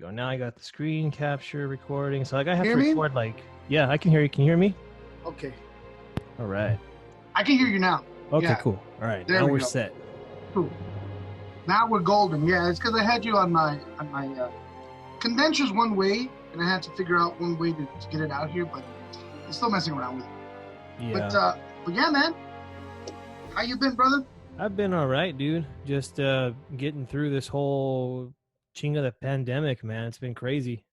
Go. Now I got the screen capture recording. So like I have to Hear me? record yeah, I can hear you. Can you hear me? Okay. All right. I can hear you now. Okay, Yeah. cool. All right. There Now we we're go. set. Cool. Now we're golden. Yeah, it's because I had you on my condensers one way, and I had to figure out one way to get it out here, but I'm still messing around with it. Yeah. But yeah, man. How you been, brother? I've been all right, dude. Just getting through this whole ching of the pandemic, man. It's been crazy.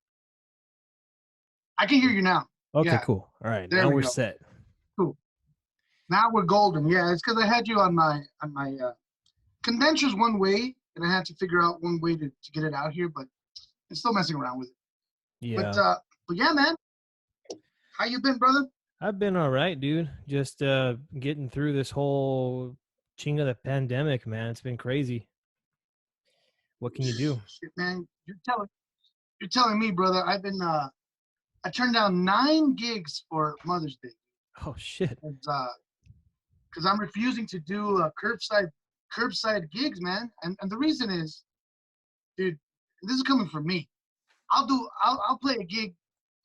I can hear you now. Okay, Yeah. cool. All right. There Now we we're go. set. Cool. Now we're golden. Yeah, it's because I had you on my condensers one way, and I had to figure out one way to get it out here, but I'm still messing around with it. Yeah. But yeah, man. How you been, brother? I've been all right, dude. Just getting through this whole ching of the pandemic, man. It's been crazy. What can you do? Shit, man. You're telling me, brother. I've been I turned down 9 gigs for Mother's Day Oh shit. because I'm refusing to do curbside gigs, man. And the reason is, dude, this is coming from me. I'll play a gig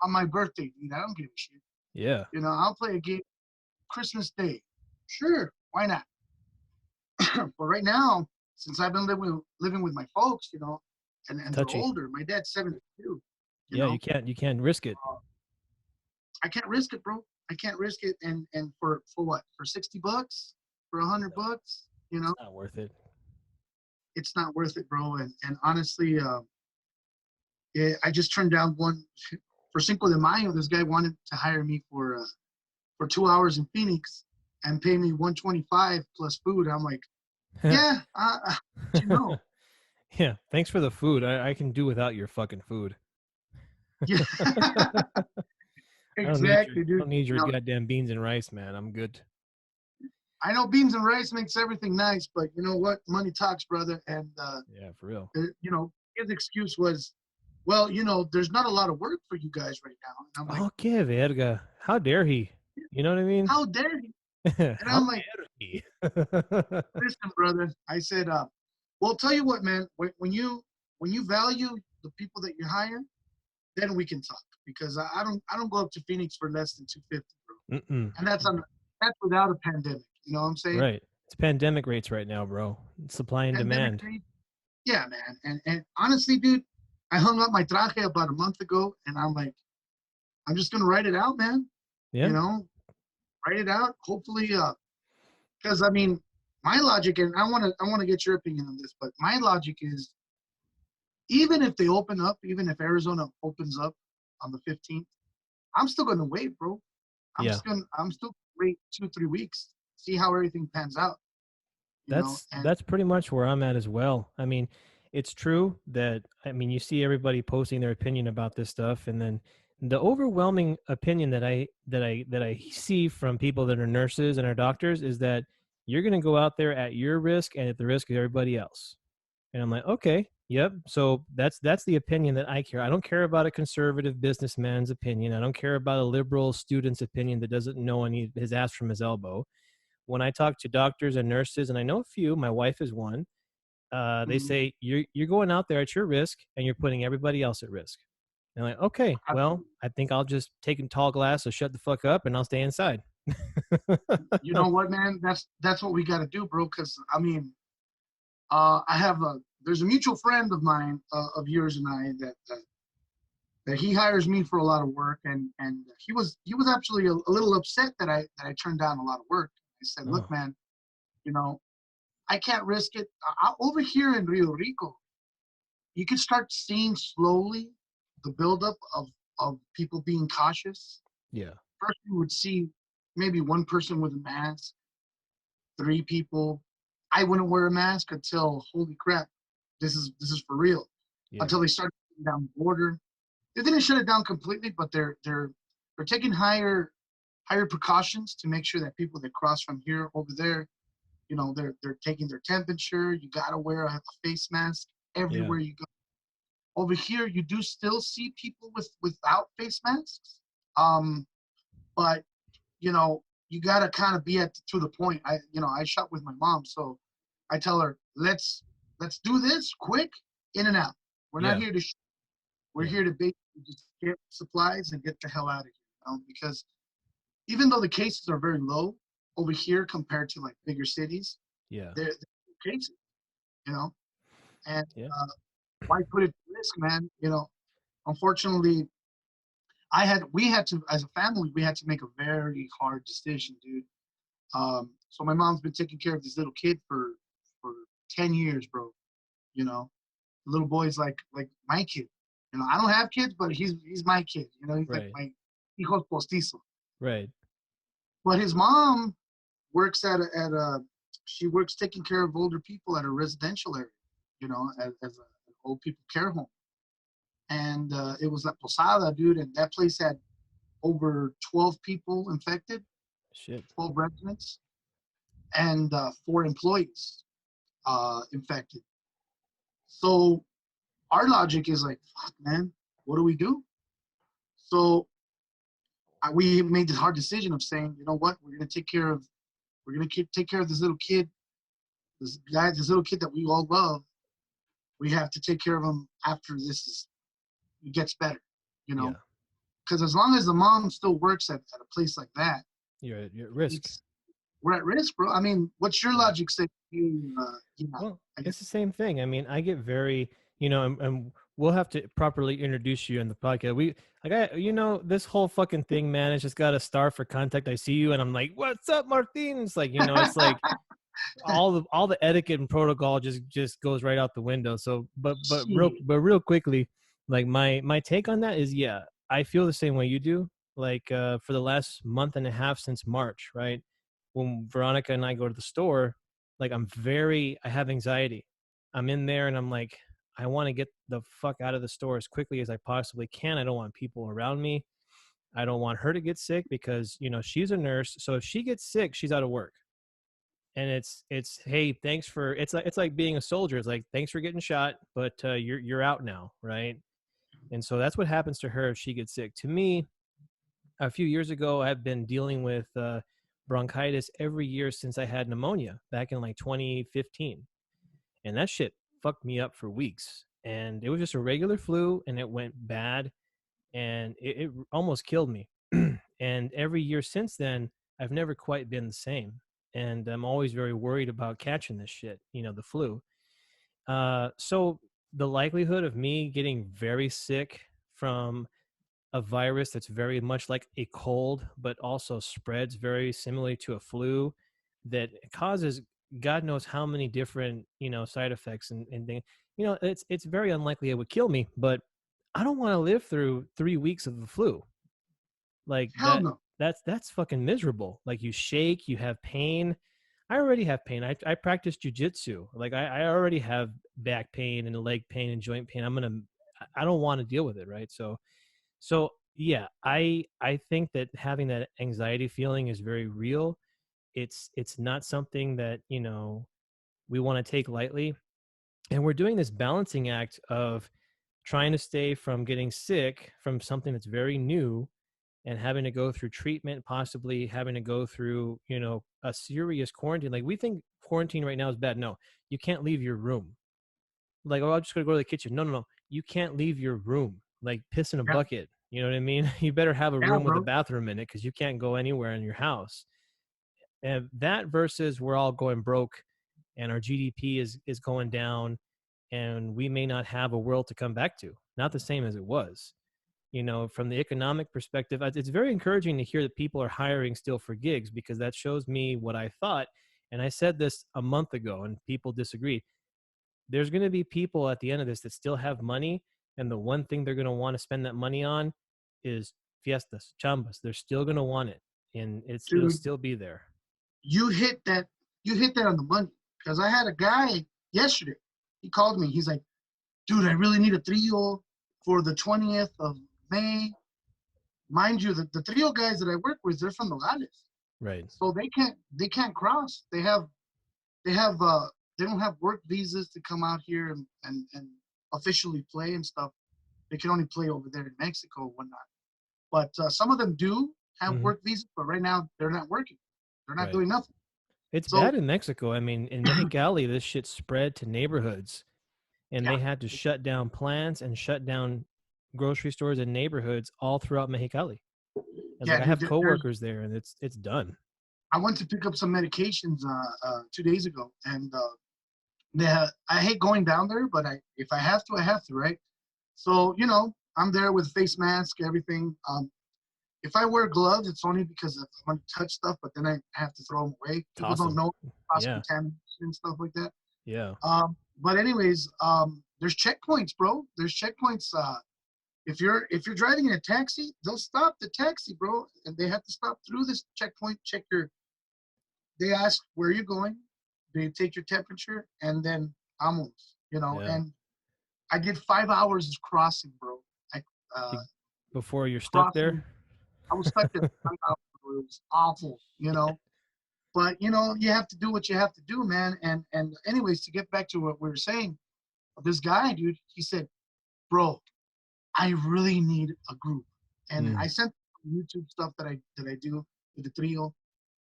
on my birthday, dude. I don't give a shit. Yeah. You know, I'll play a gig Christmas Day. Sure, why not? But right now, since I've been living with my folks, you know, and they're Touchy. older. My dad's 72. Yeah, Know? you can't risk it. I can't risk it, bro. I can't risk it. And for what? For $60? For $100? You know, It's not worth it. it's not worth it, bro. And honestly, yeah, I just turned down one for Cinco de Mayo. This guy wanted to hire me for 2 hours in Phoenix and pay me $125 plus food. I'm like, yeah, you know, Yeah, thanks for the food. I can do without your fucking food. yeah, I exactly, dude. don't need your Now, goddamn beans and rice, man. I'm good. I know beans and rice makes everything nice, but you know what? Money talks, brother. And Yeah, for real. you know, his excuse was, well, you know, there's not a lot of work for you guys right now. And I'm like, Okay, verga. How dare he? You know what I mean? how dare he? And How I'm like, dare he? listen, brother. I said, well, tell you what, man. When you value the people that you hire, then we can talk because I don't go up to Phoenix for less than 250, bro. Mm-mm. And that's without a pandemic. You know what I'm saying? Right. It's pandemic rates right now, bro. It's supply and Pandemic demand. rate. Yeah, man. And honestly, dude, I hung up my traje about a month ago, and I'm like, I'm just gonna write it out, man. Yeah. You know, write it out. Hopefully, because I mean, my logic, and I wanna get your opinion on this, but my logic is, even if they open up, even if Arizona opens up on the 15th, I'm still gonna wait, bro. I'm Yeah. still wait 2-3 weeks, see how everything pans out. You know, and That's pretty much where I'm at as well. I mean, it's true that you see everybody posting their opinion about this stuff, and then the overwhelming opinion that I see from people that are nurses and are doctors is that you're going to go out there at your risk and at the risk of everybody else. And I'm like, okay, yep. So that's the opinion that I care. I don't care about a conservative businessman's opinion. I don't care about a liberal student's opinion that doesn't know his ass from his elbow. When I talk to doctors and nurses, and I know a few, my wife is one, they say you're going out there at your risk and you're putting everybody else at risk. And I'm like, okay, well, I think I'll just take a tall glass, so shut the fuck up, and I'll stay inside. you know what, man? That's what we got to do, bro. Because I mean, there's a mutual friend of mine, of yours and I, that he hires me for a lot of work, and he was actually a little upset that I turned down a lot of work. I said, look, Oh, man, you know, I can't risk it. Over here in Rio Rico, you can start seeing slowly the buildup of people being cautious. yeah, First, you would see maybe one person with a mask, 3 people. I wouldn't wear a mask until, holy crap, this is for real. yeah, Until they started shutting down the border. They didn't shut it down completely, but they're taking higher precautions to make sure that people that cross from here over there, you know, they're taking their temperature. You gotta wear a face mask yeah, everywhere you go. Over here, you do still see people without face masks, but you know, you gotta kind of be to the point. I shop with my mom, so I tell her, let's do this quick, in and out. We're not yeah. here to We're Yeah. here to basically just get supplies and get the hell out of here. Because even though the cases are very low over here compared to like bigger cities, Yeah. they're cases, you know. And Yeah. uh, why put it at risk, man? Unfortunately, we had to, as a family, we had to make a very hard decision, dude. So my mom's been taking care of this little kid for 10 years, bro. You know, the little boy's like my kid. I don't have kids, but he's my kid. He's like Right. my hijo postizo. Right. But his mom works at a she works taking care of older people at a residential area. As an old people care home. And it was at Posada, dude, and that place had over 12 people infected, Shit. 12 residents, and 4 employees infected. So our logic is like, fuck, man, what do we do? So we made this hard decision of saying, you know what, we're gonna take care of this little kid, this little kid that we all love. We have to take care of him after it gets better, you know. Yeah. Because as long as the mom still works at a place like that, You're at risk. we're at risk, bro. I mean, what's your Yeah. logic say? Well, I guess it's the same thing. I mean, I get very, and we'll have to properly introduce you in the podcast. This whole fucking thing, man, it's just got a star for contact. I see you and I'm like, what's up, Martin? It's like, it's like all the etiquette and protocol just goes right out the window. So, shit. but real quickly, like my take on that is, yeah, I feel the same way you do. Like for the last month and a half since March, right? When Veronica and I go to the store, like I have anxiety. I'm in there and I'm like, I want to get the fuck out of the store as quickly as I possibly can. I don't want people around me. I don't want her to get sick because, she's a nurse. So if she gets sick, she's out of work. And it's hey, thanks for it's like being a soldier. It's like, thanks for getting shot, but you're out now, right? And so that's what happens to her if she gets sick. To me, a few years ago, I've been dealing with bronchitis every year since I had pneumonia back in like 2015. And that shit fucked me up for weeks. And it was just a regular flu and it went bad and it almost killed me. And every year since then, I've never quite been the same. And I'm always very worried about catching this shit, the flu. So the likelihood of me getting very sick from a virus that's very much like a cold, but also spreads very similarly to a flu, that causes God knows how many different, side effects and things. It's very unlikely it would kill me, but I don't want to live through 3 weeks of the flu. Like Hell no. that's fucking miserable. Like you shake, you have pain. I already have pain. I practice jujitsu. Like I already have back pain and leg pain and joint pain. I don't want to deal with it, right? So yeah, I think that having that anxiety feeling is very real. It's not something that, we want to take lightly. And we're doing this balancing act of trying to stay from getting sick from something that's very new and having to go through treatment, possibly having to go through, a serious quarantine. Like we think quarantine right now is bad. No, you can't leave your room. Like, oh, I'm just gonna go to the kitchen. No, no, no. You can't leave your room. Like piss in a Yeah, bucket. You know what I mean? You better have a yeah, room with a bro. bathroom in it because you can't go anywhere in your house. And that versus we're all going broke and our GDP is going down and we may not have a world to come back to. Not the same as it was. From the economic perspective, it's very encouraging to hear that people are hiring still for gigs because that shows me what I thought. And I said this a month ago and people disagreed. There's going to be people at the end of this that still have money. And the one thing they're going to want to spend that money on is fiestas, chambas. They're still going to want it. And it'll Dude, still be there. you hit that you hit that on the money. Because I had a guy yesterday. He called me. He's like, dude, I really need a trio for the 20th of May. Mind you, the trio guys that I work with, they're from Nogales. Right. So they can't cross. They don't have work visas to come out here and officially play and stuff. They can only play over there in Mexico and whatnot. But some of them do have Mm-hmm. work visas, but right now they're not working. They're not Right. doing nothing. It's bad So in Mexico. I mean, in Mexicali, this shit spread to neighborhoods and yeah, they had to shut down plants and shut down grocery stores and neighborhoods all throughout Mexicali. It's Yeah, like I dude. have coworkers there, and it's done. I went to pick up some medications 2 days ago, and I hate going down there, but if I have to, I have to, right? So I'm there with face mask, everything. If I wear gloves, it's only because I'm going to touch stuff, but then I have to throw them away. People Toss don't them. know cross Yeah, contamination and stuff like that. yeah. But anyways, there's checkpoints, bro. There's checkpoints. If you're driving in a taxi, they'll stop the taxi, bro, and they have to stop through this checkpoint. They ask where you're going, they take your temperature, and then vamos. Yeah. And I did 5 hours of crossing, bro. I Be- Before you're stuck crossing. there. I was stuck there 5 hours. It was awful. But you have to do what you have to do, man. And anyways, to get back to what we were saying, this guy, dude, he said, "Bro, I really need a group." And I sent YouTube stuff that I do with the trio,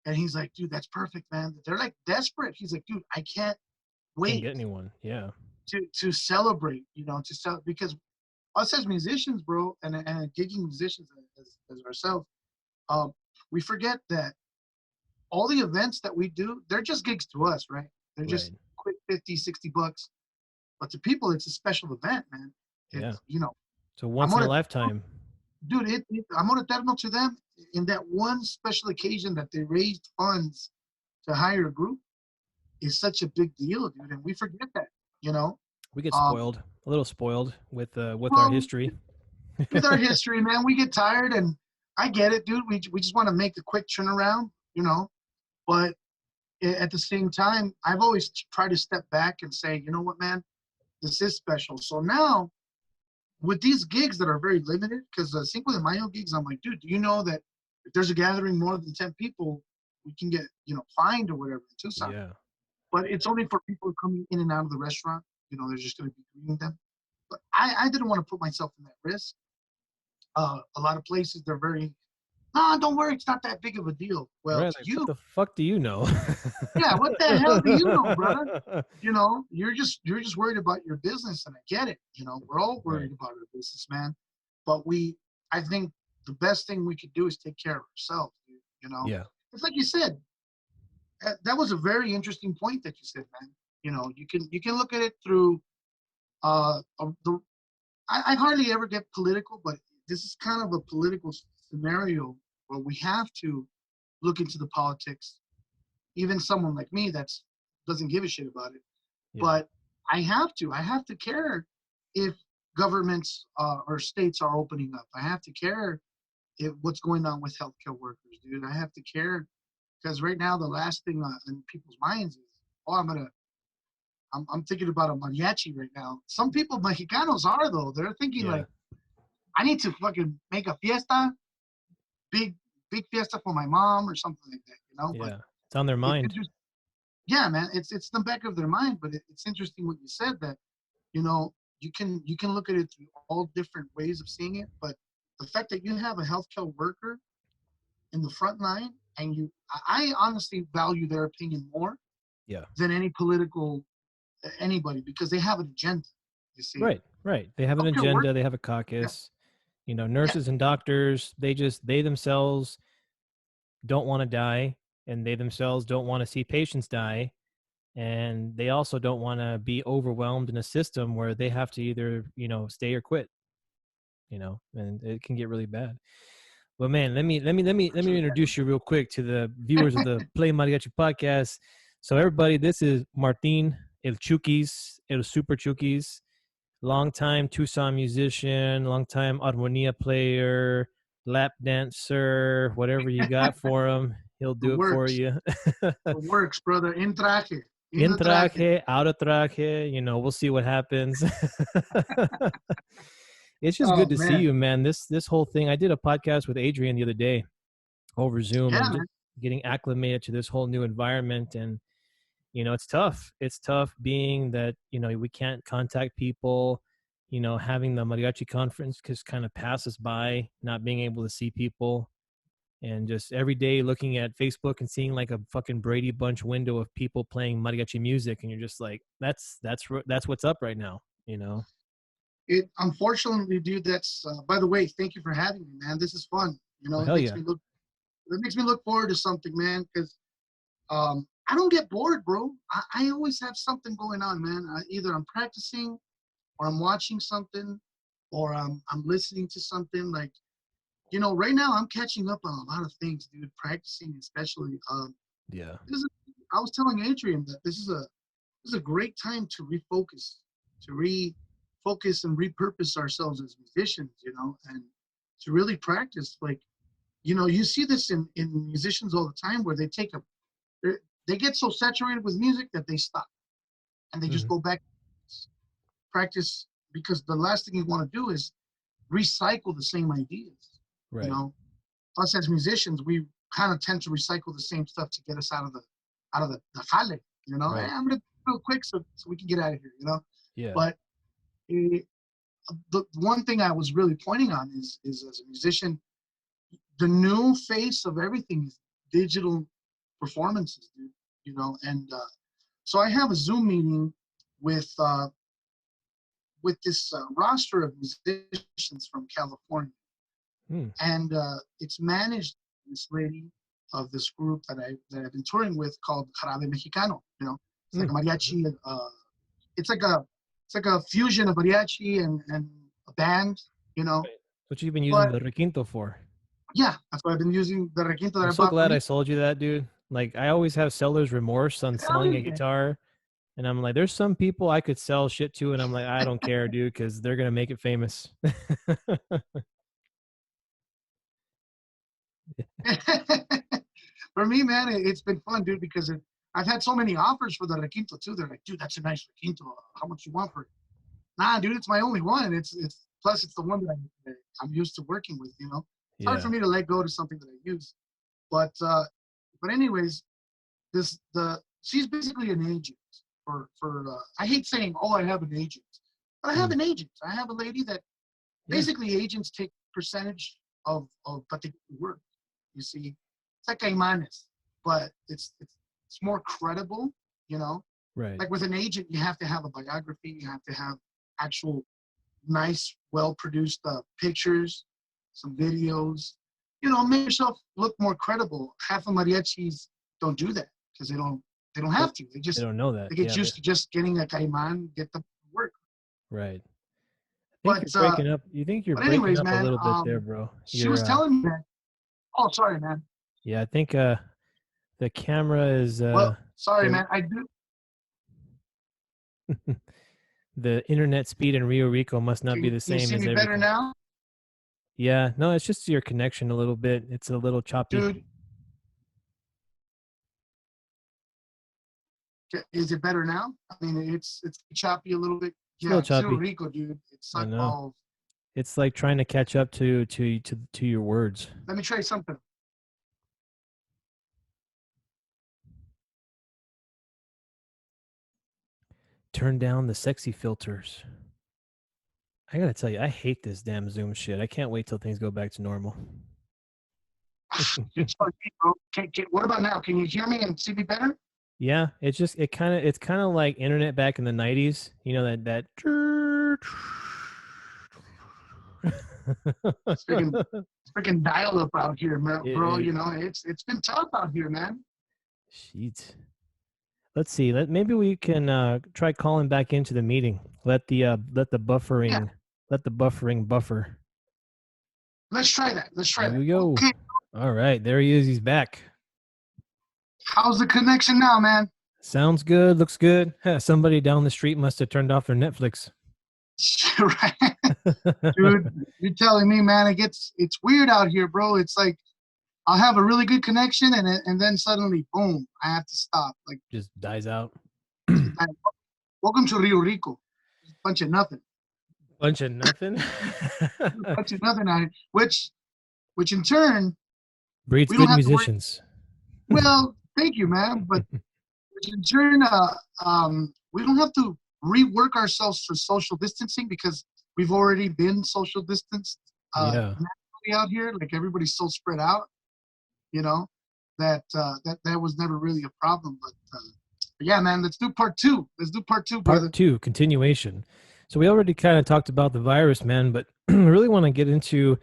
and he's like, "Dude, that's perfect, man." They're like desperate. He's like, "Dude, I can't Can't wait get anyone. Yeah. to celebrate, because us as musicians, bro, and gigging musicians as ourselves, um, we forget that all the events that we do, they're just gigs to us, right? They're Right. just quick 50, $60. But to people, it's a special event, man. Yeah. It's, So I'm once in on a it, lifetime. dude. I'm on eternal to them in that one special occasion that they raised funds to hire a group is such a big deal, dude. And we forget that, you know. We get Um, spoiled, a little spoiled with our well, history. with our history, man, we get tired, and I get it, dude. We just want to make a quick turnaround. But at the same time, I've always tried to step back and say, you know what, man, this is special. So now, with these gigs that are very limited, because Cinco de Mayo gigs, I'm like, dude, do you know that if there's a gathering more than 10 people, we can get, fined or whatever in Tucson. Yeah. But it's only for people coming in and out of the restaurant. They're just going to be greeting them. But I didn't want to put myself in that risk. A lot of places, they're very, nah, don't worry, it's not that big of a deal. Well, Right. to Like, what you, the fuck do you know? yeah, what the hell do you know, brother? You're just worried about your business, and I get it. We're all worried Right. about our business, man. But I think the best thing we could do is take care of ourselves. Yeah. It's like you said. That was a very interesting point that you said, man. You can look at it through the. I hardly ever get political, but this is kind of a political scenario where we have to look into the politics. Even someone like me that's doesn't give a shit about it, Yeah. but I have to care if governments or states are opening up. I have to care if what's going on with healthcare workers, dude. I have to care because right now the last thing in people's minds is, oh, I'm thinking about a mariachi right now. Some people Mexicanos are though. They're thinking Yeah. like, I need to fucking make a fiesta, big big fiesta for my mom or something like that. But Yeah. It's on their it's mind. interesting. Yeah, man, it's the back of their mind, but it's interesting what you said that you know you can look at it through all different ways of seeing it, but the fact that you have a healthcare worker in the front line and I honestly value their opinion more Yeah. than any political anybody because they have an agenda. You see, Right. Right. They have an healthcare work. agenda. They have a Yeah, caucus. yeah, Nurses and doctors, they themselves don't want to die, and they themselves don't want to see patients die, and they also don't want to be overwhelmed in a system where they have to either stay or quit, and it can get really bad. Well, man, let me introduce you real quick to the viewers of the Play Mariachi podcast. So everybody, this is Martin El Chukis, El Super Chukis, longtime Tucson musician, longtime armonia player, lap dancer, whatever you got for him, he'll the do it for works, you. the works, brother. In In the traje. traje, out of traje, we'll see what happens. It's just Oh good to see man, you, man. This whole thing, I did a podcast with Adrian the other day over Zoom yeah, and just man. getting acclimated to this whole new environment. And it's tough. It's tough being that we can't contact people, having the mariachi conference just kind of passes by, not being able to see people, and just every day looking at Facebook and seeing like a fucking Brady Bunch window of people playing mariachi music, and you're just like, that's what's up right now. It unfortunately, dude. That's by the way. Thank you for having me, man. This is fun. You know, Oh, it hell makes yeah. me look. It makes me look forward to something, man. Because I don't get bored, bro. I always have something going on, man. Either I'm practicing, or I'm watching something, or I'm listening to something. Like, you know, right now I'm catching up on a lot of things, dude. Practicing, especially. Yeah. This is, I was telling Adrian that this is a great time to refocus, to refocus and repurpose ourselves as musicians, you know, and to really practice. Like, you know, you see this in musicians all the time where they get so saturated with music that they stop and they just Hmm. go back practice because the last thing you want to do is recycle the same ideas. You Right. know, us as musicians, we kind of tend to recycle the same stuff to get us out of the jale. You know, hey, Right. I'm gonna real quick so we can get out of here. You know, Yeah. but eh, the one thing I was really pointing on is as a musician, the new face of everything is digital performances, dude. You know, and so I have a Zoom meeting with uh, with this roster of musicians from California, Hmm. and it's managed this lady of this group that I've been touring with called Jarabe Mexicano. You know, it's like Hmm. a mariachi. It's like a it's like a fusion of mariachi and a band. You know, Right. What you been using but the requinto for? yeah, that's what I've been using the requinto that I'm I so bought for glad I me. sold you that, dude. Like, I always have seller's remorse on Hell selling a yeah. guitar. And I'm like, there's some people I could sell shit to, and I'm like, I don't care, dude, because they're gonna make it famous. For me, man, it's been fun, dude, because I've had so many offers for the requinto too. They're like, dude, that's a nice requinto. How much you want for it? Nah, dude, it's my only one. It's plus it's the one that I'm used to working with. You know, it's hard for Yeah. me to let go to something that I use. But anyways, this the she's basically an agent for. I hate saying, oh, I have an agent, but I have Mm. an agent. I have a lady that Yeah. basically agents take percentage of particular work. You see, it's like Caimanes, but it's more credible. You know, Right. like with an agent, you have to have a biography. You have to have actual nice, well-produced pictures, some videos. You know, make yourself look more credible. Half of mariachis don't do that because they don't They, have to. They they just don't know that. they get Yeah. used to just getting a caiman, get the work. Right. I think But you're breaking up. You think you're but breaking anyways, up a man, little bit there, bro. she You're was telling me that. Oh, sorry, man. yeah, I think the camera is Well, sorry, the man. I do. the internet speed in Rio Rico must not be Can the you same see as me better everything. now, Yeah, no, it's just your connection a little bit. It's a little choppy. dude? Is it better now? I mean, it's choppy a little bit. It's a little Yeah, it's Rio choppy. Rico, dude. It I sucked know. balls. It's like trying to catch up to your words. Let me try something. Turn down the sexy filters. I gotta tell you, I hate this damn Zoom shit. I can't wait till things go back to normal. It's fun, bro. What about now? Can you hear me and see me better? Yeah, it's kind of like internet back in the '90s. You know that. It's freaking dial up out here, bro. it, You know, it's been tough out here, man. Sheet. Let's see. Maybe we can try calling back into the meeting. Yeah, let the buffering buffer. let's try that. Let's try There that. we go. Okay, All right, there he is. He's back. how's the connection now, man? Sounds good. Looks good. Somebody down the street must have turned off their Netflix. Right, dude. You're telling me, man. It's weird out here, bro. It's like I'll have a really good connection, and then suddenly, boom, I have to stop. Like, Just dies out. welcome to Rio Rico. Bunch of nothing. Bunch of nothing. Bunch of nothing out here. Which in turn, Breeds we don't good have to worry. musicians. Well, thank you, man. But which in turn, we don't have to rework ourselves for social distancing because we've already been social distanced Yeah. naturally out here. Like everybody's so spread out, you know, that was never really a problem. But yeah, man, let's do part two. Let's do part two, Part brother. two, continuation. So we already kind of talked about the virus, man, but I really want to get into,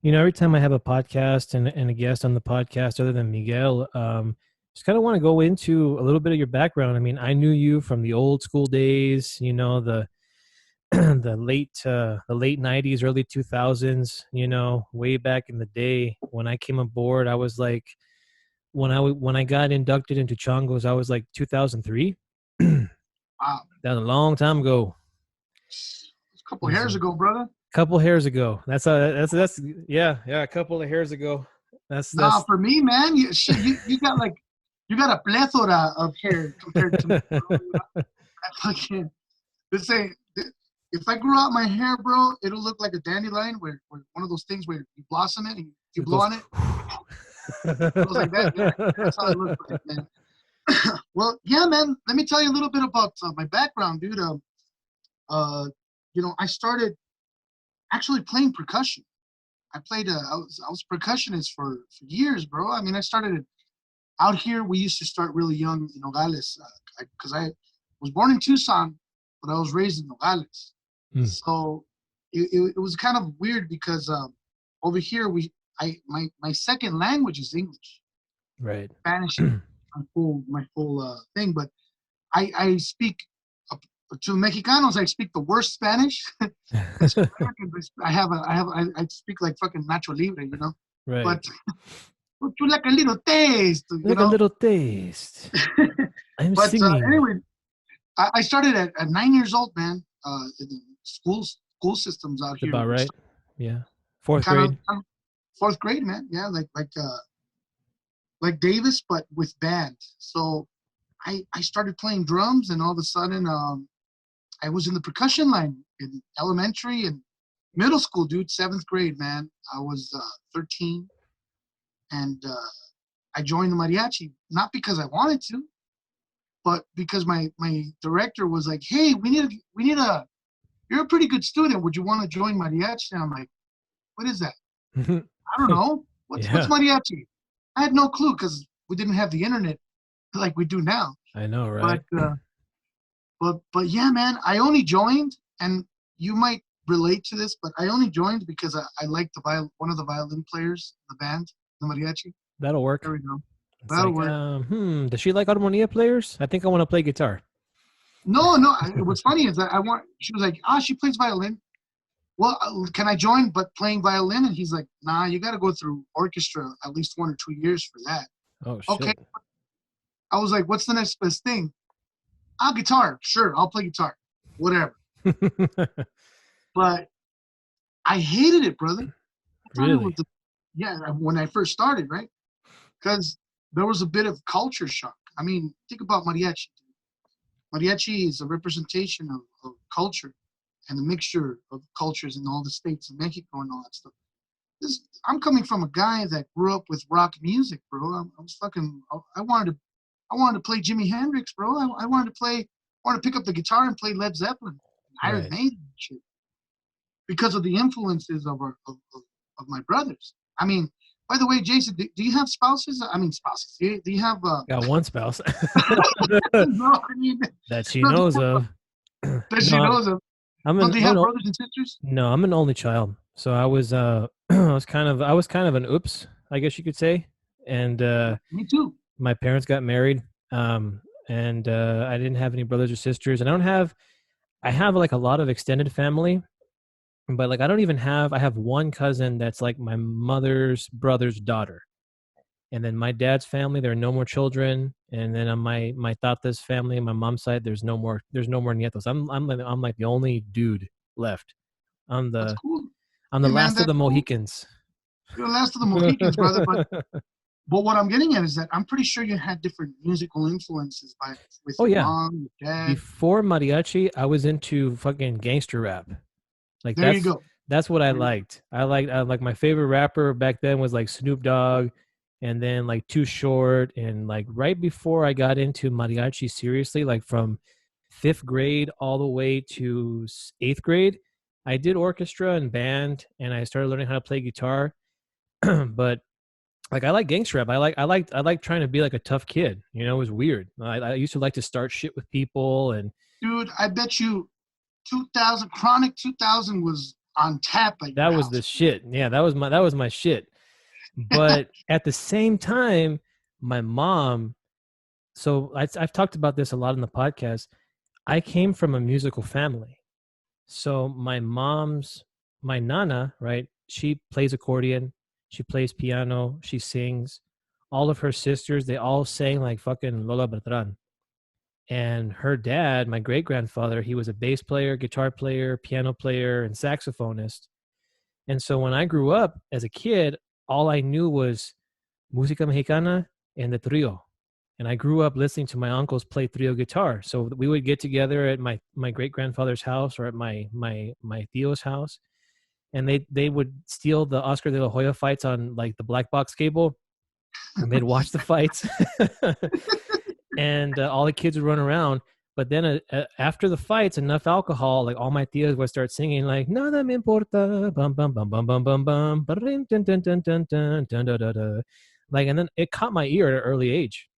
every time I have a podcast and a guest on the podcast other than Miguel, just kind of want to go into a little bit of your background. I mean, I knew you from the old school days, the the late 90s, early 2000s, way back in the day when I came aboard. I was like, when I got inducted into Chongos, I was like 2003. Wow. That was a long time ago. A couple hairs ago, brother. Couple hairs ago. That's yeah, a couple of hairs ago. That's Nah, for me, man, you got a plethora of hair compared to me. Bro. I fucking this ain't. If I grew out my hair, bro, it'll look like a dandelion, where one of those things where you blossom it and you blow on it. It goes like that. Yeah, that's how it looks like, man. Well, yeah, man. Let me tell you a little bit about my background, dude. I started actually playing percussion. I was percussionist for years, bro. I mean, I started out here. We used to start really young in Nogales, because I was born in Tucson, but I was raised in Nogales. So it was kind of weird because over here my second language is English. Right. Spanish is my full thing, but I speak to Mexicanos. I speak the worst Spanish. I speak like fucking Nacho Libre, Right. But you like a little taste, like a little taste. I'm singing. Anyway, I started at 9 years old, man. In the school systems out here. About right. Yeah. Fourth grade. Fourth grade, man. Yeah, like Davis, but with band. So I started playing drums, and all of a sudden, I was in the percussion line in elementary and middle school, dude. 7th grade, man. I was 13, and I joined the mariachi, not because I wanted to, but because my director was like, "Hey, we need a you're a pretty good student. Would you want to join mariachi?" And I'm like, "What is that?" I don't know. What's mariachi? I had no clue because we didn't have the internet like we do now. I know, right? But yeah, man, I only joined, and you might relate to this, but I only joined because I liked one of the violin players, the band, the mariachi. That'll work. There we go. That'll work. Does she like harmonia players? I think I want to play guitar. No. What's funny is that she was like, she plays violin. Well, can I join but playing violin? And he's like, nah, you got to go through orchestra at least 1 or 2 years for that. Oh, shit. Okay. I was like, what's the next best thing? Guitar. Sure, I'll play guitar. Whatever. But I hated it, brother. Really? When I first started, right? Because there was a bit of culture shock. I mean, think about mariachi. Mariachi is a representation of culture and a mixture of cultures in all the states of Mexico and all that stuff. I'm coming from a guy that grew up with rock music, bro. I wanted to play Jimi Hendrix, bro. I wanted to pick up the guitar and play Led Zeppelin, Iron Maiden, and shit, because of the influences of my brothers. I mean, by the way, Jason, do you have spouses? I mean, spouses. Do you have? Got one spouse. No, I mean that she knows of. That she knows of. Do you have brothers and sisters? No, I'm an only child. So I was I was kind of an oops, I guess you could say. And me too. My parents got married, and I didn't have any brothers or sisters, and I have like a lot of extended family, but like I have one cousin that's like my mother's brother's daughter. And then my dad's family, there are no more children. And then on my tata's family, my mom's side, there's no more nietos. I'm like the only dude left. That's cool. I'm the last of the Mohicans. You're the last of the Mohicans, brother. But what I'm getting at is that I'm pretty sure you had different musical influences with your mom, your dad. Before mariachi, I was into fucking gangster rap. Like there you go. That's what I liked. I like my favorite rapper back then was like Snoop Dogg, and then like Too Short, and like right before I got into mariachi seriously, like from 5th grade all the way to 8th grade, I did orchestra and band, and I started learning how to play guitar. But like I like gangster rap. I like trying to be like a tough kid. It was weird. I used to like to start shit with people, and dude, I bet you 2000 Chronic 2000 was on tap at That your was the house. shit. Yeah, that was my shit. But at the same time, my mom. So I've talked about this a lot in the podcast. I came from a musical family. So my nana, right? She plays accordion, she plays piano, she sings. All of her sisters, they all sang like fucking Lola Beltran. And her dad, my great grandfather, he was a bass player, guitar player, piano player, and saxophonist. And so when I grew up as a kid, all I knew was música mexicana and the trio. And I grew up listening to my uncles play trio guitar. So we would get together at my great grandfather's house or at my tio's house, and they would steal the Oscar de la Hoya fights on like the black box cable, and they'd watch the fights, and all the kids would run around. But then after the fights, enough alcohol, like all my tios would start singing like "Nada me importa," bum bum bum bum bum bum bum, dun dun dun dun dun dun dun dun, like, and then it caught my ear at an early age,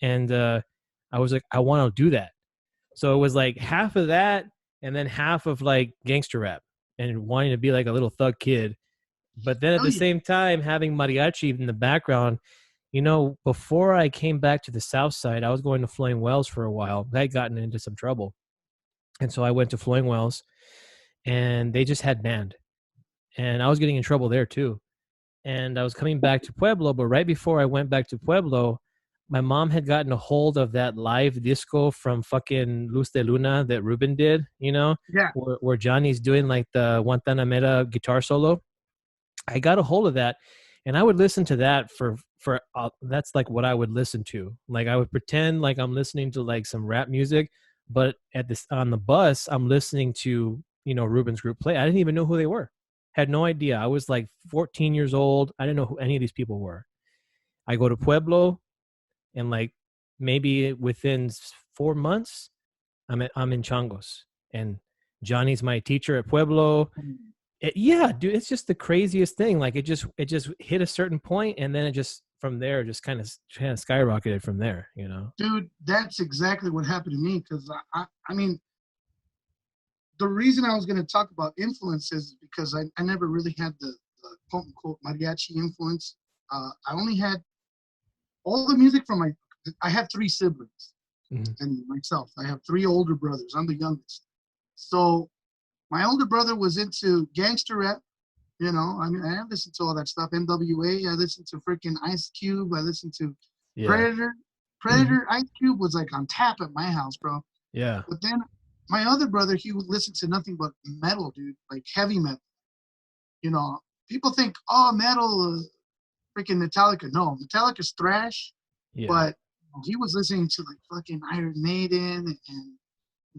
and I was like, I want to do that. So it was like half of that, and then half of like gangster rap, and wanting to be like a little thug kid. But then at Hell the yeah. same time, having mariachi in the background, before I came back to the South Side, I was going to Floyd Wells for a while. I had gotten into some trouble. And so I went to Floyd Wells, and they just had band. And I was getting in trouble there too. And I was coming back to Pueblo, but right before I went back to Pueblo, my mom had gotten a hold of that live disco from fucking Luz de Luna that Ruben did, Yeah. where Johnny's doing like the Guantanamera guitar solo. I got a hold of that, and I would listen to that for that's like what I would listen to. Like I would pretend like I'm listening to like some rap music, but at this on the bus I'm listening to Ruben's group play. I didn't even know who they were. Had no idea. I was like 14 years old. I didn't know who any of these people were. I go to Pueblo, and like maybe within 4 months, I'm in Changos, and Johnny's my teacher at Pueblo. Yeah, dude, it's just the craziest thing. Like it just hit a certain point, and then it just from there just kind of skyrocketed from there. Dude, that's exactly what happened to me because I mean, the reason I was going to talk about influences is because I never really had the quote unquote mariachi influence. I only had all the music from I have three siblings Mhm. and myself. I have three older brothers. I'm the youngest. So my older brother was into gangster rap. I mean, I listened to all that stuff. NWA. I listened to freaking Ice Cube. I listened to Yeah. Predator. Predator. Ice Cube was like on tap at my house, bro. Yeah. But then my other brother, he would listen to nothing but metal, dude, like heavy metal. You know, People think, oh, metal, freaking Metallica. No, Metallica's thrash, Yeah. but he was listening to like fucking Iron Maiden and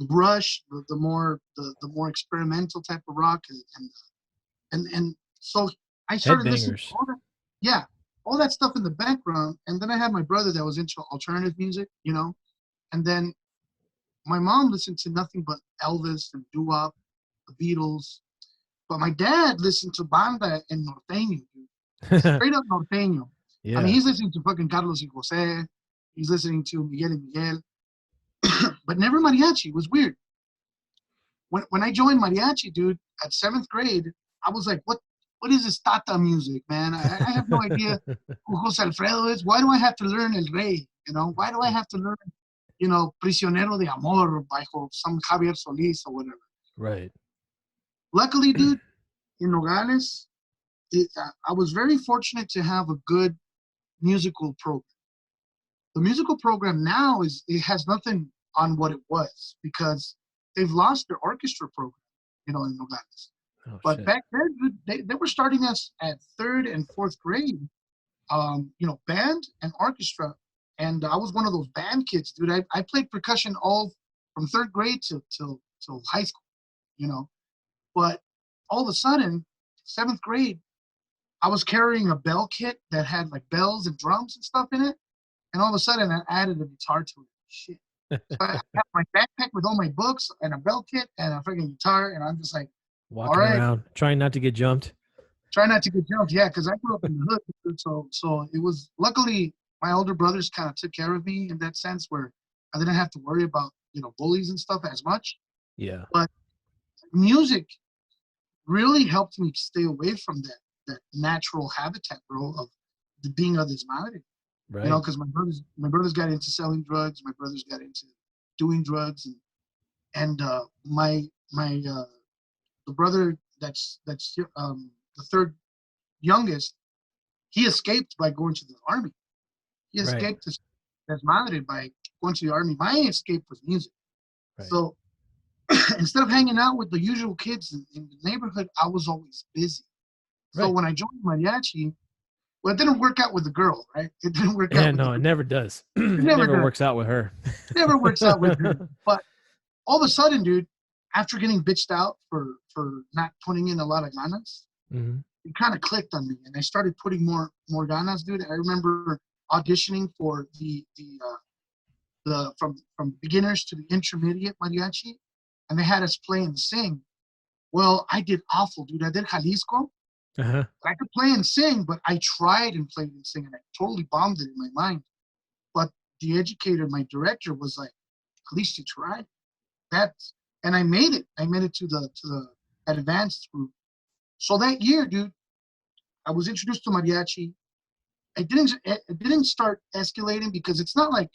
Rush, the more experimental type of rock, and so I started listening to Headbangers. all that, yeah, all that stuff in the background, and then I had my brother that was into alternative music, and then my mom listened to nothing but Elvis and doo-wop, the Beatles, but my dad listened to banda and norteño, dude. Straight up norteño. I mean, Yeah. he's listening to fucking Carlos y Jose. He's listening to Miguel and Miguel, but never mariachi. It was weird. When I joined mariachi, dude, at seventh grade, I was like, what is this tata music, man? I have no idea who Jose Alfredo is. Why do I have to learn El Rey? Why do I have to learn, Prisionero de Amor by some Javier Solis or whatever? Right. Luckily, dude, in Nogales, I was very fortunate to have a good musical program. The musical program now it has nothing on what it was because they've lost their orchestra program, in Nogales. Oh But shit. back then, they were starting us at third and fourth grade, band and orchestra. And I was one of those band kids, dude. I played percussion all from third grade till high school, you know. But all of a sudden, seventh grade, I was carrying a bell kit that had like bells and drums and stuff in it. And all of a sudden, I added a guitar to it. Shit. So I have my backpack with all my books and a bell kit and a freaking guitar. And I'm just like, all Walking right, around, trying not to get jumped. try not to get jumped. Yeah, because I grew up in the hood. So it was luckily my older brothers kind of took care of me in that sense where I didn't have to worry about, bullies and stuff as much. Yeah. But music really helped me stay away from that natural habitat, bro, of the being of this madre. You know, Right. because my brothers got into selling drugs, my brothers got into doing drugs, and my the brother that's the third youngest, he escaped by going to the army. He Right. escaped his madre by going to the army. My escape was music. Right. So instead of hanging out with the usual kids in the neighborhood, I was always busy. So Right. when I joined mariachi, well, it didn't work out with the girl, right? It didn't work out Yeah, with the no, it girl. never does. It It never never does. works out with her. It never works out with her. But all of a sudden, dude, after getting bitched out for not putting in a lot of ganas, Hmm. it kind of clicked on me, and I started putting more ganas, dude. I remember auditioning for the from beginners to the intermediate mariachi, and they had us play and sing. Well, I did awful, dude. I did Jalisco. Uh-huh. I could play and sing, but I tried and played and sing, and I totally bombed it in my mind. But the educator, my director, was like, "At least you tried." That's and I made it. I made it to the advanced group. So that year, dude, I was introduced to mariachi. It didn't start escalating because it's not like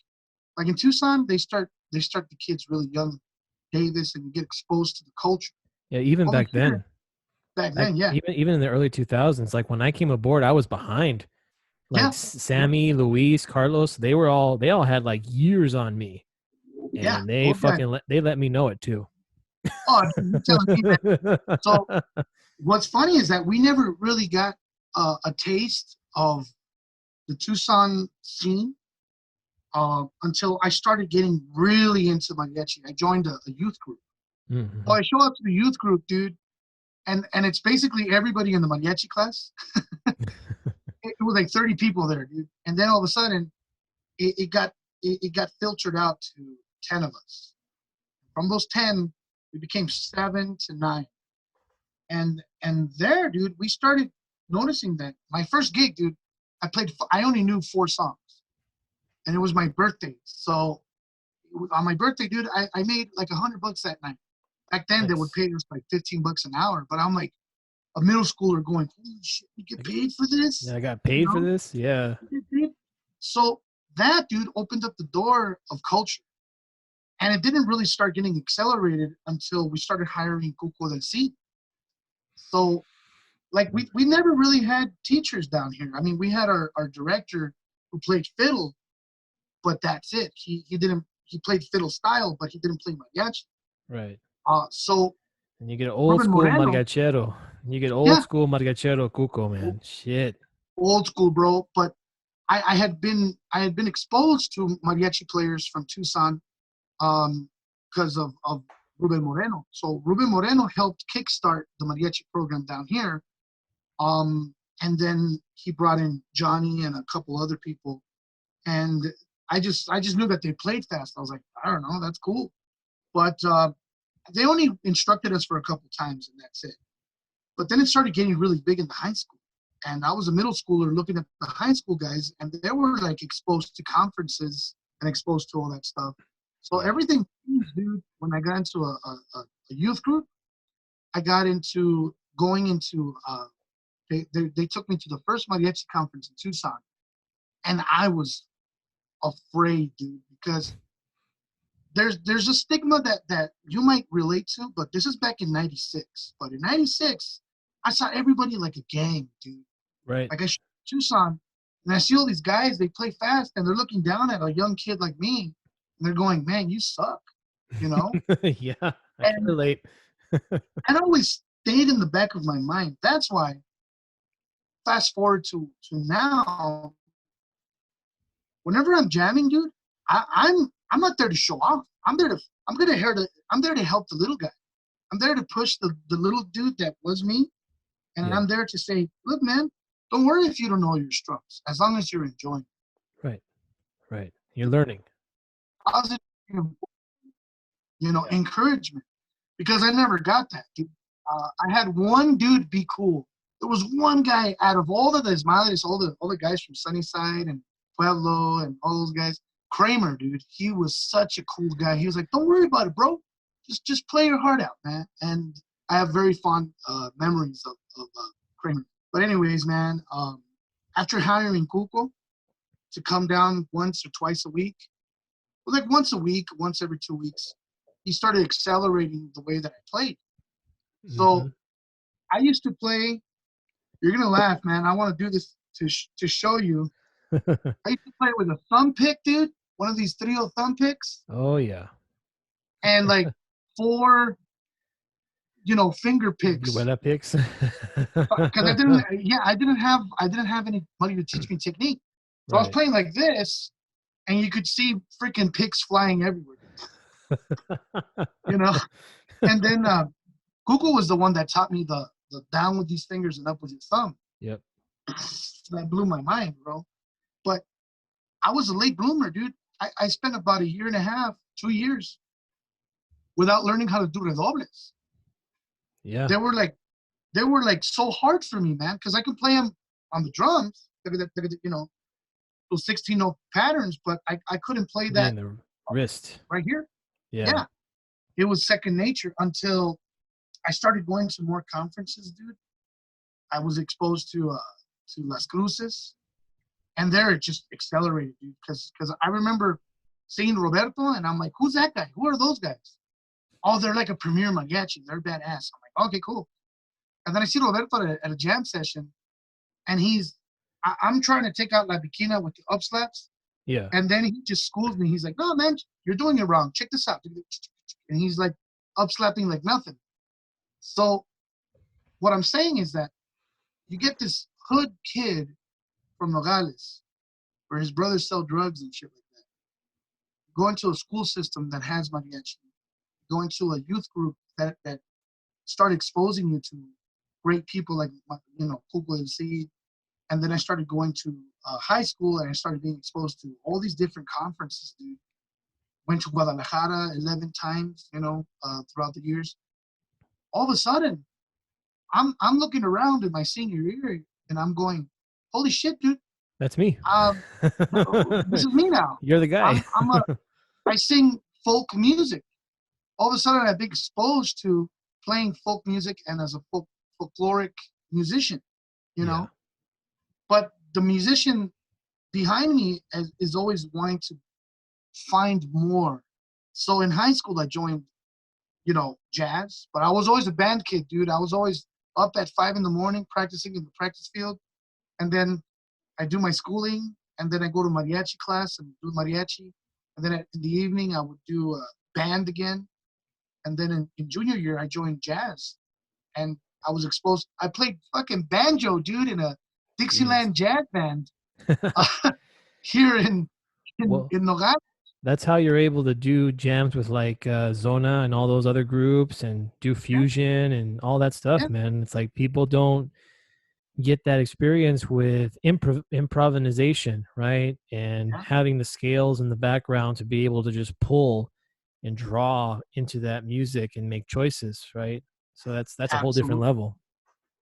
in Tucson they start the kids really young, Davis, and you get exposed to the culture. Yeah, even Over back here, then. back Like then, yeah, even in the early 2000s, like when I came aboard, I was behind. Like yeah, yeah, Sammy, Luis, Carlos, they all had like years on me, yeah. and they Those guys. fucking they let me know it too. Oh, dude, you telling me, man. So what's funny is that we never really got a taste of the Tucson scene until I started getting really into mariachi. I joined a youth group. So Hmm. I show up to the youth group, dude, and it's basically everybody in the mariachi class. It was like 30 people there, dude. And then all of a sudden, it got filtered out to 10 of us. From those 10, we became 7 to 9. And there, dude, we started noticing that my first gig, dude, I only knew 4 songs, and it was my birthday. So on my birthday, dude, I made like $100 that night. Back then, they would Nice. pay us like $15 an hour, but I'm like a middle schooler going, holy shit, you get Like, paid for this, I got you paid for know? this. Yeah. You get paid. So that, dude, opened up the door of culture. And it didn't really start getting accelerated until we started hiring Cuco del C. So, like, we never really had teachers down here. I mean, we had our director who played fiddle, but that's it. He played fiddle style, but he didn't play mariachi. Right. So And you get old Ruben school Moreno, margachero. You get old yeah, school margachero cuco, man. Shit. old school, bro. But I had been exposed to mariachi players from Tucson because of Ruben Moreno. So Ruben Moreno helped kickstart the mariachi program down here. And then he brought in Johnny and a couple other people. And I just knew that they played fast. I was like, I don't know, that's cool. But they only instructed us for a couple times, and that's it. But then it started getting really big in the high school. And I was a middle schooler looking at the high school guys, and they were like exposed to conferences and exposed to all that stuff. So Yeah. everything changed, dude. When I got into a youth group, I got into going into, they took me to the first mariachi conference in Tucson. And I was afraid, dude, because there's a stigma that you might relate to, but this is back in '96. But in '96, I saw everybody like a gang, dude. Right. Like I show Tucson, and I see all these guys. They play fast, and they're looking down at a young kid like me, and they're going, "Man, you suck," you know. Yeah. I can And relate. and always stayed in the back of my mind. That's why. Fast forward to now, whenever I'm jamming, dude, I'm not there to show off. I'm there to help the little guy. I'm there to push the little dude that was me, and Yeah. I'm there to say, look, man, don't worry if you don't know your strums, as long as you're enjoying. Right. Right. You're learning. Positive, Yeah. encouragement, because I never got that, dude. I had one dude be cool. There was one guy out of all the desmadres, all the guys from Sunnyside and Pueblo and all those guys. Kramer, dude, he was such a cool guy. He was like, "Don't worry about it, bro. Just play your heart out, man." And I have very fond memories of Kramer. But anyways, man, after hiring Cuco to come down once or twice a week, well, like once a week, once every 2 weeks, he started accelerating the way that I played. Mm-hmm. So I used to play. You're gonna laugh, man. I want to do this to show you. I used to play with a thumb pick, dude. One of these 3-0 thumb picks, Oh yeah. and like 4, finger picks. Vihuela picks. Because I didn't have any money to teach me technique. So I was Right. playing like this, and you could see freaking picks flying everywhere. You know. And then Google was the one that taught me the down with these fingers and up with your thumb. Yep. That blew my mind, bro. But I was a late bloomer, dude. I spent about 1.5 years, 2 years without learning how to do redobles. Yeah. They were like so hard for me, man, because I could play them on the drums, those 16-note patterns, but I couldn't play Yeah, that in the wrist. right here. Yeah. Yeah, it was second nature until I started going to more conferences, dude. I was exposed to Las Cruces, and there it just accelerated, dude. Because I remember seeing Roberto, and I'm like, who's that guy? Who are those guys? Oh, they're like a premier mariachi. They're badass. I'm like, okay, cool. And then I see Roberto at a jam session, and I'm trying to take out La Bikina with the up slaps, Yeah. and then he just schools me. He's like, no, man, you're doing it wrong. Check this out. And he's like up slapping like nothing. So what I'm saying is that you get this hood kid from Nogales, where his brothers sell drugs and shit like that, going to a school system that has mariachi, going to a youth group that start exposing you to great people like, Cuco MC. And then I started going to high school, and I started being exposed to all these different conferences, dude. Went to Guadalajara 11 times, throughout the years. All of a sudden, I'm looking around in my senior year, and I'm going, holy shit, dude. That's me. This is me now. You're the guy. I sing folk music. All of a sudden, I've been exposed to playing folk music and as a folkloric musician, Yeah. But the musician behind me is always wanting to find more. So in high school, I joined, jazz, but I was always a band kid, dude. I was always up at 5 a.m. practicing in the practice field. And then I do my schooling, and then I go to mariachi class and do mariachi. And then in the evening, I would do a band again. And then in junior year, I joined jazz. And I was exposed. I played fucking banjo, dude, in a Dixieland jazz band here in Well, Nogales. that's how you're able to do jams with like Zona and all those other groups and do fusion and all that stuff, Yeah. man. It's like people don't get that experience with improvisation, right? And Yeah. having the scales in the background to be able to just pull and draw into that music and make choices, right? So that's a whole different Absolutely. level.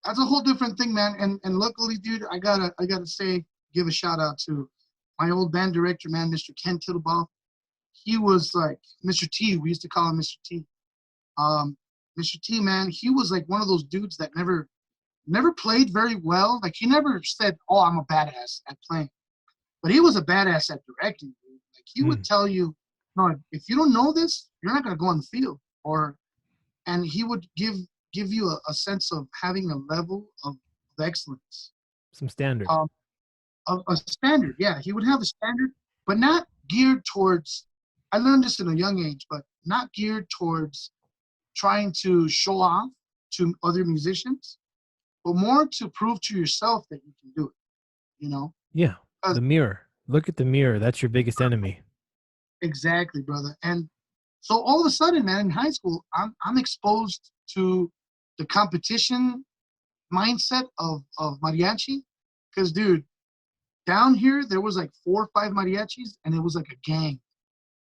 That's a whole different thing, man. And luckily, dude, I gotta say, give a shout out to my old band director, man, Mr. Ken Tittlebaugh. He was like Mr. T. We used to call him Mr. T. Mr. T, man, he was like one of those dudes that never played very well. Like he never said, "Oh, I'm a badass at playing," but he was a badass at directing. Dude. Like he would tell you, "No, if you don't know this, you're not gonna go on the field." And he would give you a sense of having a level of excellence. Some standard. A standard, yeah. He would have a standard, but not geared towards, I learned this in a young age, but not geared towards trying to show off to other musicians, but more to prove to yourself that you can do it, Yeah. The mirror. Look at the mirror. That's your biggest enemy. Exactly, brother. And so all of a sudden, man, in high school, I'm exposed to the competition mindset of mariachi. Because, dude, down here there was like 4 or 5 mariachis, and it was like a gang.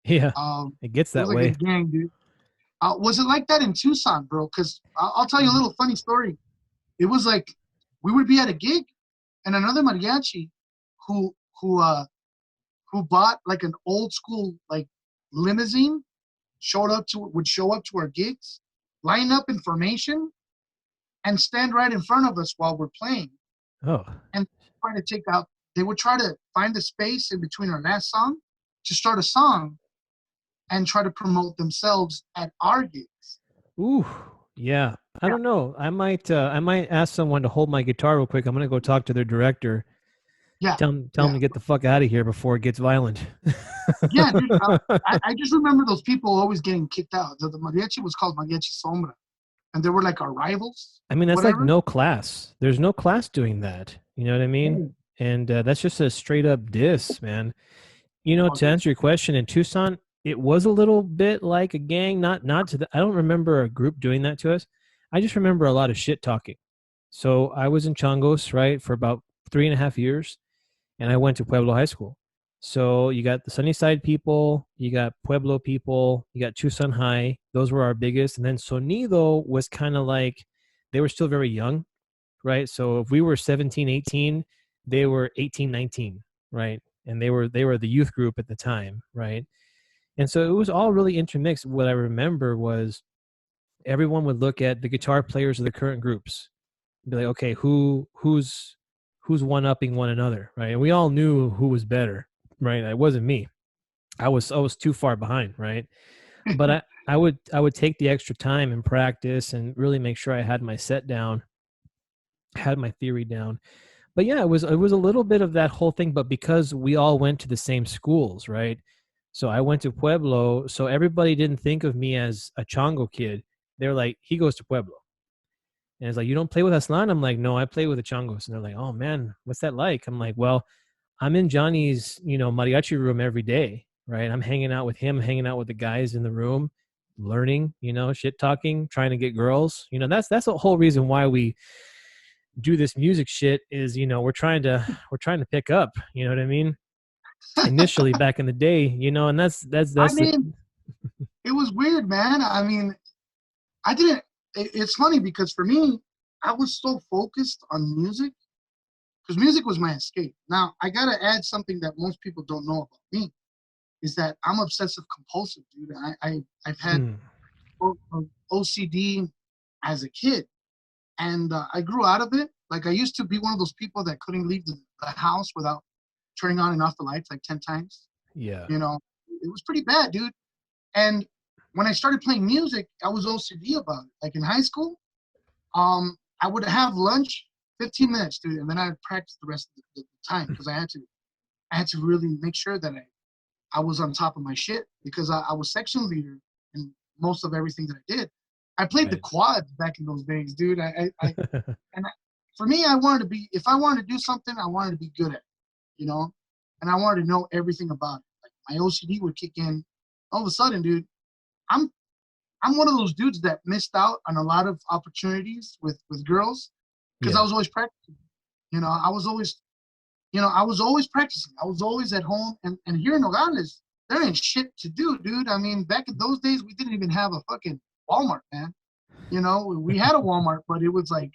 Yeah. It gets It that was like way. a gang, dude. Was it like that in Tucson, bro? Because I'll tell you a little funny story. It was like we would be at a gig, and another mariachi who bought like an old school like limousine would show up to our gigs, line up in formation and stand right in front of us while we're playing. Oh. And try to take out, they would try to find the space in between our last song to start a song and try to promote themselves at our gigs. Ooh. Yeah. I Yeah. don't know. I might ask someone to hold my guitar real quick. I'm gonna go talk to their director. Yeah. Tell them to get the fuck out of here before it gets violent. Yeah, dude. I just remember those people always getting kicked out. The mariachi was called Mariachi Sombra, and they were like our rivals. I mean, that's like Whatever. no class. There's no class doing that. You know what I mean? Oh, And that's just a straight up diss, man. You know, to dude. answer your question, in Tucson, it was a little bit like a gang. Not to the. I don't remember a group doing that to us. I just remember a lot of shit talking. So I was in Changos, right, for about 3.5 years, and I went to Pueblo High School. So you got the Sunnyside people, you got Pueblo people, you got Tucson High. Those were our biggest. And then Sonido was kind of like, they were still very young, right? So if we were 17, 18, they were 18, 19, right? And they were the youth group at the time, right? And so it was all really intermixed. What I remember was everyone would look at the guitar players of the current groups, be like, okay, who's one upping one another, right? And we all knew who was better, right? It wasn't me. I was too far behind, right? But I would take the extra time and practice and really make sure I had my set down, had my theory down. But yeah, it was a little bit of that whole thing, but because we all went to the same schools, right? So I went to Pueblo, so everybody didn't think of me as a Chongo kid. They're like, he goes to Pueblo. And it's like, you don't play with Aslan? I'm like, no, I play with the Chongos. And they're like, oh man, what's that like? I'm like, well, I'm in Johnny's, mariachi room every day, right? I'm hanging out with him, hanging out with the guys in the room, learning, shit talking, trying to get girls. That's the whole reason why we do this music shit is, we're trying to pick up, you know what I mean? Initially back in the day, and I that's the mean, it was weird, man. I mean, I didn't. It's funny because for me, I was so focused on music because music was my escape. Now, I gotta add something that most people don't know about me is that I'm obsessive compulsive, dude. I've had mm, OCD as a kid, and I grew out of it. Like I used to be one of those people that couldn't leave the house without turning on and off the lights like 10 times. yeah. You know, it was pretty bad, dude. And when I started playing music, I was OCD about it. Like in high school, I would have lunch 15 minutes, dude, and then I'd practice the rest of the time because I had to really make sure that I was on top of my shit because I was section leader in most of everything that I did. I played the Right. quads back in those days, dude. And for me, I wanted to be, if I wanted to do something, I wanted to be good at it, you know, and I wanted to know everything about it. Like my OCD would kick in. All of a sudden, dude, I'm I'm one of those dudes that missed out on a lot of opportunities with girls because I Yeah. was always practicing. I was always practicing. I was always at home. And here in Nogales, there ain't shit to do, dude. I mean, back in those days, we didn't even have a fucking Walmart, man. We had a Walmart, but it was like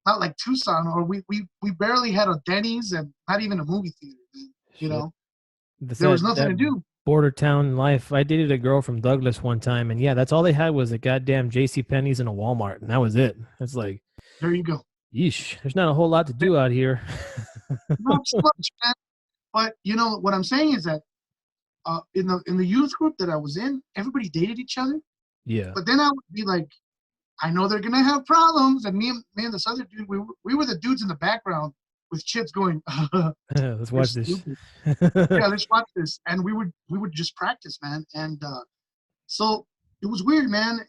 not like Tucson, or we barely had a Denny's and not even a movie theater. Man. You Shit. know, That's there was that nothing that to do. border town life. I dated a girl from Douglas one time, and yeah, that's all they had was a goddamn J.C. Penney's and a Walmart, and that was it. It's like, There you go. yeesh, there's not a whole lot to do out here. Not so much, man. But what I'm saying is that in the youth group that I was in, everybody dated each other. Yeah. But then I would be like, I know they're gonna have problems, and me and this other dude, we were the dudes in the background with chips going, Let's they're watch this. stupid. Yeah, let's watch this, and we would just practice, man. And so it was weird, man.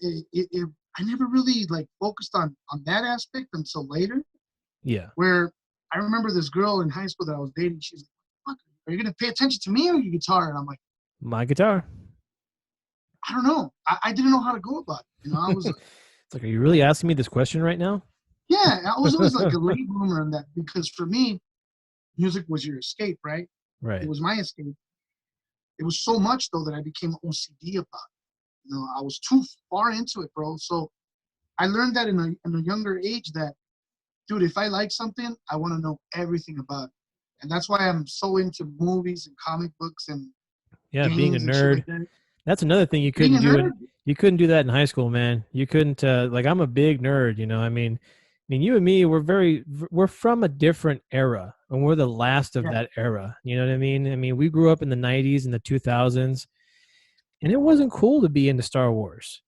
I never really like focused on that aspect until later, Yeah. where I remember this girl in high school that I was dating. She's like, "Fuck, are you gonna pay attention to me or your guitar?" And I'm like, My guitar. I don't know. I didn't know how to go about it. I was It's like, are you really asking me this question right now? yeah, I was always like a late bloomer in that because for me, music was your escape, right? It Right. was my escape. It was so much though that I became OCD about it. I was too far into it, bro. So I learned that in a younger age that, dude, if I like something, I want to know everything about it. And that's why I'm so into movies and comic books and Yeah, being a games and shit nerd. like that. That's another thing you Being couldn't a do. nerd, You couldn't do that in high school, man. You couldn't. Like, I'm a big nerd. I mean, you and me, we're from a different era, and we're the last of yeah. that era. You know what I mean? I mean, we grew up in the '90s and the 2000s, and it wasn't cool to be into Star Wars.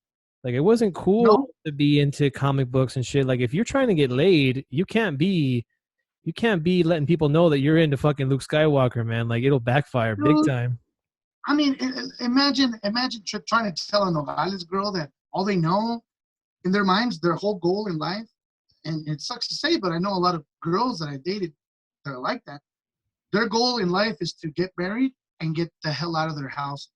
Like, it wasn't cool No, to be into comic books and shit. Like, if you're trying to get laid, you can't be letting people know that you're into fucking Luke Skywalker, man. Like, it'll backfire big dude. time. I mean, imagine trying to tell a Nogales girl that all they know in their minds, their whole goal in life, and it sucks to say, but I know a lot of girls that I dated that are like that. Their goal in life is to get married and get the hell out of their houses.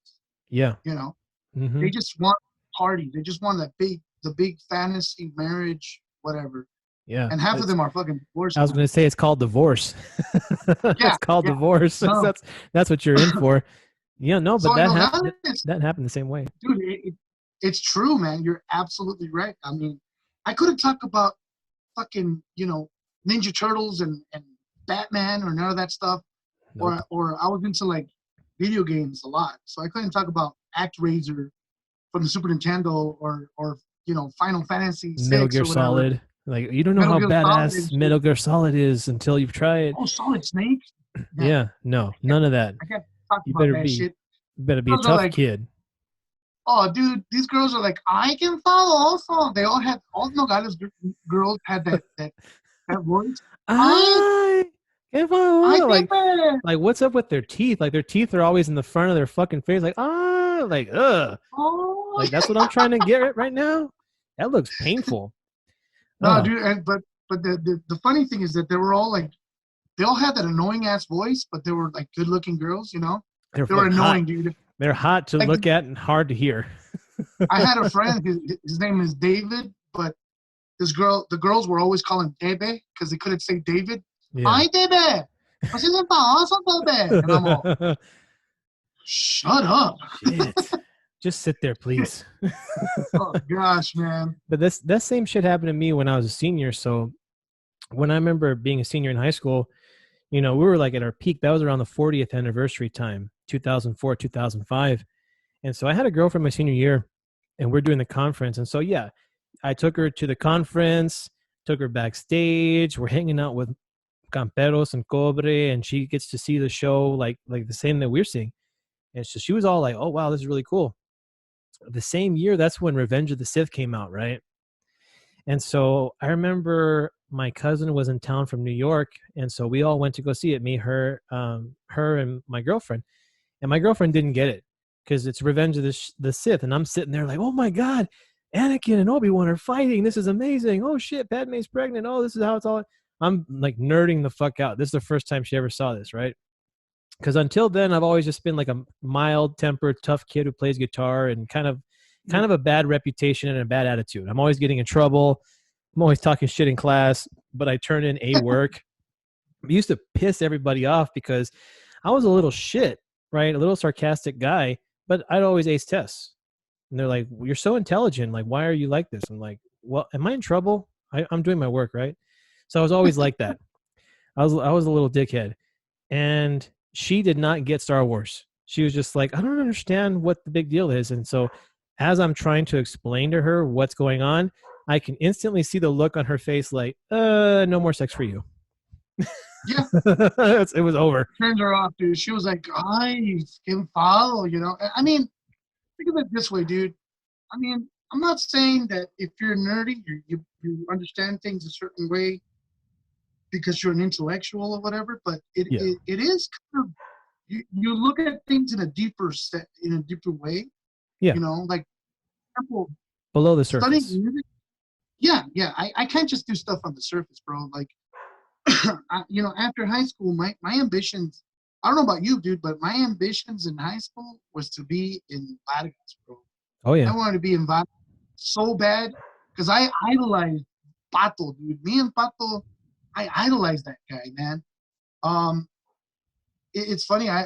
Yeah. You know, Hmm. they just want party. They just want the big fantasy marriage, whatever. Yeah. And half of them are fucking I divorced was now. going to say it's called divorce. Yeah, It's called yeah. divorce. No. That's what you're in for. Yeah, no, but So in Nogales, that happened the same way. dude, it's true, man. You're absolutely right. I mean, I couldn't talk about fucking, Ninja Turtles and Batman or none of that stuff. Nope. Or I was into like video games a lot. So I couldn't talk about ActRaiser from the Super Nintendo or Final Fantasy Metal VI Gear or whatever. Solid. Like, you don't know Metal how Gear Solid and badass shit. Metal Gear Solid is until you try it. Oh, Solid Snake. Man, Yeah, no, I can't none of that. I can't talk You about better that be shit. you better be a Girls are tough like, kid. oh, dude, these girls are like, I can follow also. They all Nogales girls had that voice. I I if I I think like like what's up with their teeth? Like, their teeth are always in the front of their fucking face. Like, like, ugh. oh Like, that's what I'm trying to get right now. That looks painful. no, Oh, dude. But the funny thing is that they all had that annoying ass voice, but they were like good looking girls. they're They were fucking hot. annoying, dude. They're hot to Like look at and hard to hear. I had a friend. His name is David, but the girls were always calling Debe because they couldn't say David. Yeah. Hi, Debe. What's his name? Awesome, Debe. And I'm all, shut up. Shit. Just sit there, please. Oh gosh, man. But that same shit happened to me when I was a senior. So when I remember being a senior in high school, we were like at our peak. That was around the 40th anniversary time, 2004, 2005. And so I had a girlfriend my senior year, and we're doing the conference. And so, yeah, I took her to the conference, took her backstage. We're hanging out with Camperos and Cobre, and she gets to see the show like the same that we're seeing. And so she was all like, "Oh wow, this is really cool." The same year, that's when Revenge of the Sith came out, right? And so I remember my cousin was in town from New York, and so we all went to go see it. Me, her, and my girlfriend. And my girlfriend didn't get it because it's Revenge of the Sith, and I'm sitting there like, "Oh my god, Anakin and Obi-Wan are fighting! This is amazing! Oh shit, Padme's pregnant! Oh, this is how it's all." I'm like nerding the fuck out. This is the first time she ever saw this, right? Because until then, I've always just been like a mild-tempered, tough kid who plays guitar and kind of a bad reputation and a bad attitude. I'm always getting in trouble. I'm always talking shit in class, but I turn in A work. I used to piss everybody off because I was a little shit, right? A little sarcastic guy, but I'd always ace tests. And they're like, well, "You're so intelligent. Like, why are you like this?" I'm like, "Well, am I in trouble? I'm doing my work, right?" So I was always like that. I was a little dickhead. And she did not get Star Wars. She was just like, "I don't understand what the big deal is." And so as I'm trying to explain to her what's going on, I can instantly see the look on her face like, no more sex for you. Yeah, It was over. turned her off, dude. She was like, I can follow. I mean, think of it this way, dude. I mean, I'm not saying that if you're nerdy, you understand things a certain way because you're an intellectual or whatever, but it Yeah. it, it is kind of you look at things in a deeper way, Yeah. like for example, Below the studying surface. music. Yeah, yeah. I can't just do stuff on the surface, bro. Like after high school, my ambitions. I don't know about you, dude, but my ambitions in high school was to be in Vargas, bro. Oh, I yeah. wanted to be in Vargas so bad because I idolized Pato, dude. Me and Pato, I idolized that guy, man. Um, it's funny. I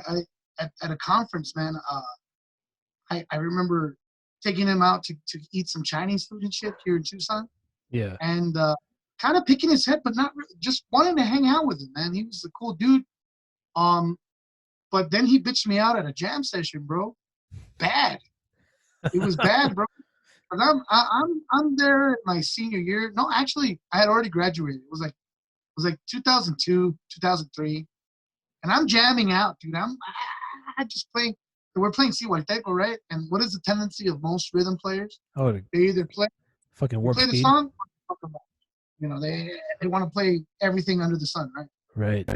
at a conference, man. I remember taking him out to eat some Chinese food and shit here in Tucson, Yeah. and kind of picking his head, but not really, just wanting to hang out with him, man. He was a cool dude. Um, but then he bitched me out at a jam session, bro. Bad. It was bad, bro. But I'm there my senior year. No, actually, I had already graduated. It was like 2002, 2003, and I'm jamming out, dude. I just playing. We're playing CY Typo, right? And what is the tendency of most rhythm players? Oh, They either fucking they warp play the speed. song, or fuck 'em up. They want to play everything under the sun, right? Right.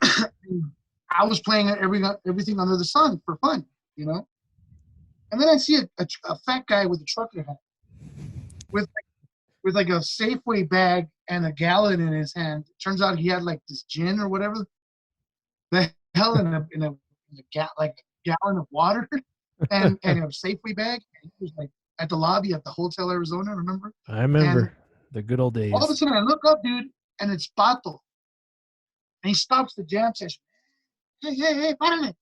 I was playing everything under the sun for fun, you know. And then I see a fat guy with a trucker hat with with like a Safeway bag and a gallon in his hand. It turns out he had like this gin or whatever the hell like a gallon of water and a Safeway bag. And he was like at the lobby at the Hotel Arizona, remember? I And remember the good old all of a days. sudden I look up, dude, and it's Pato. And he stops the jam session. Hey, hey, hey, párale.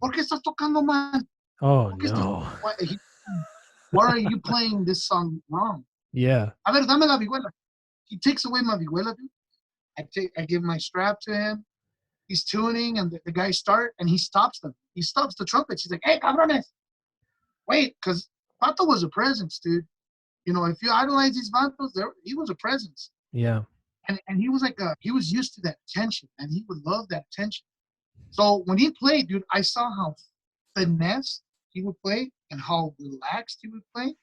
¿Por qué estás tocando mal? Oh ¿Por qué estás, no. why are you playing this song wrong? Yeah. A ver, dame la vihuela. He takes away my vihuela, dude. I give my strap to him. He's tuning, and the guys start, and he stops them. He stops the trumpets. He's like, "Hey, cabrones, wait," because Pato was a presence, dude. If you idolize these vatos, he was a presence, Yeah. and he was like he was used to that attention, and he would love that attention. So when he played, dude, I saw how finesse he would play and how relaxed he would play.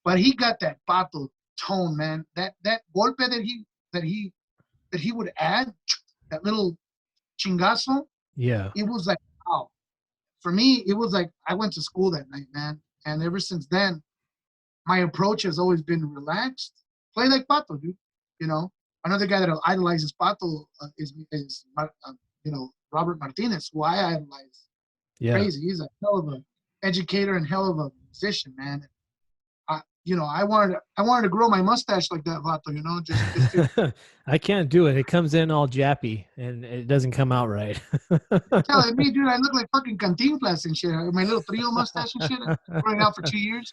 But he got that Pato tone, man. That golpe that he would add, that little chingazo, Yeah. it was like, wow. For me, it was like I went to school that night, man. And ever since then, my approach has always been relaxed. Play like Pato, dude. You know, Another guy that idolizes Pato is Robert Martinez, who I idolize. Yeah. Crazy. He's a hell of a educator and hell of a musician, man. I wanted to grow my mustache like that, Vato. Just to I can't do it. It comes in all jappy and it doesn't come out right. telling me, dude, I look like fucking Cantinflas and shit. My little trio mustache and shit, growing out for 2 years.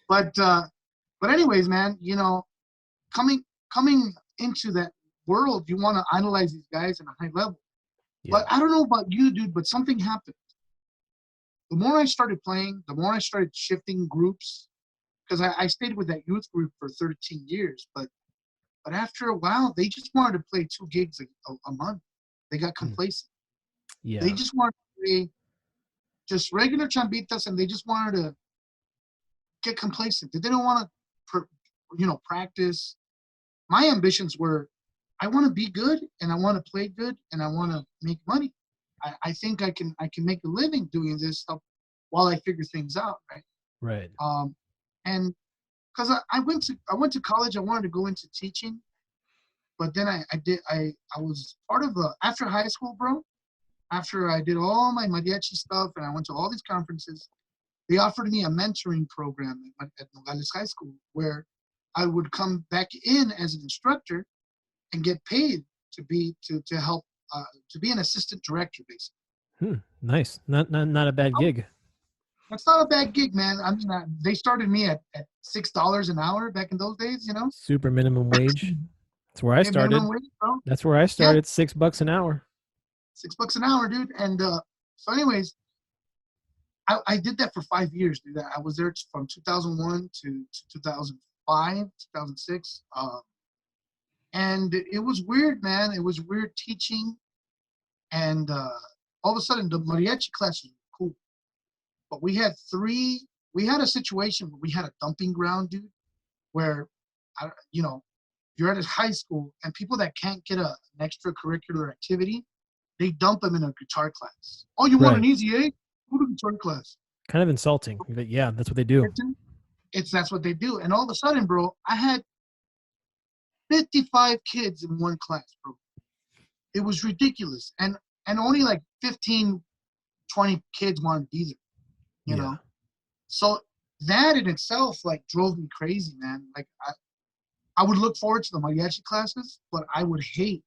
But anyways, man, coming coming into that world, you want to idolize these guys at a high level. But Yeah. I don't know about you, dude, but something happened. The more I started playing, the more I started shifting groups, because I stayed with that youth group for 13 years. But after a while, they just wanted to play 2 gigs a month. They got Mm. complacent. They Yeah. just wanted to play just regular chambitas, and they just wanted to get complacent. They didn't want to, practice. My ambitions were, I want to be good, and I want to play good, and I want to make money. I think I can make a living doing this stuff while I figure things out, right? Right. And because I went to college, I wanted to go into teaching, but then I was part of after high school, bro. After I did all my mariachi stuff and I went to all these conferences, they offered me a mentoring program at Nogales High School where I would come back in as an instructor and get paid to help to be an assistant director, basically. Nice. Not a bad gig. That's not a bad gig, man. I mean, they started me at $6 an hour back in those days, Super minimum wage. That's where I Yeah, minimum started. wage, bro. That's where I Yeah, started. $6 an hour. $6 an hour, dude. And so, anyways, I did that for 5 years, dude. I was there from 2001 to 2005, 2006. And it was weird, man. It was weird teaching. And all of a sudden, the mariachi classes were cool. But we had a situation where we had a dumping ground, dude, where, you know, you're at a high school and people that can't get an extracurricular activity, they dump them in a guitar class. Oh, you want an Right. easy A? Go to guitar class. Kind of insulting. But yeah, that's what they do. That's what they do. And all of a sudden, bro, I had 55 kids in one class, bro. It was ridiculous. And only like 15, 20 kids wanted to be there, you Yeah. know? So that in itself like drove me crazy, man. Like I would look forward to the mariachi classes, but I would hate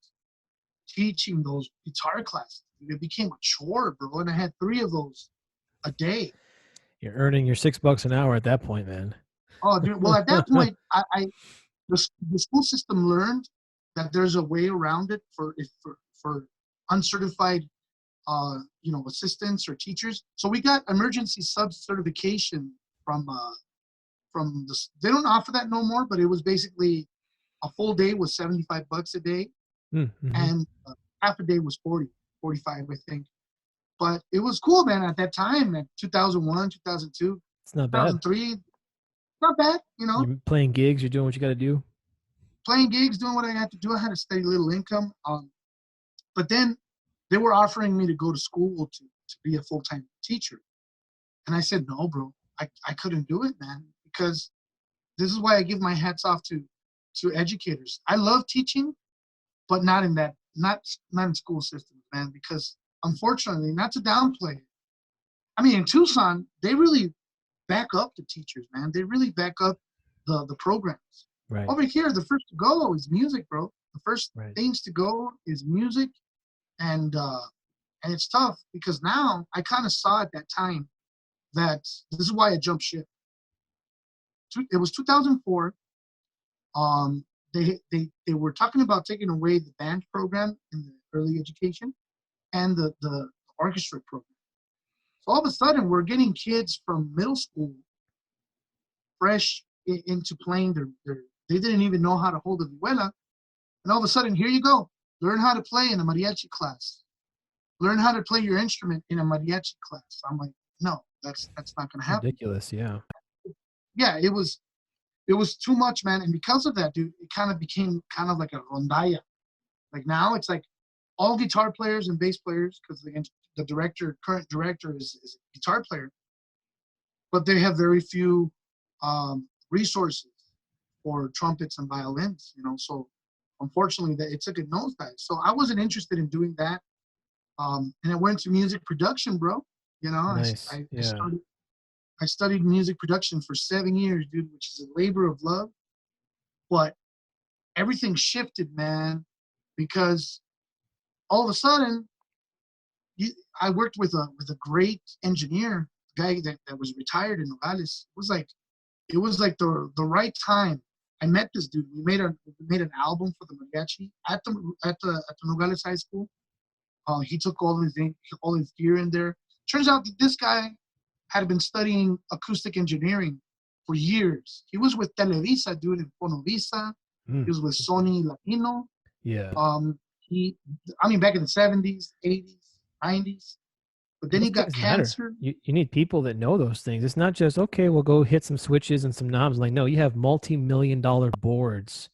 teaching those guitar classes. It became a chore, bro. And I had 3 of those a day. You're earning your $6 an hour at that point, man. Oh, dude. Well, at that point, the school system learned that there's a way around it for uncertified assistants or teachers. So we got emergency sub certification from they don't offer that no more, but it was basically a full day was $75 a day, Mm-hmm. and half a day was 45, I think. But it was cool, man. At that time, at 2001, 2002, It's not bad. 2003, not bad. You're playing gigs. You're doing what you got to do. Playing gigs, doing what I had to do. I had a steady little income. But then they were offering me to go to school to be a full-time teacher. And I said, no, bro, I couldn't do it, man, because this is why I give my hats off to educators. I love teaching, but not in school systems, man, because unfortunately, not to downplay it. I mean, in Tucson, they really back up the teachers, man. They really back up the programs. Right. Over here, the first to go is music, bro. The first things to go is music, and it's tough because now I kind of saw at that time that this is why I jumped ship. It was 2004. They were talking about taking away the band program in the early education and the orchestra program. So all of a sudden, we're getting kids from middle school fresh into playing they didn't even know how to hold a vihuela. And all of a sudden, here you go. Learn how to play in a mariachi class. Learn how to play your instrument in a mariachi class. I'm like, no, that's not going to happen. Ridiculous, yeah. Yeah, it was too much, man. And because of that, dude, it kind of became kind of like a rondalla. Like now it's like all guitar players and bass players, because the current director is a guitar player, but they have very few resources for trumpets and violins, so unfortunately it took a nosedive. So I wasn't interested in doing that. And I went to music production, bro. Nice. I studied music production for 7 years, dude, which is a labor of love. But everything shifted, man, because all of a sudden, I worked with a great engineer, guy that was retired in Nogales. It was like the right time. I met this dude. We made an album for the mariachi at the Nogales High School. He took all his gear in there. Turns out that this guy had been studying acoustic engineering for years. He was with Televisa, dude, in Fonovisa. He was with Sony Latino. Yeah. Back in the 70s, 80s, 90s. But then he got cancer. You need people that know those things. It's not just, okay, we'll go hit some switches and some knobs. Like, no, you have multi-million-dollar boards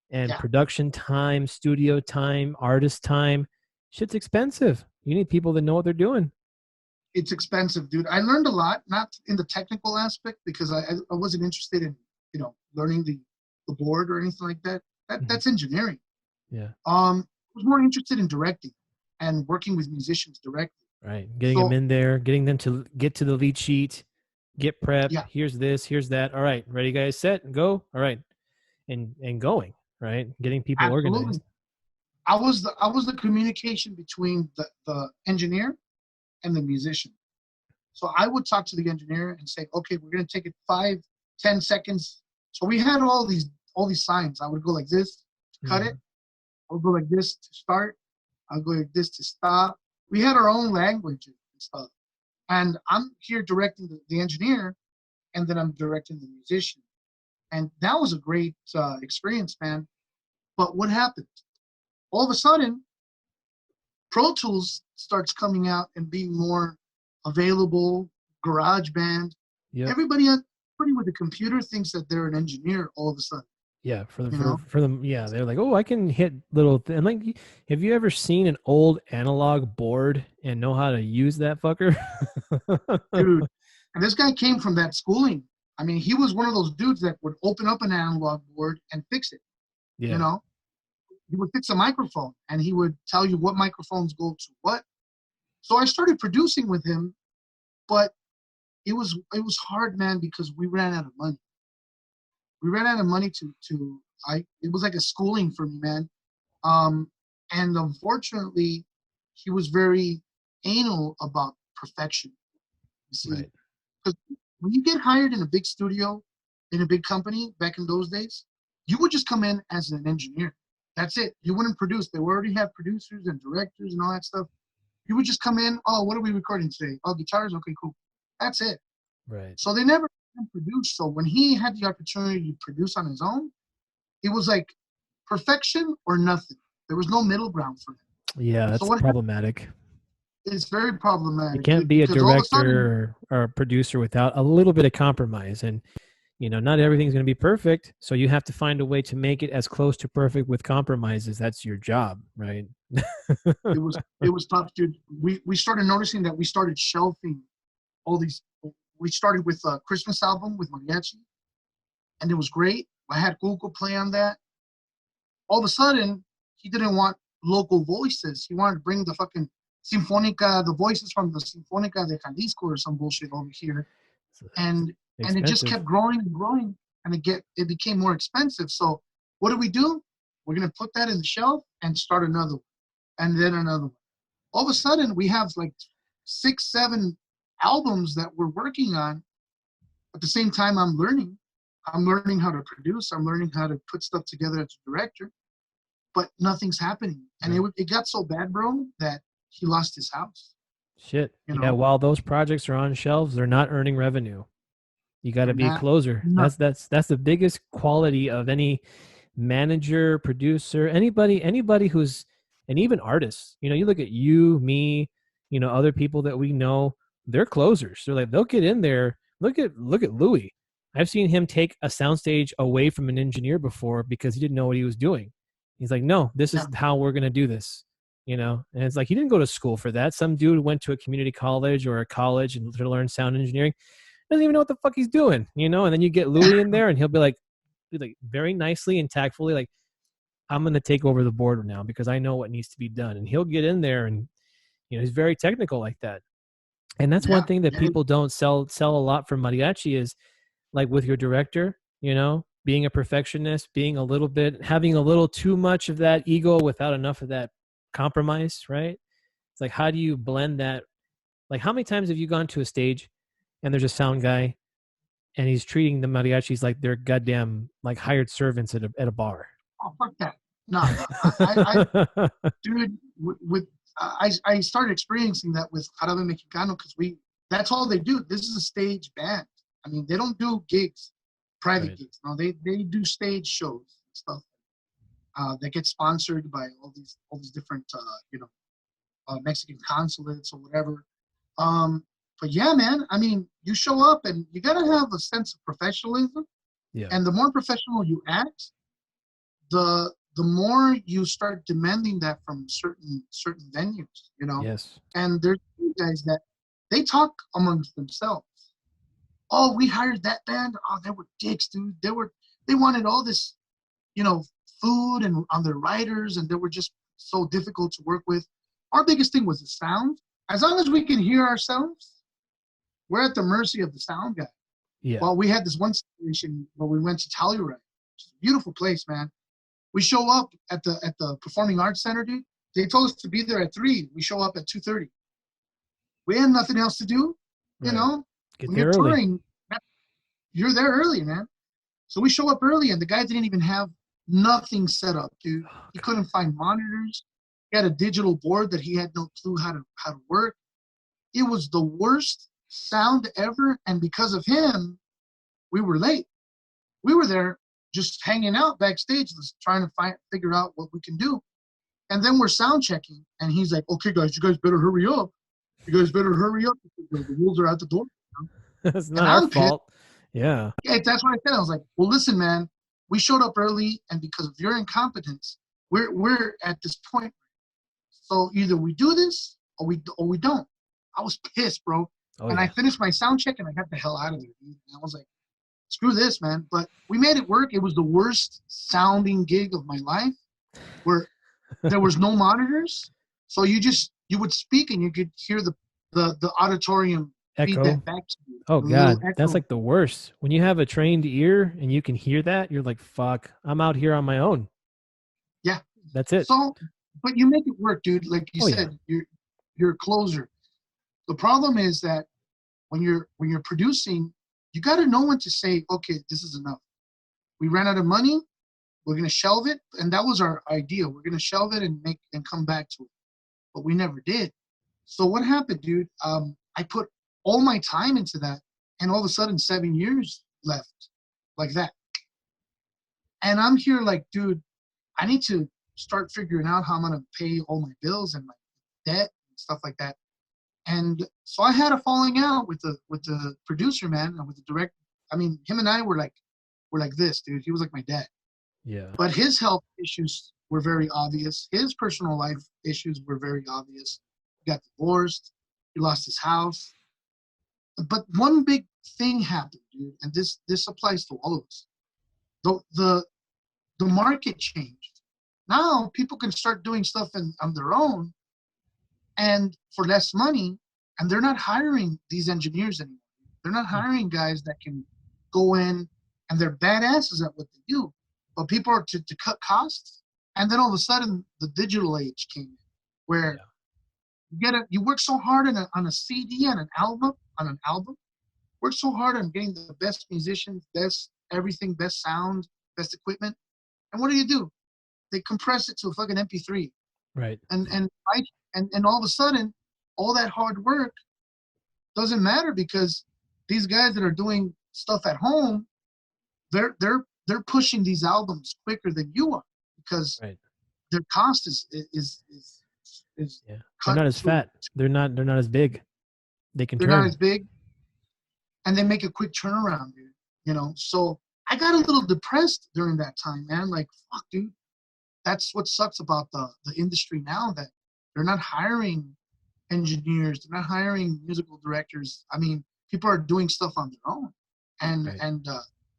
and production time, studio time, artist time. Shit's expensive. You need people that know what they're doing. It's expensive, dude. I learned a lot, not in the technical aspect, because I wasn't interested in, learning the board or anything like that. That's engineering. Yeah. I was more interested in directing and working with musicians directly. Right. Getting them in there, getting them to get to the lead sheet, get prepped. Yeah. Here's this, here's that. All right. Ready, guys, set, and go. All right. And going, right? Getting people organized. I was the communication between the engineer and the musician. So I would talk to the engineer and say, okay, we're going to take it 5-10 seconds. So we had all these signs. I would go like this to cut it. I would go like this to start. I would go like this to stop. We had our own language and stuff. And I'm here directing the engineer, and then I'm directing the musician. And that was a great experience, man. But what happened? All of a sudden, Pro Tools starts coming out and being more available, GarageBand. Yep. Everybody with a computer thinks that they're an engineer all of a sudden. Yeah, for them, yeah, they're like, oh, I can hit little. And like, have you ever seen an old analog board and know how to use that fucker? Dude, and this guy came from that schooling. I mean, he was one of those dudes that would open up an analog board and fix it. Yeah. He would fix a microphone, and he would tell you what microphones go to what. So I started producing with him, but it was hard, man, because we ran out of money. We ran out of money it was like a schooling for me, man. And unfortunately, he was very anal about perfection. You see, because when you get hired in a big studio, in a big company back in those days, you would just come in as an engineer. That's it. You wouldn't produce. They already have producers and directors and all that stuff. You would just come in. Oh, what are we recording today? Oh, guitars. Okay, cool. That's it. Right. So they never him produce. So when he had the opportunity to produce on his own, it was like perfection or nothing. There was no middle ground for him. Yeah, So that's what happened? problematic. It's very You problematic, can't dude, be a because all of a sudden, director or a producer without a little bit of compromise. And, not everything's going to be perfect. So you have to find a way to make it as close to perfect with compromises. That's your job, right? it was tough, dude. We started noticing that we started shelving all these. We started with a Christmas album with mariachi, and it was great. I had Google play on that. All of a sudden, he didn't want local voices. He wanted to bring the fucking Sinfónica, the voices from the Sinfónica de Jalisco or some bullshit over here. So And it just expensive. kept growing and growing, and it became more expensive. So what do we do? We're gonna put that in the shelf and start another one, and then another one. All of a sudden, we have like 6, 7 albums that we're working on. At the same time, I'm learning. I'm learning how to produce. I'm learning how to put stuff together as a director. But nothing's happening, and it got so bad, bro, that he lost his house. Shit. You Yeah, know, while those projects are on shelves, they're not earning revenue. You got to they're be a not. closer. No, That's the biggest quality of any manager, producer, anybody who's, and even artists. You look at you, me, other people that we know, they're closers. They're like, they'll get in there. Look at Louis. I've seen him take a soundstage away from an engineer before because he didn't know what he was doing. He's like, no, this is yeah, how we're gonna do this. And it's like he didn't go to school for that. Some dude went to a community college or a college and to learn sound engineering. Doesn't even know what the fuck he's doing. And then you get Louis in there and he'll be like very nicely and tactfully, like, I'm going to take over the board now because I know what needs to be done. And he'll get in there and, he's very technical like that. And that's one yeah, thing that yeah, people don't sell a lot from mariachi is like with your director, being a perfectionist, having a little too much of that ego without enough of that compromise, right? It's like, how do you blend that? Like, how many times have you gone to a stage and there's a sound guy and he's treating the mariachis like they're goddamn like hired servants at a bar? Oh, fuck that. No, no. Dude, I started experiencing that with Jarabe Mexicano because that's all they do. This is a stage band. I mean, they don't do gigs, private Right. gigs. No, they do stage shows and stuff. That get sponsored by all these different Mexican consulates or whatever. But yeah, man, I mean, you show up and you gotta have a sense of professionalism. Yeah. And the more professional you act, the more you start demanding that from certain venues. Yes. And there's guys that they talk amongst themselves. Oh, we hired that band. Oh, they were dicks, dude. They wanted all this, food and on their riders, and they were just so difficult to work with. Our biggest thing was the sound. As long as we can hear ourselves, we're at the mercy of the sound guy. Yeah. Well, we had this one situation where we went to Telluride, which is a beautiful place, man. We show up at the Performing Arts Center, dude. They told us to be there at 3. We show up at 2:30. We had nothing else to do, Right. Get When there you're early. touring, you're there early, man. So we show up early, and the guy didn't even have nothing set up, dude. Oh, He God. couldn't find monitors. He had a digital board that he had no clue how to work. It was the worst sound ever, and because of him, we were late. We were there just hanging out backstage, just trying to figure out what we can do. And then we're sound checking, and he's like, "Okay, guys, you guys better hurry up. You guys better hurry up because the rules are at the door." That's And not our I'm pissed. fault. Yeah. Yeah, that's what I said. I was like, "Well, listen, man, we showed up early, and because of your incompetence, we're at this point. So either we do this or we don't." I was pissed, bro. Oh, And I yeah. finished my sound check, and I got the hell out of there, dude. And I was like, "Screw this, man!" But we made it work. It was the worst sounding gig of my life, where there was no monitors, so you would speak and you could hear the auditorium feed Echo. that back to you, Oh, the little God. That's echo. like the worst. When you have a trained ear and you can hear that, you're like, fuck, I'm out here on my own. Yeah. That's it. So, but you make it work, dude. Like you Oh, yeah. said, you're a closer. The problem is that when you're producing, you got to know when to say, "Okay, this is enough. We ran out of money. We're gonna shelve it," and that was our idea. We're gonna shelve it and come back to it, but we never did. So what happened, dude? I put all my time into that, And all of a sudden, 7 years left like that. And I'm here like, dude, I need to start figuring out how I'm going to pay all my bills and my debt and stuff like that. And so I had a falling out with the producer, man, and with the director. I mean, him and I were like this, dude. He was like my dad. Yeah. But his health issues were very obvious. His personal life issues were very obvious. He got divorced. He lost his house. But one big thing happened, dude, and this applies to all of us. The market changed. Now people can start doing stuff on their own and for less money, and they're not hiring these engineers anymore. They're not hiring guys that can go in and they're badasses at what they do. But people are to cut costs, and then all of a sudden the digital age came in, where you work so hard on a CD and an album, work so hard on getting the best musicians, best everything, best sound, best equipment, and what do? They compress it to a fucking MP3, Right. and all of a sudden, all that hard work doesn't matter because these guys that are doing stuff at home, they're pushing these albums quicker than you are because their cost is yeah. They're not as fat. They're not as big. They're not as big, and they make a quick turnaround, dude. You know, so I got a little depressed during that time, man. Like, fuck, dude. That's what sucks about the industry now, that they're not hiring engineers, they're not hiring musical directors. I mean, people are doing stuff on their own, and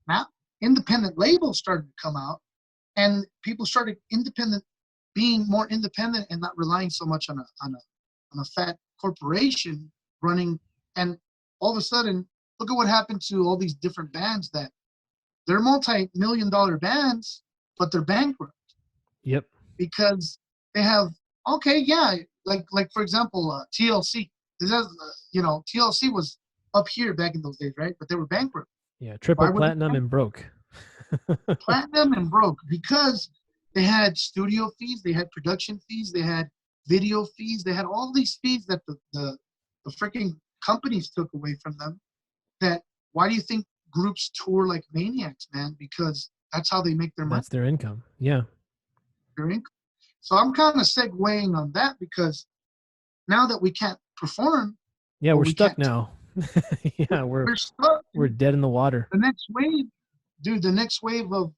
now independent labels started to come out, and people started being more independent and not relying so much on a fat corporation running. And all of a sudden, look at what happened to all these different bands that they're multi-million-dollar bands, but they're bankrupt. Yep. Because they have like for example, TLC. TLC was up here back in those days, right? But they were bankrupt. Yeah, triple platinum and broke. Platinum and broke because they had studio fees, they had production fees, they had video fees, they had all these fees that the freaking companies took away from them. That why do you think groups tour like maniacs, man? Because that's how they make their money. That's their income. Yeah. Their income. So I'm kind of segueing on that because now that we can't perform, we're stuck now. Yeah, we're stuck. We're dead in the water. The next wave of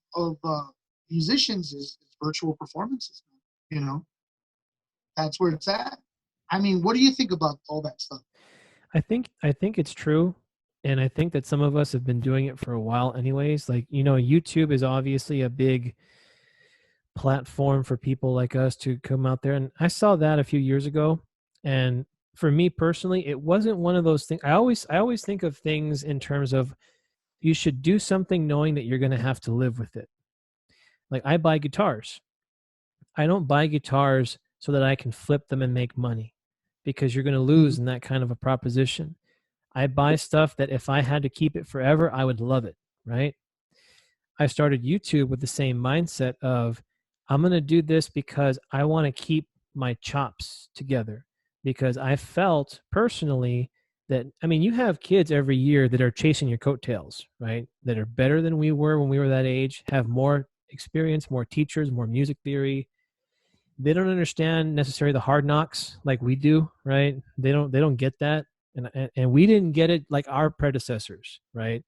musicians is virtual performances. You know, that's where it's at. I mean, what do you think about all that stuff? I think it's true. And I think that some of us have been doing it for a while anyways. Like, YouTube is obviously a big platform for people like us to come out there. And I saw that a few years ago. And for me personally, it wasn't one of those things. I always think of things in terms of you should do something knowing that you're going to have to live with it. Like, I buy guitars. I don't buy guitars so that I can flip them and make money, because you're going to lose in that kind of a proposition. I buy stuff that if I had to keep it forever, I would love it, right? I started YouTube with the same mindset of, I'm going to do this because I want to keep my chops together, because I felt personally that, I mean, you have kids every year that are chasing your coattails, right? That are better than we were when we were that age, have more experience, more teachers, more music theory. They don't understand necessarily the hard knocks like we do, right? They don't get that. And we didn't get it like our predecessors, right?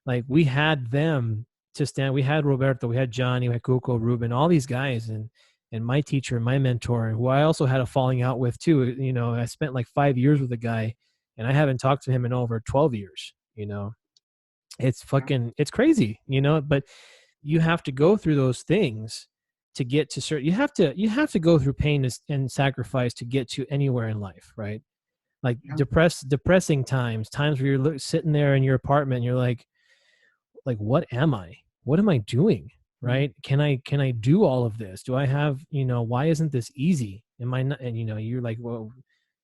Like, we had them to stand. We had Roberto, we had Johnny, we had Cuco, Ruben, all these guys, and my teacher, my mentor, who I also had a falling out with too. I spent like 5 years with the guy, and I haven't talked to him in over 12 years. It's it's crazy, but you have to go through those things to get to certain, you have to go through pain and sacrifice to get to anywhere in life, right? Like, depressing times where you're sitting there in your apartment and you're like, what am I doing? Right? Can I do all of this? Do I have, why isn't this easy? Am I not? And you're like, well,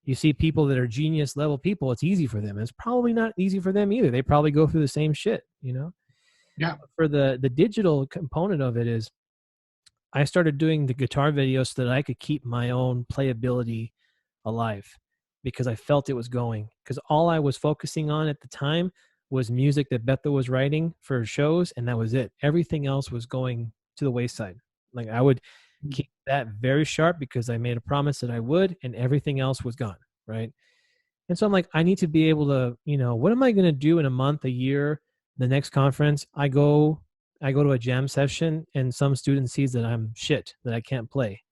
you see people that are genius level people, it's easy for them. It's probably not easy for them either. They probably go through the same shit, Yeah. For the digital component of it is, I started doing the guitar videos so that I could keep my own playability alive, because I felt it was going. Because all I was focusing on at the time was music that Beto was writing for shows, and that was it. Everything else was going to the wayside. Like I would keep that very sharp because I made a promise that I would, and everything else was gone, right? And so I'm like, I need to be able to, what am I going to do in a month, a year, the next conference? I go to a jam session, and some student sees that I'm shit, that I can't play,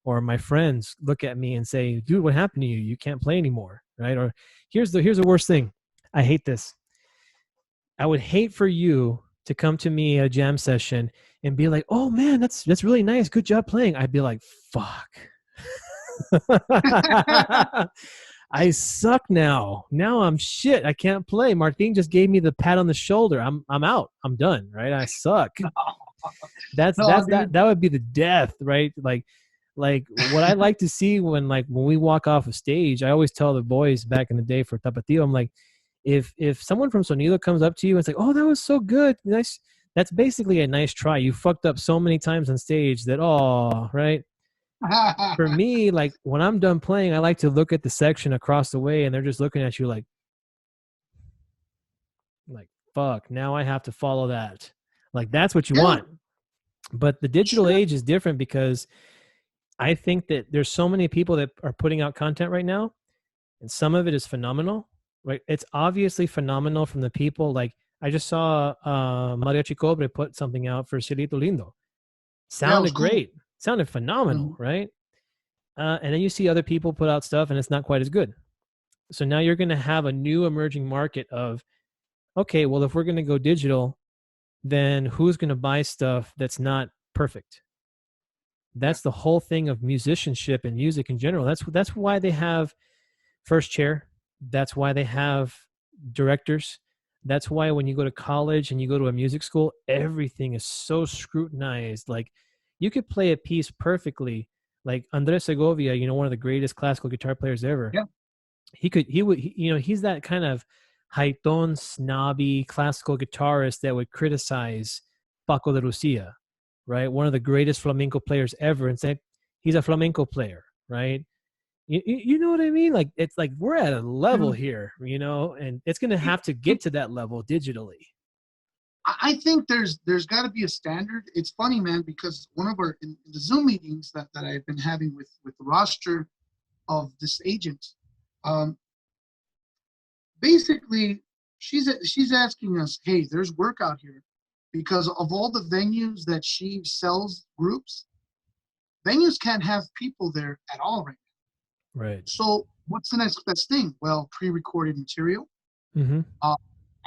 or my friends look at me and say, "Dude, what happened to you? You can't play anymore," right? Or here's the worst thing. I hate this. I would hate for you to come to me at a jam session and be like, "Oh man, that's really nice. Good job playing." I'd be like, "Fuck." I suck now. Now I'm shit. I can't play. Martin just gave me the pat on the shoulder. I'm out. I'm done, right? I suck. That's No, that would be the death, right? Like what I like to see when we walk off a stage, I always tell the boys back in the day for Tapatio, I'm like, if someone from Sonido comes up to you and it's like, "Oh, that was so good. Nice." That's basically a nice try. You fucked up so many times on stage that, oh, right? For me, like when I'm done playing, I like to look at the section across the way and they're just looking at you like, fuck, now I have to follow that. Like that's what you yeah, want. But the digital sure. age is different because I think that there's so many people that are putting out content right now, and some of it is phenomenal. Right? It's obviously phenomenal from the people. Like I just saw Mariachi Cobre put something out for Cielito Lindo. Yeah, it was Sounded cool. great. Sounded phenomenal, Mhm. right? And then you see other people put out stuff and it's not quite as good. So now you're going to have a new emerging market of, okay, well, if we're going to go digital, then who's going to buy stuff that's not perfect? Yeah, That's the whole thing of musicianship and music in general. That's why they have first chair. That's why they have directors. That's why when you go to college and you go to a music school, everything is so scrutinized. Like you could play a piece perfectly, like Andres Segovia, one of the greatest classical guitar players ever. yeah. He's that kind of high-tone, snobby classical guitarist that would criticize Paco de Lucia, right? One of the greatest flamenco players ever, and say he's a flamenco player, right? You know what I mean? Like it's like we're at a level Dude, here, and it's going to it, have to it, get to that level digitally. I think there's got to be a standard. It's funny, man, because one of our in the Zoom meetings that I've been having with the roster of this agent, um, basically she's asking us, hey, there's work out here because of all the venues that she sells groups, venues can't have people there at all right now. Right. So what's the next best thing? Well, pre-recorded material Mm-hmm. uh,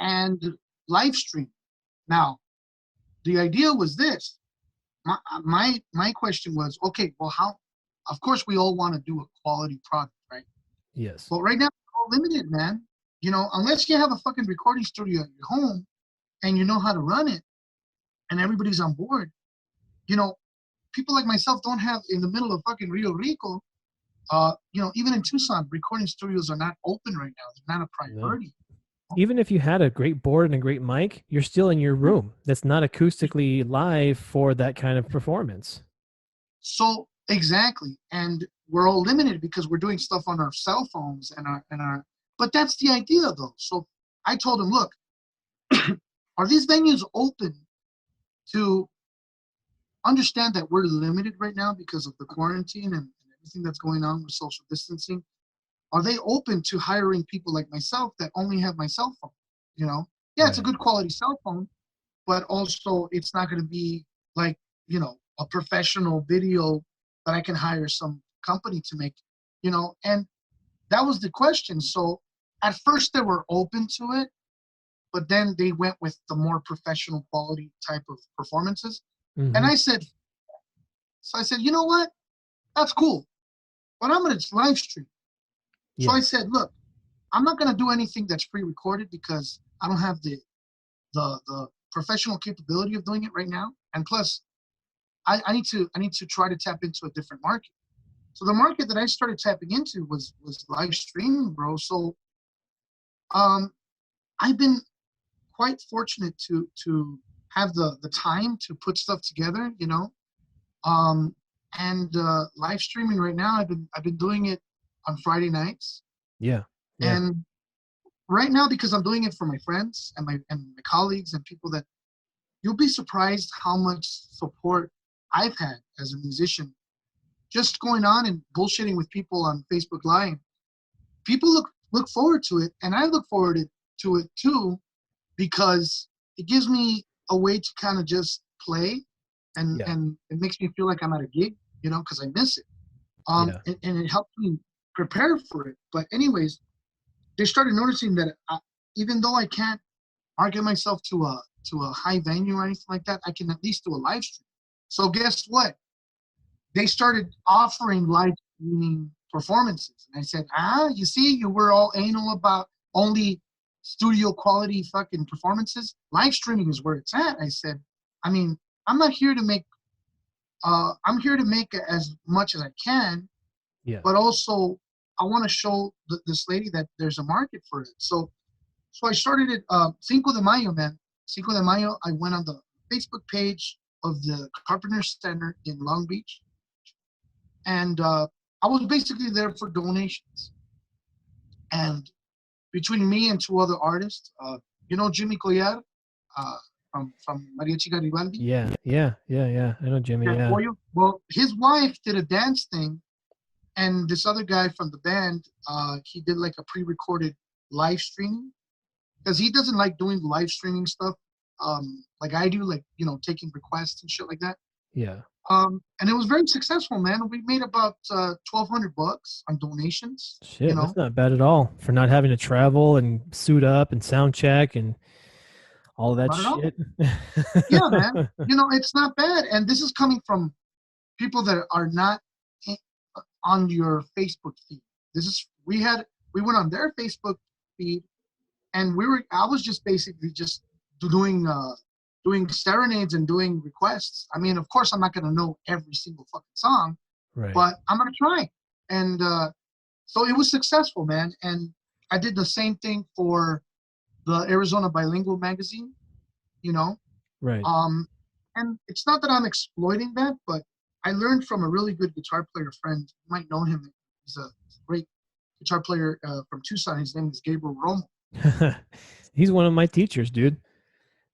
and live stream. Now, the idea was this. My question was, okay, well, how? Of course, we all want to do a quality product, right? Yes. But right now, we're all limited, man. Unless you have a fucking recording studio at your home and you know how to run it, and everybody's on board, you know, people like myself don't have in the middle of fucking Rio Rico. Even in Tucson, recording studios are not open right now. They're not a No. priority. Even if you had a great board and a great mic, you're still in your room. That's not acoustically live for that kind of performance. So exactly, and we're all limited because we're doing stuff on our cell phones and our. But that's the idea, though. So I told him, look, are these venues open to understand that we're limited right now because of the quarantine and everything that's going on with social distancing? Are they open to hiring people like myself that only have my cell phone? Yeah, it's a Right. good quality cell phone, but also it's not going to be like, a professional video that I can hire some company to make, and that was the question. So at first they were open to it, but then they went with the more professional quality type of performances. And Mm-hmm. I said, you know what? That's cool, but I'm going to live stream. So I Yes. said, look, I'm not going to do anything that's pre-recorded because I don't have the professional capability of doing it right now. And plus, I need to try to tap into a different market. So the market that I started tapping into was live streaming, bro. So um, I've been quite fortunate to have the time to put stuff together, Um, and live streaming right now, I've been doing it on Friday nights, Yeah. Yeah. and right now, because I'm doing it for my friends and my colleagues and people that you'll be surprised how much support I've had as a musician. Just going on and bullshitting with people on Facebook Live. People look forward to it, and I look forward to it too, because it gives me a way to kind of just play, Yeah. and it makes me feel like I'm at a gig, because I miss it. Yeah. And it helps me prepare for it. But anyways, they started noticing that even though I can't market myself to a high venue or anything like that, I can at least do a live stream. So guess what? They started offering live streaming performances. And I said, you see, you were all anal about only studio quality fucking performances. Live streaming is where it's at. I said, I mean, I'm not here to make, I'm here to make as much as I can, Yeah. but also I want to show this lady that there's a market for it. So I started it Cinco de Mayo, man. Cinco de Mayo, I went on the Facebook page of the Carpenter Center in Long Beach. And I was basically there for donations. And between me and two other artists, Jimmy Collar from Mariachi Garibaldi. Yeah. I know Jimmy. Yeah. Well, his wife did a dance thing, and this other guy from the band, he did like a pre-recorded live streaming, because he doesn't like doing live streaming stuff like I do, like taking requests and shit like that. Yeah. And it was very successful, man. We made about $1,200 on donations. Shit, that's not bad at all for not having to travel and suit up and sound check and all that shit. Yeah, man. It's not bad. And this is coming from people that are not on your Facebook feed. We went on their Facebook feed, and I was just basically just doing serenades and doing requests. I mean, of course, I'm not going to know every single fucking song, right, but I'm going to try. And so it was successful, man. And I did the same thing for the Arizona Bilingual magazine, right. And it's not that I'm exploiting that, but I learned from a really good guitar player friend. You might know him. He's a great guitar player from Tucson. His name is Gabriel Romo. He's one of my teachers, dude.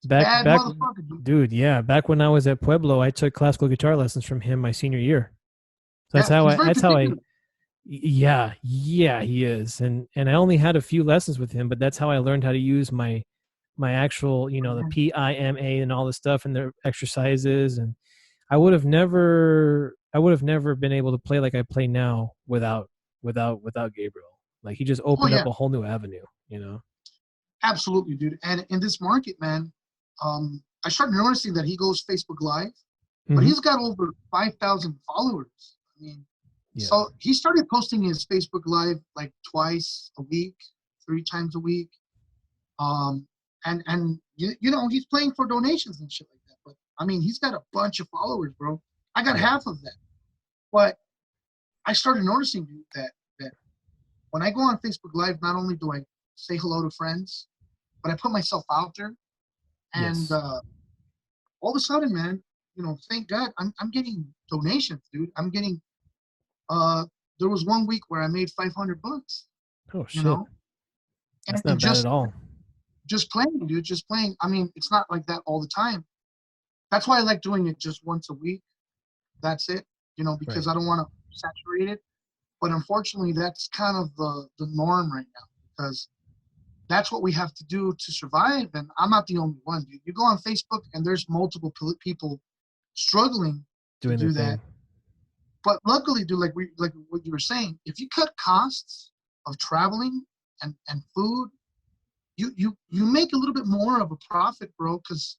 Bad Back, motherfucker, dude. Yeah, back when I was at Pueblo, I took classical guitar lessons from him my senior year. So that's how I. Yeah, he is, and I only had a few lessons with him, but that's how I learned how to use my actual, the PIMA and all the stuff and the exercises, and I would have never been able to play like I play now without Gabriel. Like, he just opened up a whole new avenue, Absolutely, dude. And in this market, man, I started noticing that he goes Facebook Live, but he's got over 5,000 followers. I mean, so he started posting his Facebook Live like twice a week, 3 times a week. And he's playing for donations and shit like that. But I mean, he's got a bunch of followers, bro. I got half of that. But I started noticing, dude, that when I go on Facebook Live, not only do I say hello to friends, but I put myself out there. And all of a sudden, man, thank God, I'm getting donations, dude. I'm getting there was one week where I made $500. Oh shit. That's not bad at all. Just playing, dude, just playing. I mean, it's not like that all the time. That's why I like doing it just once a week. That's it, because I don't want to saturate it. But unfortunately, that's kind of the norm right now, because that's what we have to do to survive. And I'm not the only one, dude. You go on Facebook and there's multiple people struggling to do that. But luckily, dude, like what you were saying, if you cut costs of traveling and food, you make a little bit more of a profit, bro. Because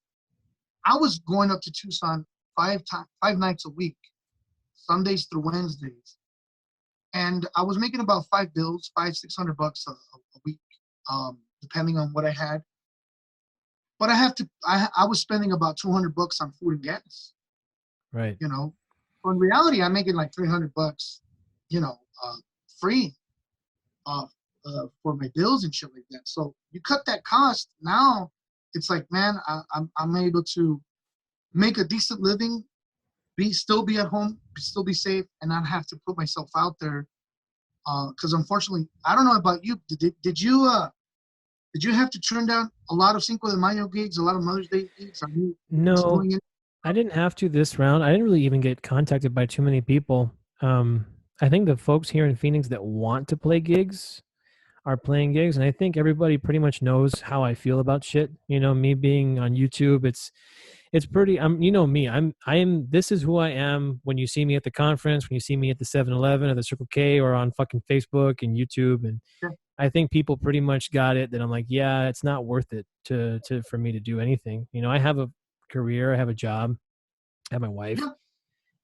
I was going up to Tucson 5 nights a week, Sundays through Wednesdays, and I was making about $600 a week, depending on what I had. But I was spending about $200 on food and gas. Right. So in reality, I'm making like $300, free, for my bills and shit like that. So you cut that cost. Now it's like, man, I'm able to make a decent living, still be at home, still be safe, and not have to put myself out there. Because unfortunately, I don't know about you. Did you Did you have to turn down a lot of Cinco de Mayo gigs, a lot of Mother's Day gigs? Are you No, doing it? I didn't have to this round. I didn't really even get contacted by too many people. I think the folks here in Phoenix that want to play gigs are playing gigs, and I think everybody pretty much knows how I feel about shit. You know, me being on YouTube, it's pretty. You know me. I am. This is who I am. When you see me at the conference, when you see me at the 7-Eleven or the Circle K or on fucking Facebook and YouTube, and Yeah, I think people pretty much got it. That I'm like, yeah, it's not worth it to for me to do anything. You know, I have a career, I have a job, I have my wife, yeah.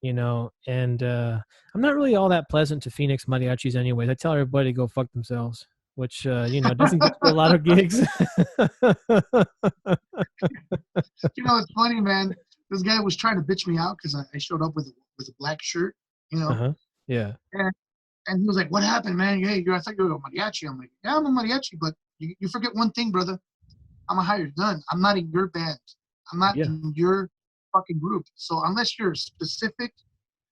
you know, and I'm not really all that pleasant to Phoenix mariachis anyways. I tell everybody to go fuck themselves, which you know, doesn't get you a lot of gigs. It's funny, man. This guy was trying to bitch me out because I showed up with a black shirt, you know, Uh-huh. Yeah. and, and he was like, "What happened, man? Hey, I thought you were a mariachi." I'm like, "Yeah, I'm a mariachi, but you forget one thing, brother. I'm a hired gun. I'm not in your band. I'm not Yeah. in your fucking group. So unless you're specific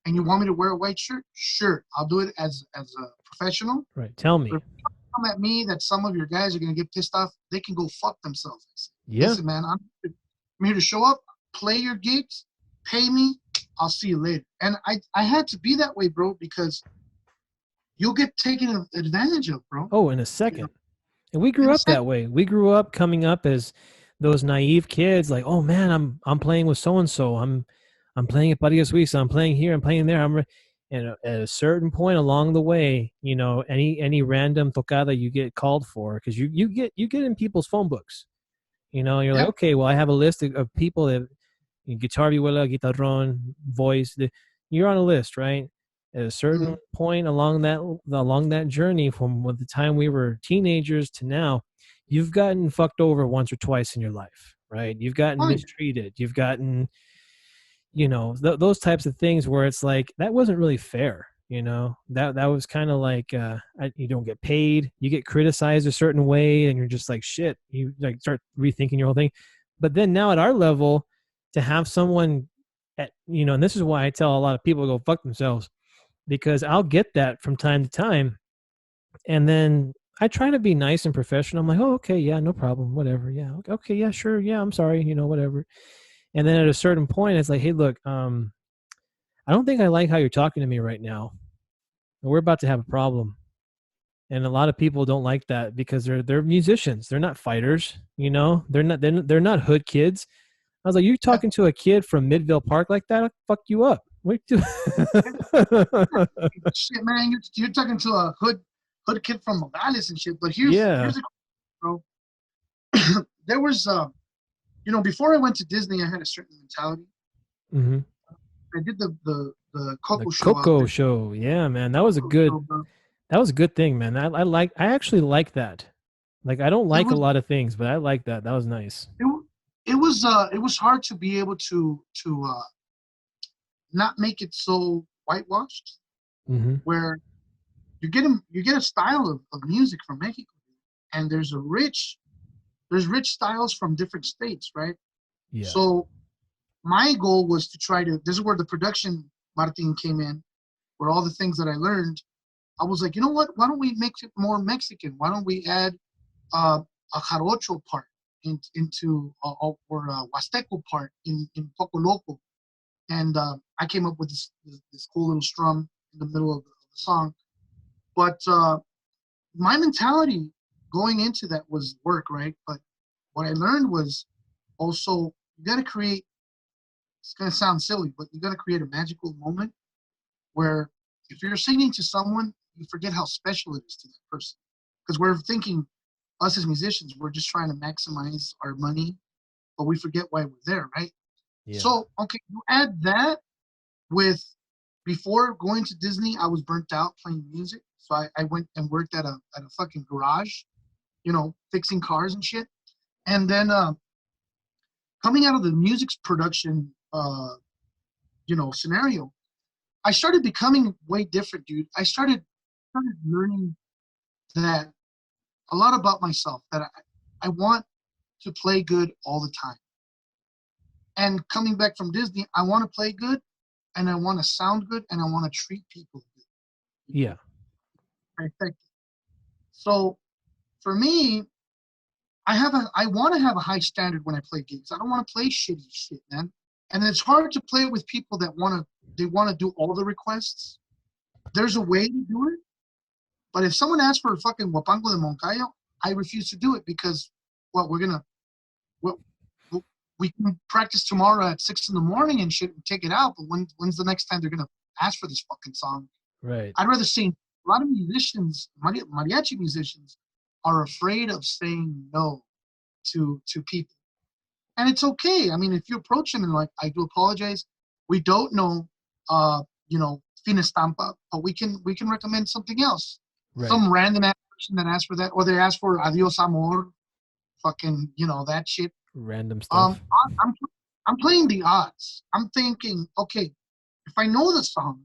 and you want me to wear a white shirt, sure, I'll do it as a professional. Right. Tell But me. if you come at me that some of your guys are gonna get pissed off, they can go fuck themselves. I said, Yeah. listen, man, I'm here to show up, play your gigs, pay me. I'll see you later. And I had to be that way, bro, because you'll get taken advantage of, bro. Oh, in a You know, second. And we in grew a up that second. way. We grew up coming up as those naive kids, like, oh man, I'm playing with so and so. I'm playing at Buddy Suisse. I'm playing here. I'm playing there. And at a certain point along the way, you know, any random tocada you get called for, because you get in people's phone books. You know, you're like, Yeah. okay, well, I have a list of people that guitar vihuela, guitarron, voice. You're on a list, right? At a certain Mhm. point along that journey, from the time we were teenagers to now, you've gotten fucked over once or twice in your life, right? You've gotten Oh, yeah. mistreated. You've gotten, you know, those types of things where it's like that wasn't really fair. You know, that was kind of like you don't get paid, you get criticized a certain way, and you're just like shit. You like start rethinking your whole thing. But then now at our level, to have someone at, you know, and this is why I tell a lot of people to go fuck themselves, because I'll get that from time to time, and then I try to be nice and professional. I'm like, oh, okay, yeah, no problem, whatever, yeah, okay, yeah, sure, yeah, I'm sorry, you know, whatever. And then at a certain point, it's like, hey, look, I don't think I like how you're talking to me right now. We're about to have a problem. And a lot of people don't like that because they're musicians. They're not fighters, you know. They're not hood kids. I was like, you Yeah. talking to a kid from Midville Park like that? I'll fuck you up. What do? Shit, man, you're talking to a hood kid from Morales and shit. But here's Yeah. the bro. There was before I went to Disney, I had a certain mentality. Hmm. I did the The Coco show out Coco there. show. Yeah, man. Coco show, bro. That was a good thing, man. I actually like that. Like I don't It like a was lot of things, but I like that. That was nice. it, wa- it was hard to be able to not make it so whitewashed, Hmm. where you get a style of music from Mexico, and there's rich styles from different states, right? Yeah. So my goal was to try to. This is where the production Martin came in, where all the things that I learned. I was like, you know what? Why don't we make it more Mexican? Why don't we add a jarocho part into or a Huasteco part in Poco Loco? And I came up with this cool little strum in the middle of the song. But my mentality going into that was work, right? But what I learned was also you got to create. It's gonna sound silly, but you got to create a magical moment where if you're singing to someone, you forget how special it is to that person. Because we're thinking, us as musicians, we're just trying to maximize our money, but we forget why we're there, right? Yeah. So, okay, you add that with before going to Disney, I was burnt out playing music. So I went and worked at a fucking garage, fixing cars and shit. And then coming out of the music production, scenario, I started becoming way different, dude. I started learning that a lot about myself that I want to play good all the time. And coming back from Disney, I want to play good and I want to sound good and I want to treat people good, you know, Yeah. perfect. So for me, I want to have a high standard when I play gigs. I don't want to play shitty shit, man. And it's hard to play with people that they want to do all the requests. There's a way to do it, but if someone asks for a fucking Wapango de Moncayo, I refuse to do it because, well, well, we can practice tomorrow at 6 a.m. and shit and take it out. But when's the next time they're gonna ask for this fucking song? Right. I'd rather sing. A lot of musicians, mariachi musicians, are afraid of saying no to people, and it's okay. I mean, if you approach them and like, I do apologize, we don't know, fin estampa, but we can recommend something else. Right. Some random ass person that asks for that, or they ask for adios amor, fucking, that shit. Random stuff. I'm playing the odds. I'm thinking, okay, if I know the song,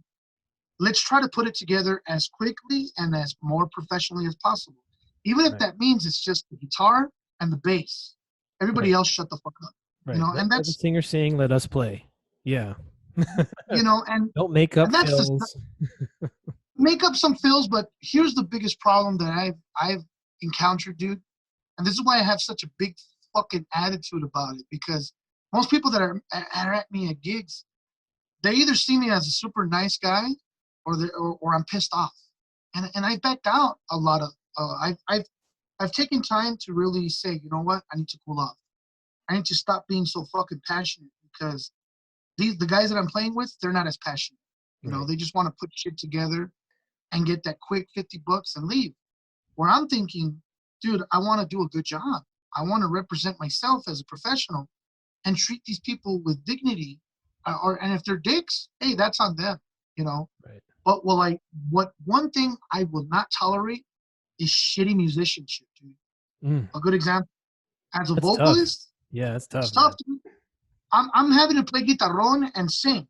let's try to put it together as quickly and as more professionally as possible. Even if that means it's just the guitar and the bass. Everybody else shut the fuck up. Right. And let the singer sing, let us play. Yeah. And don't make up fills. Make up some fills, but here's the biggest problem that I've encountered, dude. And this is why I have such a big fucking attitude about it, because most people that are at me at gigs, they either see me as a super nice guy or I'm pissed off. And I backed out a lot of I've taken time to really say, you know what, I need to cool off. I need to stop being so fucking passionate, because the guys that I'm playing with, they're not as passionate. They just want to put shit together and get that quick $50 and leave. Where I'm thinking, dude, I want to do a good job. I want to represent myself as a professional and treat these people with dignity. And if they're dicks, hey, that's on them, Right. But what one thing I will not tolerate is shitty musicianship, dude. A good example, as a vocalist, tough. Yeah, it's tough. It's tough, dude. I'm having to play guitarrón and sing,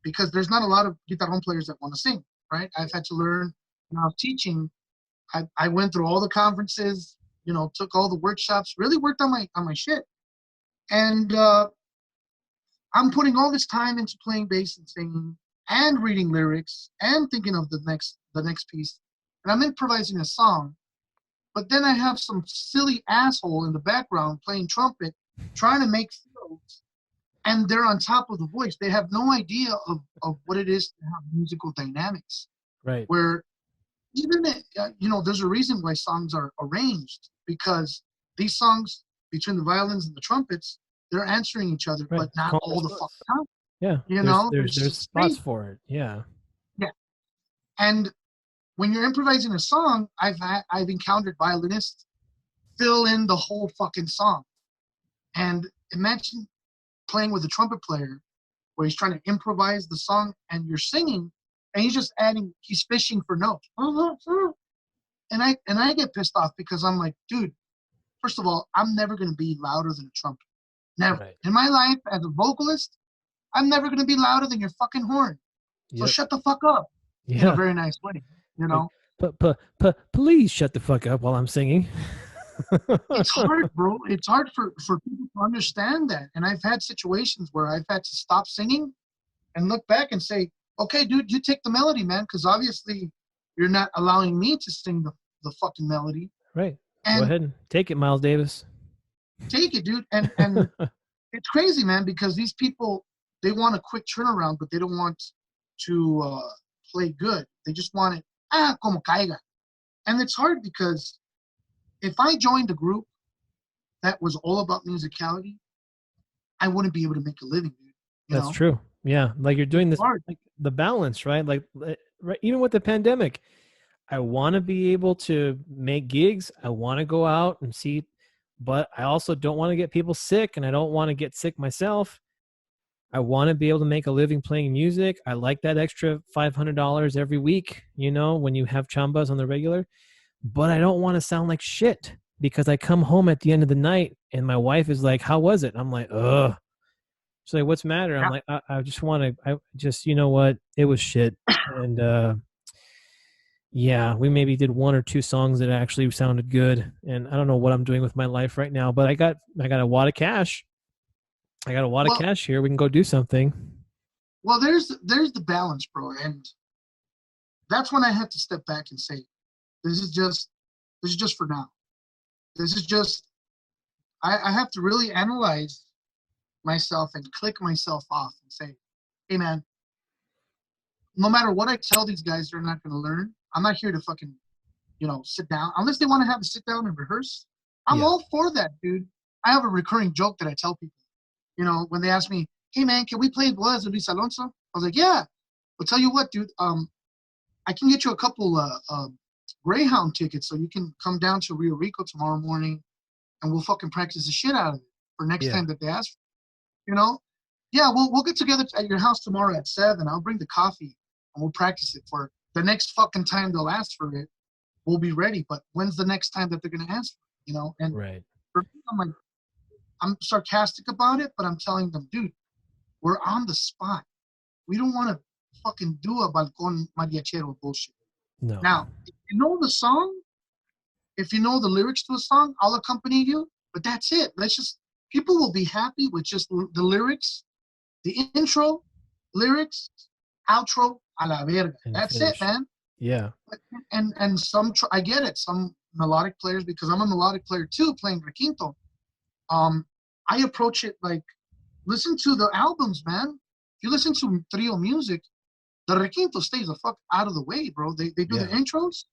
because there's not a lot of guitarrón players that want to sing, right? I've had to learn. When I was teaching, I went through all the conferences, took all the workshops, really worked on my shit. And I'm putting all this time into playing bass and singing and reading lyrics and thinking of the next piece. And I'm improvising a song. But then I have some silly asshole in the background playing trumpet, trying to make fills, and they're on top of the voice. They have no idea of what it is to have musical dynamics. Right. Where even, there's a reason why songs are arranged, because these songs, between the violins and the trumpets, they're answering each other, but not all the fucking time. Yeah. There's spots for it. Yeah. Yeah. And when you're improvising a song, I've encountered violinists fill in the whole fucking song. And imagine playing with a trumpet player where he's trying to improvise the song and you're singing, and he's fishing for notes. And I get pissed off, because I'm like, dude, first of all, I'm never going to be louder than a trumpet. Never. Right. In my life as a vocalist, I'm never going to be louder than your fucking horn. So shut the fuck up. In a very nice way, But please shut the fuck up while I'm singing. It's hard, bro. It's hard for people to understand that. And I've had situations where I've had to stop singing and look back and say, okay, dude, you take the melody, man, because obviously you're not allowing me to sing the fucking melody. Right. Go ahead and take it, Miles Davis. Take it, dude. And it's crazy, man, because these people, they want a quick turnaround, but they don't want to play good. They just want it, como caiga. And it's hard, because if I joined a group that was all about musicality, I wouldn't be able to make a living, dude. That's true. Yeah. Like you're doing this, like the balance, right? Like even with the pandemic, I want to be able to make gigs. I want to go out and see, but I also don't want to get people sick, and I don't want to get sick myself. I want to be able to make a living playing music. I like that extra $500 every week, when you have chambas on the regular, but I don't want to sound like shit, because I come home at the end of the night and my wife is like, how was it? I'm like, ugh. She's like, what's the matter? I'm like, I just want to, you know what? It was shit. And, yeah, we maybe did one or two songs that actually sounded good. And I don't know what I'm doing with my life right now, but I got a wad of cash. I got a wad of cash here. We can go do something. Well, there's the balance, bro. And that's when I have to step back and say, this is just for now. This is just I have to really analyze myself and click myself off and say, hey man, no matter what I tell these guys, they're not going to learn. I'm not here to fucking, sit down. Unless they want to have a sit down and rehearse. I'm all for that, dude. I have a recurring joke that I tell people. When they ask me, hey man, can we play Bodas de Luis Alonso? I was like, yeah. But tell you what, dude, I can get you a couple Greyhound tickets so you can come down to Rio Rico tomorrow morning and we'll fucking practice the shit out of it for next time that they ask. Yeah, we'll get together at your house tomorrow at 7. I'll bring the coffee and we'll practice it for the next fucking time they'll ask for it. We'll be ready. But when's the next time that they're gonna ask for it, And right. for me, I'm sarcastic about it, but I'm telling them, dude, we're on the spot. We don't want to fucking do a balcón mariachero bullshit. No. Now, if you know the song, if you know the lyrics to a song, I'll accompany you. But that's it. People will be happy with just the lyrics, the intro, lyrics, outro, a la verga. That's finish. It, man. Yeah. And I get it. Some melodic players, because I'm a melodic player too, playing requinto. I approach it like, listen to the albums, man. If you listen to trio music, the requinto stays the fuck out of the way, bro. They do the intros.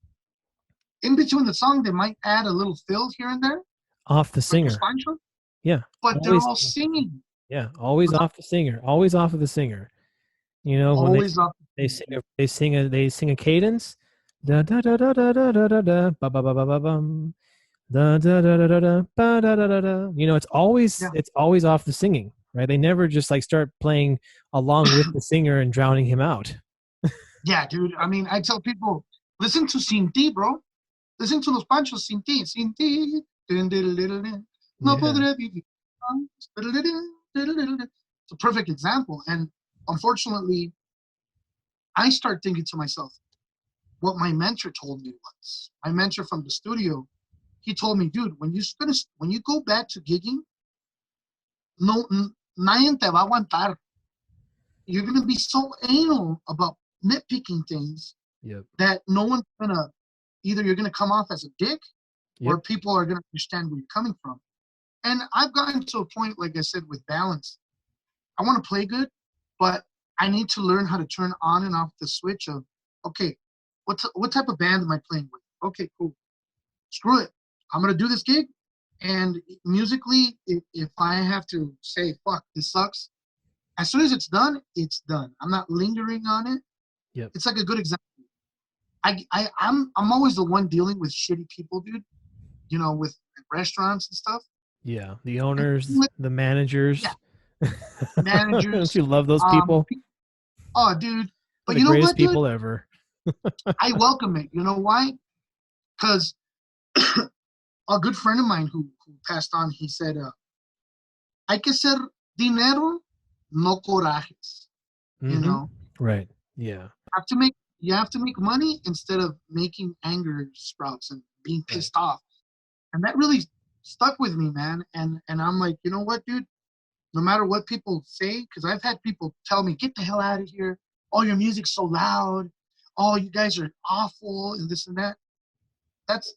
In between the song, they might add a little fill here and there. Off the singer. Yeah. But they're all singing. Yeah, always off the singer. Always off of the singer. Always off. They sing a cadence. Da da da da da da da da ba ba ba ba ba bum. Da da da da da da ba da da da da. It's always off the singing, right? They never just like start playing along with the singer and drowning him out. Yeah, dude. I mean, I tell people, listen to Sin Ti, bro. Listen to Los Panchos, Sin Ti, Sin Ti. No podré vivir. It's a perfect example. And unfortunately, I start thinking to myself, what my mentor told me was, my mentor from the studio, he told me, dude, when you go back to gigging, nadie te va a aguantar. You're going to be so anal about nitpicking things that no one's going to, either you're going to come off as a dick or people are going to understand where you're coming from. And I've gotten to a point, like I said, with balance. I want to play good, but I need to learn how to turn on and off the switch of, okay, what type of band am I playing with? Okay, cool. Screw it. I'm going to do this gig. And musically, if I have to say, fuck, this sucks, as soon as it's done, it's done. I'm not lingering on it. Yep. It's like a good example. I'm always the one dealing with shitty people, dude, with restaurants and stuff. Yeah, the owners, the managers. Yeah. Managers. Don't you love those people? Oh, dude. But the greatest people ever. I welcome it. You know why? Because a good friend of mine who passed on, he said, hay que ser dinero, no corajes. Mm-hmm. Right. Yeah. You have to make money instead of making anger sprouts and being pissed off. And that really stuck with me, man. And I'm like, you know what, dude? No matter what people say, because I've had people tell me, get the hell out of here. Oh, your music's so loud. Oh, you guys are awful and this and that.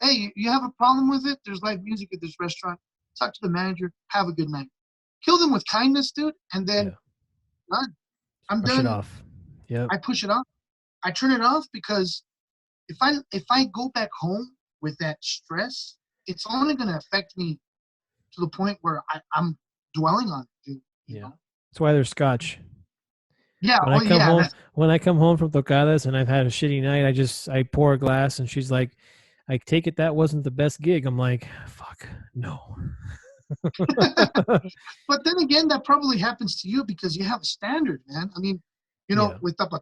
Hey, you have a problem with it? There's live music at this restaurant. Talk to the manager. Have a good night. Kill them with kindness, dude. And then done. I'm push done. It off. Yeah. I push it off. I turn it off because if I go back home with that stress, it's only going to affect me to the point where I'm dwelling on it, dude. You know? That's why there's scotch. Yeah. When I come home from tocadas and I've had a shitty night, I pour a glass and she's like, I take it that wasn't the best gig. I'm like, fuck, no. But then again, that probably happens to you because you have a standard, man. I mean, with the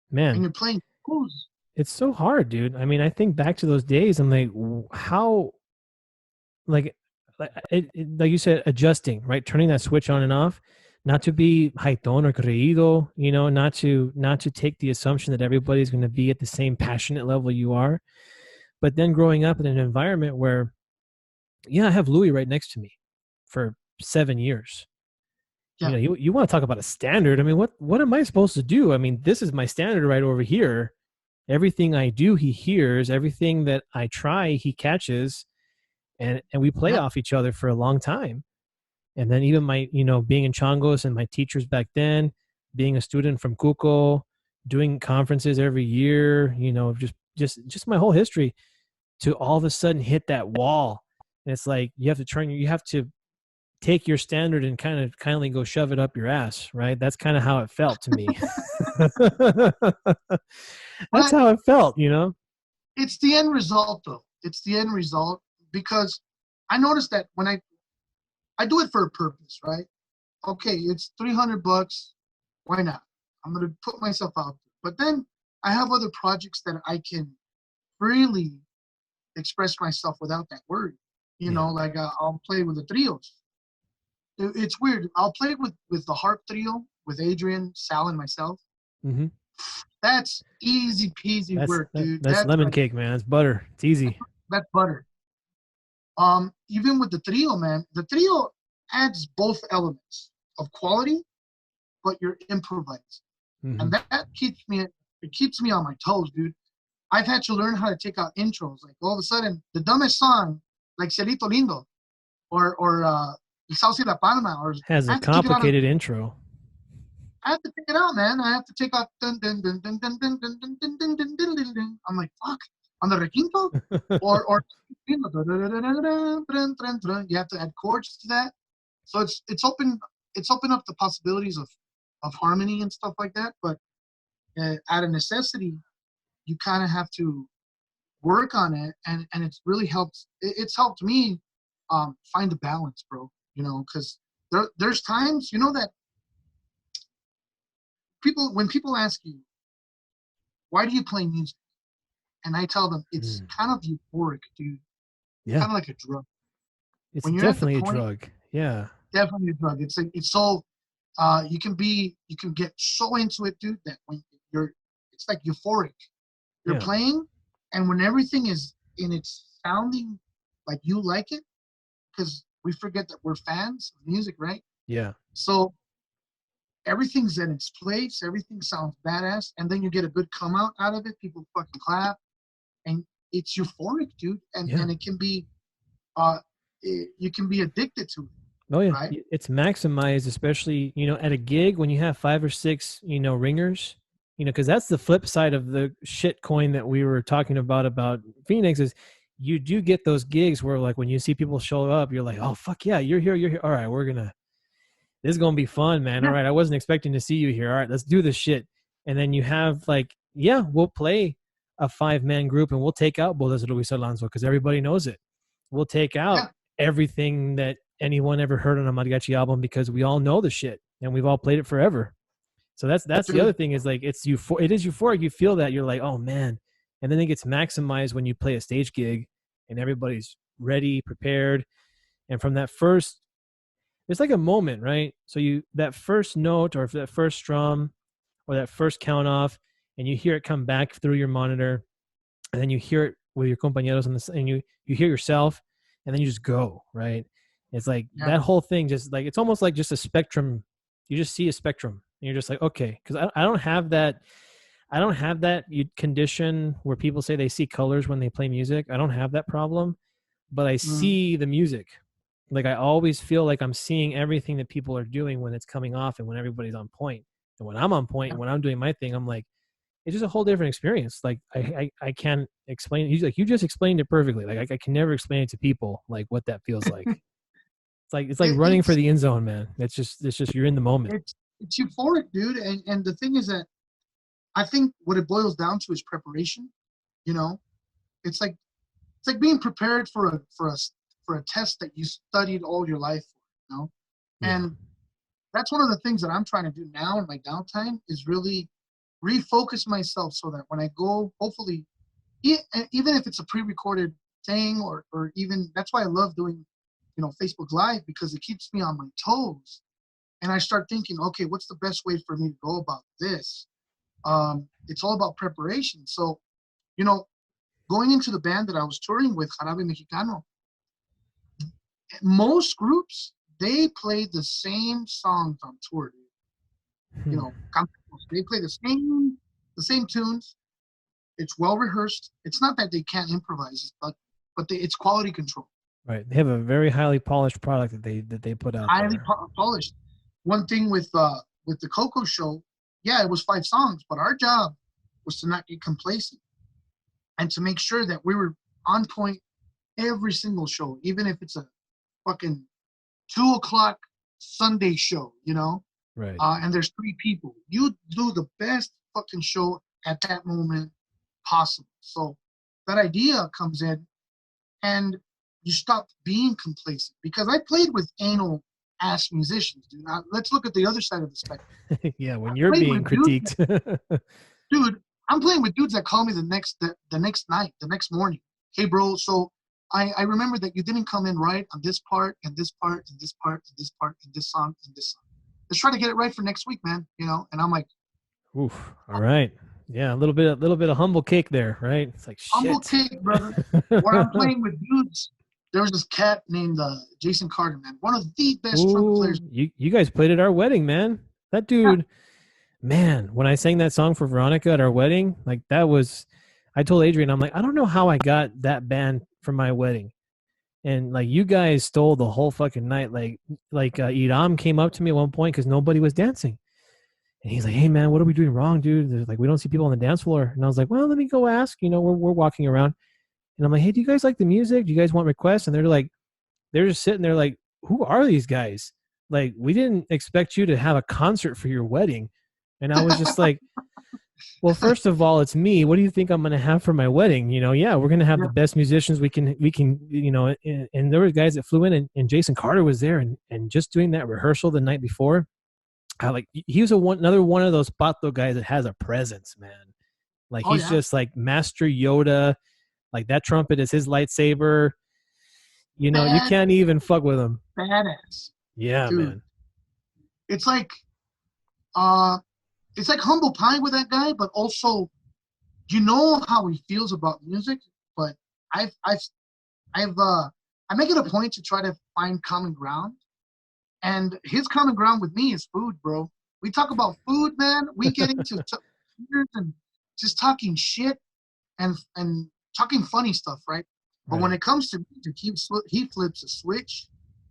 man, and you're playing blues. It's so hard, dude. I mean, I think back to those days. I'm like, how, like you said, adjusting, right? Turning that switch on and off, not to be haitón or creído, not to take the assumption that everybody's going to be at the same passionate level you are. But then growing up in an environment where, I have Louis right next to me for 7 years. Yeah. You want to talk about a standard. I mean, what am I supposed to do? I mean, this is my standard right over here. Everything I do, he hears. Everything that I try, he catches. and we play Yeah. off each other for a long time. And then even my, being in Changos and my teachers back then, being a student from Cuco, doing conferences every year, just my whole history, to all of a sudden hit that wall. And it's like you have to take your standard and kind of kindly go shove it up your ass, right? That's kind of how it felt to me. That's But how it felt, it's the end result, though. It's the end result because I noticed that when I do it for a purpose, right? Okay, it's $300. Why not? I'm gonna put myself out there. But then I have other projects that I can freely express myself without that word. Yeah. Like I'll play with the trios. It's weird. I'll play with the harp trio with Adrian, Sal, and myself. Mm-hmm. That's easy peasy work, dude. That's That's lemon like cake, man. It's butter. It's easy. that's butter. Even with the trio, man, the trio adds both elements of quality, but you're improvising, Mm-hmm. and that keeps me on my toes, dude. I've had to learn how to take out intros. Like all of a sudden, the dumbest song, like Cielito Lindo, or Sauce La Palma, or Has I a have to take it out. complicated intro. I have to take it out, man. I have to take out dun dun dun dun dun dun dun dun dun dun dun dun dun dun. I'm like, fuck. On the requinto, or you have to add chords to that. So it's open up the possibilities of harmony and stuff like that. But out of necessity, you kind of have to work on it, and it's really helped. It's helped me find a balance, bro. Because there's times that when people ask you, why do you play music? And I tell them it's Mm. kind of euphoric, dude. Yeah. Kind of like a drug. It's When you're at the definitely a point, drug. Yeah. definitely a drug. It's so you can get so into it, dude, that when it's like euphoric. You're Yeah. playing, and when everything is in its sounding like you like it, because we forget that we're fans of music, right? Yeah. So everything's in its place, everything sounds badass, and then you get a good come out of it. People fucking clap, and it's euphoric, dude. And Yeah. and it can be, uh, you can be addicted to it, Oh yeah. right? It's maximized, especially, at a gig when you have 5 or 6, ringers, because that's the flip side of the shit coin that we were talking about Phoenix is you do get those gigs where like when you see people show up, you're like, oh fuck yeah, you're here. All right, this is gonna be fun, man. All Yeah, right, I wasn't expecting to see you here. All right, let's do this shit. And then you have like, yeah, we'll play a 5-man group and we'll take out Bodas Luis Alonso because everybody knows it. We'll take out yeah, everything that anyone ever heard on a mariachi album because we all know the shit and we've all played it forever. So that's the other dude. thing is like it is euphoric. You feel that you're like, oh man, and then it gets maximized when you play a stage gig and everybody's ready, prepared, and from that first it's like a moment, right? So that first note or that first strum or that first count off, and you hear it come back through your monitor, and then you hear it with your compañeros and you hear yourself, and then you just go, right? It's like Yeah. that whole thing, just like it's almost like just a spectrum. You just see a spectrum, and you're just like, okay, because I don't have that. I don't have that condition where people say they see colors when they play music. I don't have that problem, but I Mhm. see the music. Like I always feel like I'm seeing everything that people are doing when it's coming off and when everybody's on point. And when I'm on point Yeah. and when I'm doing my thing, I'm like, it's just a whole different experience. Like I can't explain it. Like you just explained it perfectly. Like I can never explain it to people like what that feels like. It's like It, running for it's the end zone, man. It's just you're in the moment. it's euphoric, dude. And the thing is that I think what it boils down to is preparation. You know, it's like being prepared for a test that you studied all your life for. Yeah. And that's one of the things that I'm trying to do now in my downtime is really refocus myself so that when I go, hopefully, even if it's a pre-recorded thing, or even that's why I love doing, Facebook Live, because it keeps me on my toes, and I start thinking, okay, what's the best way for me to go about this? It's all about preparation. So, you know, going into the band that I was touring with, Jarabe Mexicano, most groups they play the same songs on tour. Hmm. They play the same tunes. It's well rehearsed. It's not that they can't improvise, but it's quality control. Right. They have a very highly polished product that they put out highly there. polished. One thing with the Coco show, yeah, it was 5 songs, but our job was to not get complacent and to make sure that we were on point every single show, even if it's a fucking 2 o'clock Sunday show, Right. and there's 3 people. You do the best fucking show at that moment possible. So that idea comes in, and you stop being complacent, because I played with anal ass musicians, dude. Now, let's look at the other side of the spectrum. Yeah, I when you're played being with dudes, critiqued. dude. I'm playing with dudes that call me the next night, the next morning. Hey, bro. So I remember that you didn't come in right on this part and this part and this part and this part and this song and this song. Let's try to get it right for next week, man. And I'm like, Oof. All right. Yeah, a little bit of humble cake there, right? It's like humble shit. cake, brother. When I'm playing with dudes, there was this cat named Jason Carter, man. One of the best trumpet Ooh, players. you guys played at our wedding, man. That Yeah. dude, man, when I sang that song for Veronica at our wedding, like that was I told Adrian, I'm like, I don't know how I got that band for my wedding. And like you guys stole the whole fucking night. Like Idam came up to me at one point because nobody was dancing. And he's like, "Hey man, what are we doing wrong, dude? There's like we don't see people on the dance floor." And I was like, "Well, let me go ask." We're walking around, and I'm like, "Hey, do you guys like the music? Do you guys want requests?" And they're just sitting there like, "Who are these guys? Like, we didn't expect you to have a concert for your wedding." And I was just like, "Well, first of all, it's me. What do you think I'm going to have for my wedding? Yeah, we're going to have Yeah. the best musicians we can, and there were guys that flew in, and Jason Carter was there, and just doing that rehearsal the night before, he was another one of those pato guys that has a presence, man. Like Oh he's yeah. just like Master Yoda. Like that trumpet is his lightsaber. You Bad can't even fuck with him. badass, Yeah, dude. man. It's like uh, it's like humble pie with that guy, but also you know how he feels about music. But I've I've I make it a point to try to find common ground, and his common ground with me is food, bro. We talk about food, man. We get into beers and just talking shit and talking funny stuff, right? But when Right. it comes to music, he flips a switch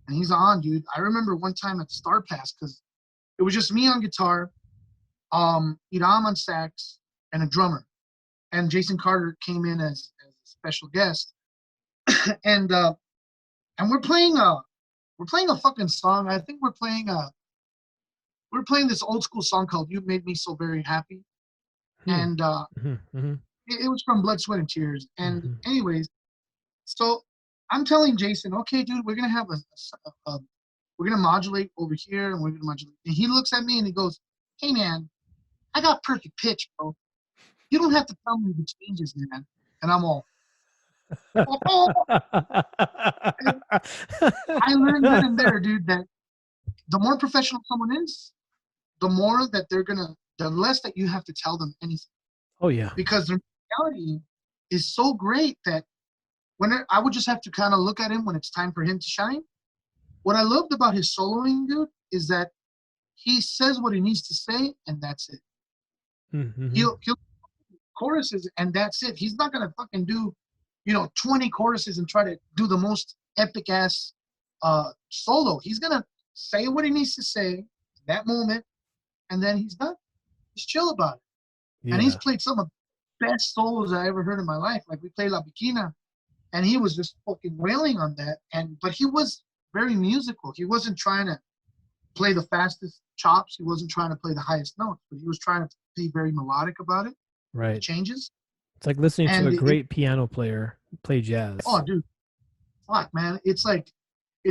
and he's on, dude. I remember one time at Star Pass, because it was just me on guitar, Iram on sax, and a drummer. And Jason Carter came in as a special guest, and and we're playing a fucking song. I think we're playing this old school song called "You Made Me So Very Happy," Hmm. and Hmm. Hmm. it was from Blood, Sweat, and Tears. And Hmm. anyways, so I'm telling Jason, okay, dude, we're gonna have we're gonna modulate over here, and we're gonna modulate. And he looks at me and he goes, "Hey, man, I got perfect pitch, bro. You don't have to tell me the changes, man." And I'm all, oh. And I learned then and there, dude, that the more professional someone is, the more that the less that you have to tell them anything, Oh yeah. because their reality is so great that I would just have to kind of look at him when it's time for him to shine. What I loved about his soloing, dude, is that he says what he needs to say, and that's it. Mm-hmm. He'll choruses, and that's it. He's not gonna fucking do, 20 choruses and try to do the most epic ass solo. He's gonna say what he needs to say that moment, and then he's done. He's chill about it. And he's Yeah. played some of the best solos I ever heard in my life. Like we played La Bikina, and he was just fucking wailing on that. But he was very musical. He wasn't trying to play the fastest chops. He wasn't trying to play the highest notes, but he was trying to be very melodic about it, the Right. changes. It's like listening to And a great piano player play jazz. oh, dude, fuck, man, it's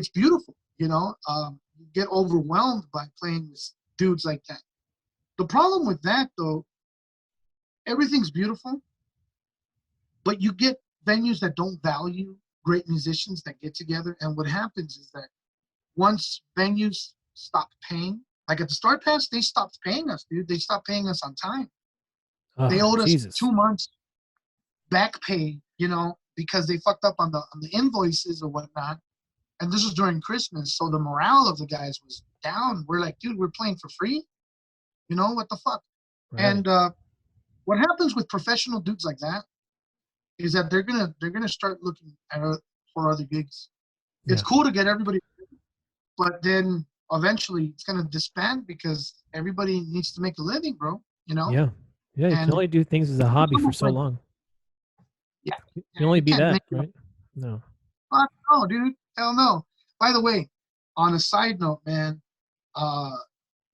beautiful. You get overwhelmed by playing with dudes like that. The problem with that, though, everything's beautiful, but you get venues that don't value great musicians that get together, and what happens is that once venues stop paying, like at the Start Pass, they stopped paying us, dude. They stopped paying us on time. They Oh, owed us Jesus. 2 months back pay, because they fucked up on the invoices or whatnot. And this was during Christmas, so the morale of the guys was down. We're like, dude, we're playing for free. What the fuck? Right. And what happens with professional dudes like that is that they're gonna start looking for other gigs. It's Yeah. cool to get everybody, but then eventually it's gonna disband because everybody needs to make a living, bro. You know, Yeah. Yeah. You can and only do things as a hobby for almost so like, long. yeah, You yeah, can only you be can't that, make it. right? No. Fuck no, dude. Hell no. By the way, on a side note, man, uh,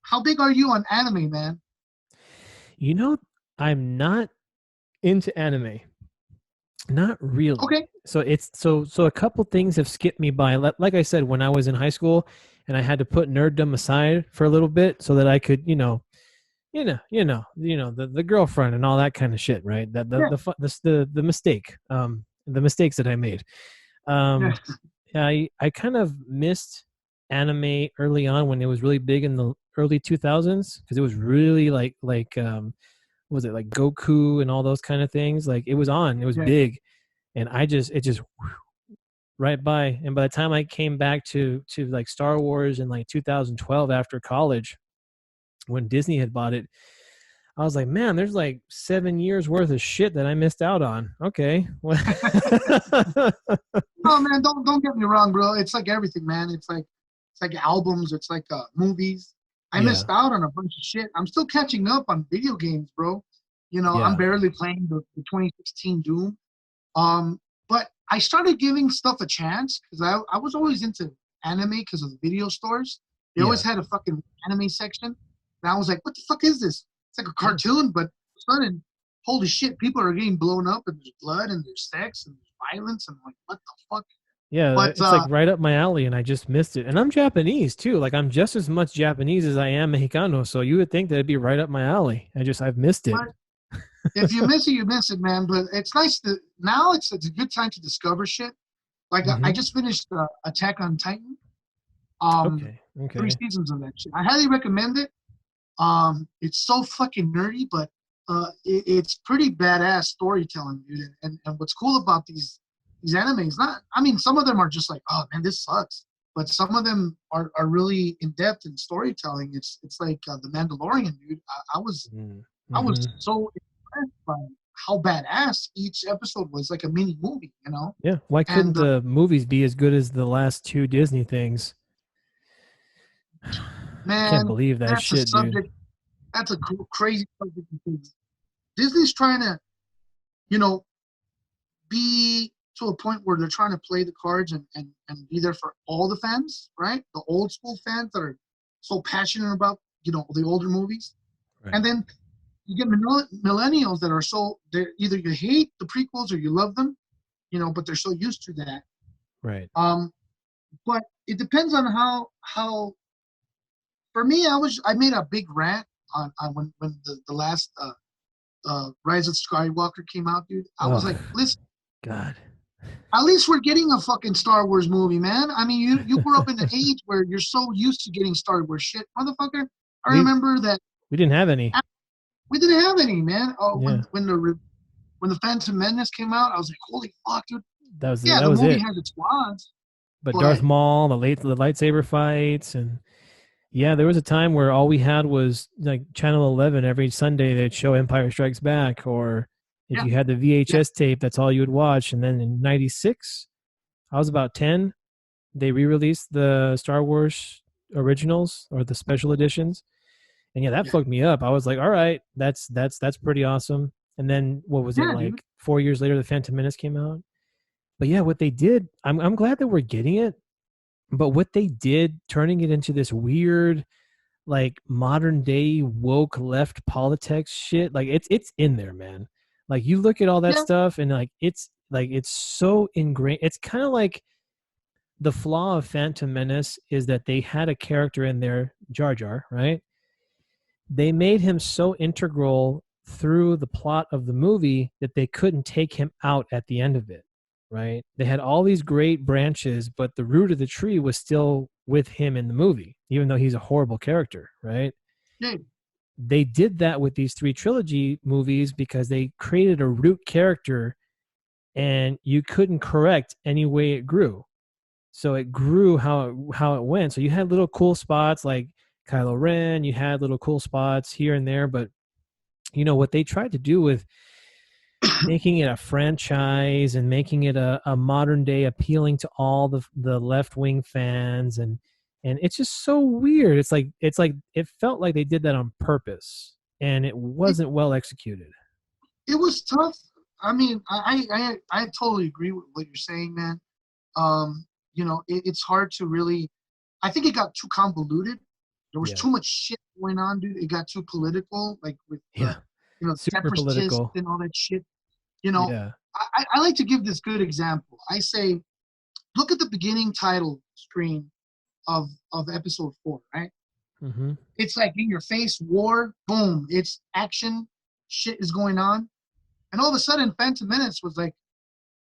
how big are you on anime, man? You know, I'm not into anime. Not really. Okay. So it's so a couple things have skipped me by. Like I said, when I was in high school and I had to put nerddom aside for a little bit so that I could, the girlfriend and all that kind of shit, right? That Yeah. the mistake, the mistakes that I made. Yeah. Um, I kind of missed anime early on when it was really big in the early 2000s because it was really what was it like Goku and all those kind of things? Like it was on, it was Yeah. big, and it just right by. And by the time I came back to like Star Wars in like 2012 after college, when Disney had bought it, I was like, man, there's like 7 years worth of shit that I missed out on. Okay. No, man, don't get me wrong, bro. It's like everything, man. It's like albums. It's like movies. I Yeah. missed out on a bunch of shit. I'm still catching up on video games, bro. You know, I'm Yeah. barely playing the 2016 Doom. But I started giving stuff a chance because I was always into anime because of the video stores. They always Yeah. had a fucking anime section. And I was like, what the fuck is this? It's like a cartoon, but sudden, holy shit, people are getting blown up and there's blood and there's sex and there's violence. And I'm like, what the fuck? Yeah, But it's like right up my alley, and I just missed it. And I'm Japanese too. Like I'm just as much Japanese as I am Mexicano. So you would think that it'd be right up my alley. I've missed it. but if you miss it, you miss it, man. But it's nice to now. It's a good time to discover shit. Like I Hmm. just finished Attack on Titan. Okay. Three Okay. seasons of that shit. I highly recommend it. It's so fucking nerdy, but it's pretty badass storytelling, dude. And what's cool about these animes, not I mean, some of them are just like, oh man, this sucks, but some of them are really in depth in storytelling. It's like the Mandalorian, dude. I was Mm-hmm. so impressed by how badass each episode was, like a mini movie, you know. Yeah. Why couldn't And the movies be as good as the last two Disney things? I can't man, believe that that's a shit, dude. subject. That's a crazy subject because Disney's trying to, you know, be to a point where they're trying to play the cards and be there for all the fans, right? The old school fans that are so passionate about, the older movies. Right. And then you get millennials that are they're either you hate the prequels or you love them, but they're so used to that. Right. Um, but it depends on how for me, I made a big rant on when the last Rise of Skywalker came out, dude. I was Oh like, listen, God. at least we're getting a fucking Star Wars movie, man. I mean, you grew up in an age where you're so used to getting Star Wars shit, motherfucker. I we remember that we didn't have any. we didn't have any, man. Oh, Yeah. when the Phantom Menace came out, I was like, holy fuck, dude. Yeah, That the was movie it. has its flaws, But Darth but Maul, the lightsaber fights, and yeah, there was a time where all we had was like Channel 11 every Sunday. They'd show Empire Strikes Back, or if yeah, you had the yeah, VHS tape, that's all you would watch. And then in '96, I was about 10. They re-released the Star Wars originals or the special editions, and yeah, that yeah, fucked me up. I was like, all right, that's pretty awesome. And then what was it yeah, dude. like? 4 years later, the Phantom Menace came out. But yeah, what they did, I'm glad that we're getting it. But what they did, turning it into this weird, like modern day woke left politics shit, like it's in there, man. Like you look at all that Yeah, stuff, and it's so ingrained. It's kind of like the flaw of Phantom Menace is that they had a character in there, Jar Jar, right? They made him so integral through the plot of the movie that they couldn't take him out at the end of it, right? They had all these great branches, but the root of the tree was still with him in the movie, even though he's a horrible character, right? yeah, They did that with these three trilogy movies because they created a root character and you couldn't correct any way it grew. So it grew how it went. So you had little cool spots like Kylo Ren, you had little cool spots here and there, but what they tried to do with making it a franchise and making it a modern day appealing to all the left wing fans, and it's just so weird. It's like it felt like they did that on purpose, and it it, wasn't well executed. it was tough. I mean, I totally agree with what you're saying, man. It's hard to really. I think it got too convoluted. There was Yeah, too much shit going on, dude. It got too political, like with yeah, super separatists political. and all that shit. You know, Yeah, I like to give this good example. I say, look at the beginning title screen of episode 4, right? mm-hmm. It's like in your face, war, boom, it's action, shit is going on. And all of a sudden, Phantom Menace was like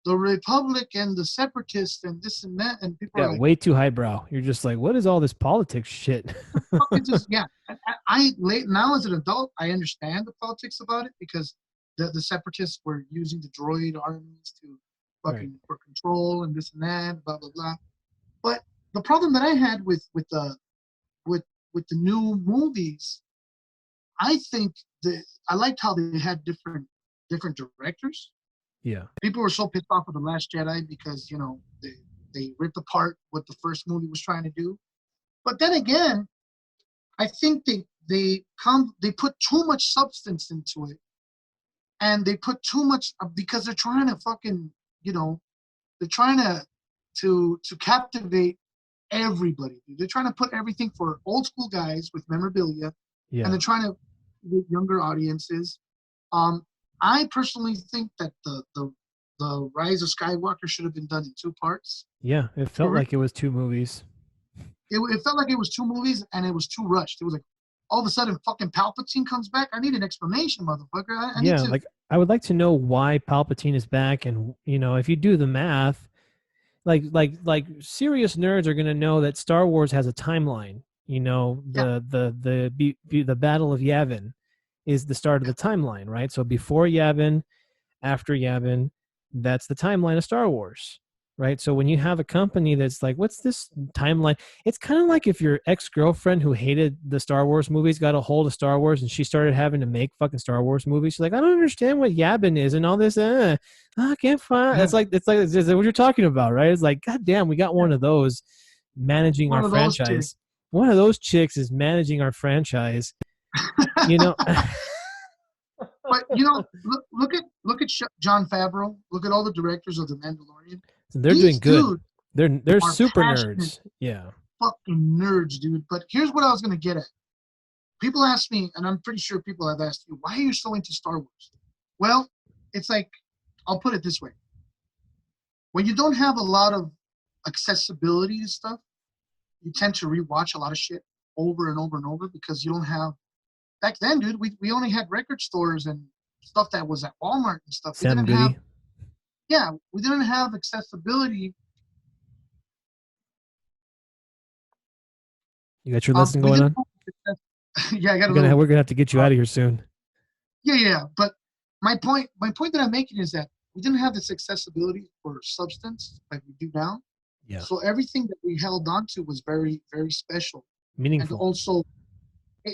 the Republic and the Separatists and this and that. And people are Got like, way too highbrow. You're just like, what is all this politics shit? fucking just, yeah. Late now as an adult, I understand the politics about it because the Separatists were using the droid armies to Right. fucking for control and this and that, blah, blah, blah. But the problem that I had with with the new movies, I think that I liked how they had different directors. Yeah. People were so pissed off with the Last Jedi because they ripped apart what the first movie was trying to do. But then again, I think they put too much substance into it, and they put too much because they're trying to fucking they're trying to captivate everybody. They're trying to put everything for old school guys with memorabilia, and Yeah. they're trying to get younger audiences. Um, I personally think that the Rise of Skywalker should have been done in 2 parts. Yeah. It felt like it was 2 movies. It felt like it was 2 movies and it was too rushed. It was like all of a sudden fucking Palpatine comes back. I need an explanation, motherfucker. I need Yeah. to. Like, I would like to know why Palpatine is back. And, if you do the math, like serious nerds are going to know that Star Wars has a timeline. Yeah, The Battle of Yavin is the start of yeah. the timeline, right? So before Yavin, after Yavin, that's the timeline of Star Wars, right? So when you have a company that's like, what's this timeline? It's kind of like if your ex-girlfriend who hated the Star Wars movies got a hold of Star Wars and she started having to make fucking Star Wars movies. She's like, I don't understand what Yavin is and all this. I can't find. It's what you're talking about, right? It's like, God damn, we got Yeah. one of those managing One our of those two. franchise. One of those chicks is managing our franchise. You know, But look at John Favreau. Look at all the directors of The Mandalorian. they're doing These good. dudes They're are super passionate nerds. Yeah. fucking nerds, dude. But here's what I was gonna get at. People ask me, and I'm pretty sure people have asked you, why are you so into Star Wars? Well, it's like I'll put it this way: when you don't have a lot of accessibility to stuff, you tend to rewatch a lot of shit over and over and over because you don't have. Back then, dude, we only had record stores and stuff that was at Walmart and stuff. We Sam didn't have, Goody. yeah, we didn't have accessibility. You got your lesson We going didn't on? have, yeah, I got a little. We're gonna have to get you Uh, out of here soon. yeah. But my point that I'm making is that we didn't have this accessibility for substance like we do now. Yeah. So everything that we held on to was very, very special, and Meaningful. also,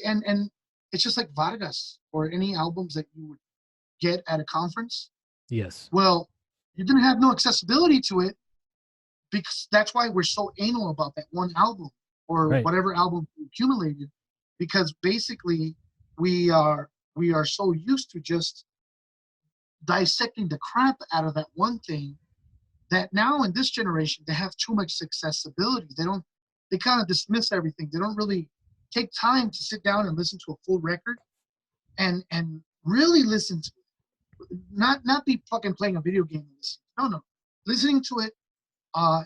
and it's just like Vargas or any albums that you would get at a conference. Yes. Well, you didn't have no accessibility to it because that's why we're so anal about that one album or Right. whatever album we accumulated, because basically we are so used to just dissecting the crap out of that one thing that now in this generation they have too much accessibility. They kind of dismiss everything. They don't really take time to sit down and listen to a full record and really listen to it. Not be fucking playing a video game and listen. No, listening to it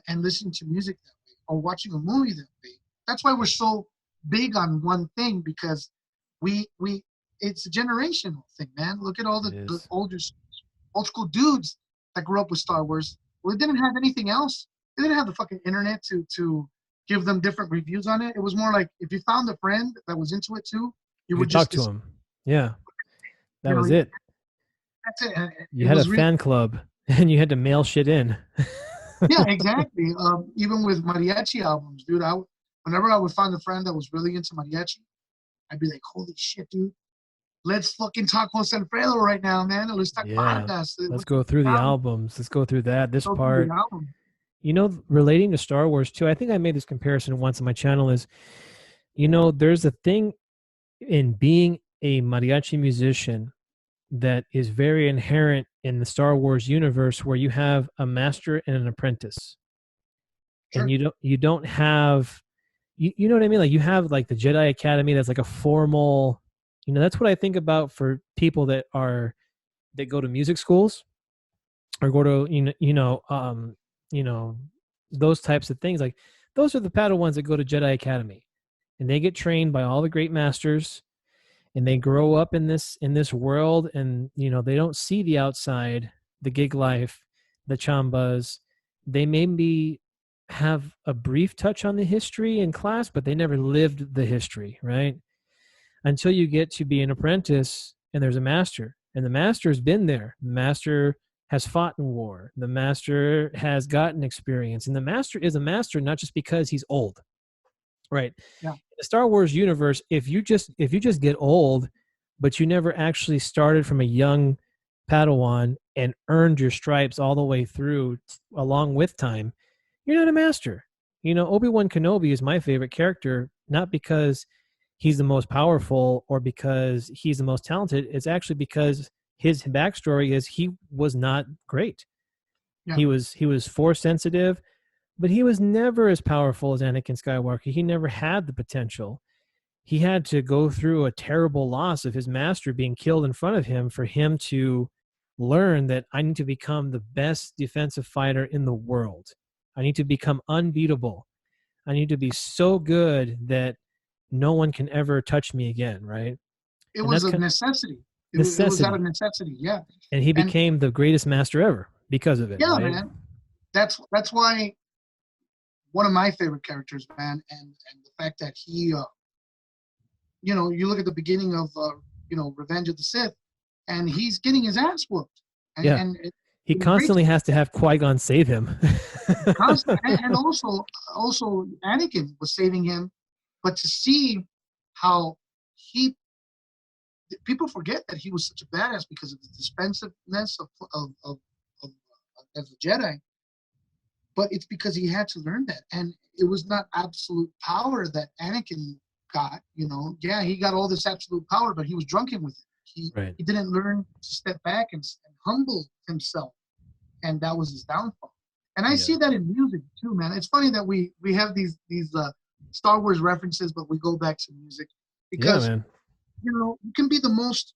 and listening to music that way or watching a movie that way. That's why we're so big on one thing because we it's a generational thing, man. Look at all It the is. old school dudes that grew up with Star Wars. Well, they didn't have anything else. They didn't have the fucking internet to give them different reviews on it. It was more like if you found a friend that was into it too, you You would could talk just to him. Yeah. That you know was it. that's it. You It had a was really. fan club and you had to mail shit in. Yeah, exactly. Even with mariachi albums, dude, whenever I would find a friend that was really into mariachi, I'd be like, "Holy shit, dude! let's fucking talk Jose Alfredo right now, man. Let's talk Yeah. Vargas. Let's What's go through the album? albums. Let's go through that. This Go through the part, album. relating to Star Wars too, I think I made this comparison once on my channel is, there's a thing in being a mariachi musician that is very inherent in the Star Wars universe where you have a master and an apprentice. And Sure. you don't have you know what I mean? Like you have like the Jedi Academy that's like a formal, that's what I think about for people that go to music schools or go to you know those types of things. Like those are the Padawans that go to Jedi Academy and they get trained by all the great masters and they grow up in this world, and they don't see the outside, the gig life, the chambas. They maybe have a brief touch on the history in class, but they never lived the history, right? Until you get to be an apprentice and there's a master, and the master's been there. The master has fought in war. The master has gotten experience, and the master is a master not just because he's old, right? Yeah. In the Star Wars universe, if you just get old, but you never actually started from a young Padawan and earned your stripes all the way through along with time, you're not a master. Obi-Wan Kenobi is my favorite character, not because he's the most powerful or because he's the most talented. It's actually because his backstory is he was not great. Yeah. He was force sensitive, but he was never as powerful as Anakin Skywalker. He never had the potential. He had to go through a terrible loss of his master being killed in front of him for him to learn that I need to become the best defensive fighter in the world. I need to become unbeatable. I need to be so good that no one can ever touch me again, right? It And was that's a kind of necessity. It was out of necessity. necessity. Yeah. And he And became the greatest master ever because of it, yeah, right? man. That's why one of my favorite characters, man, and the fact that he, you look at the beginning of, Revenge of the Sith, and he's getting his ass whooped, and Yeah. and He it was great to constantly see has to that. have Qui-Gon save him. Constant, and also Anakin was saving him, but to see how he people forget that he was such a badass because of the defensiveness of as a Jedi, but it's because he had to learn that, and it was not absolute power that Anakin got. Yeah, he got all this absolute power, but he was drunken with it. He Right. he didn't learn to step back and humble himself, and that was his downfall. And I Yeah. see that in music too, man. It's funny that we have these Star Wars references, but we go back to music Yeah, because man. you can be the most.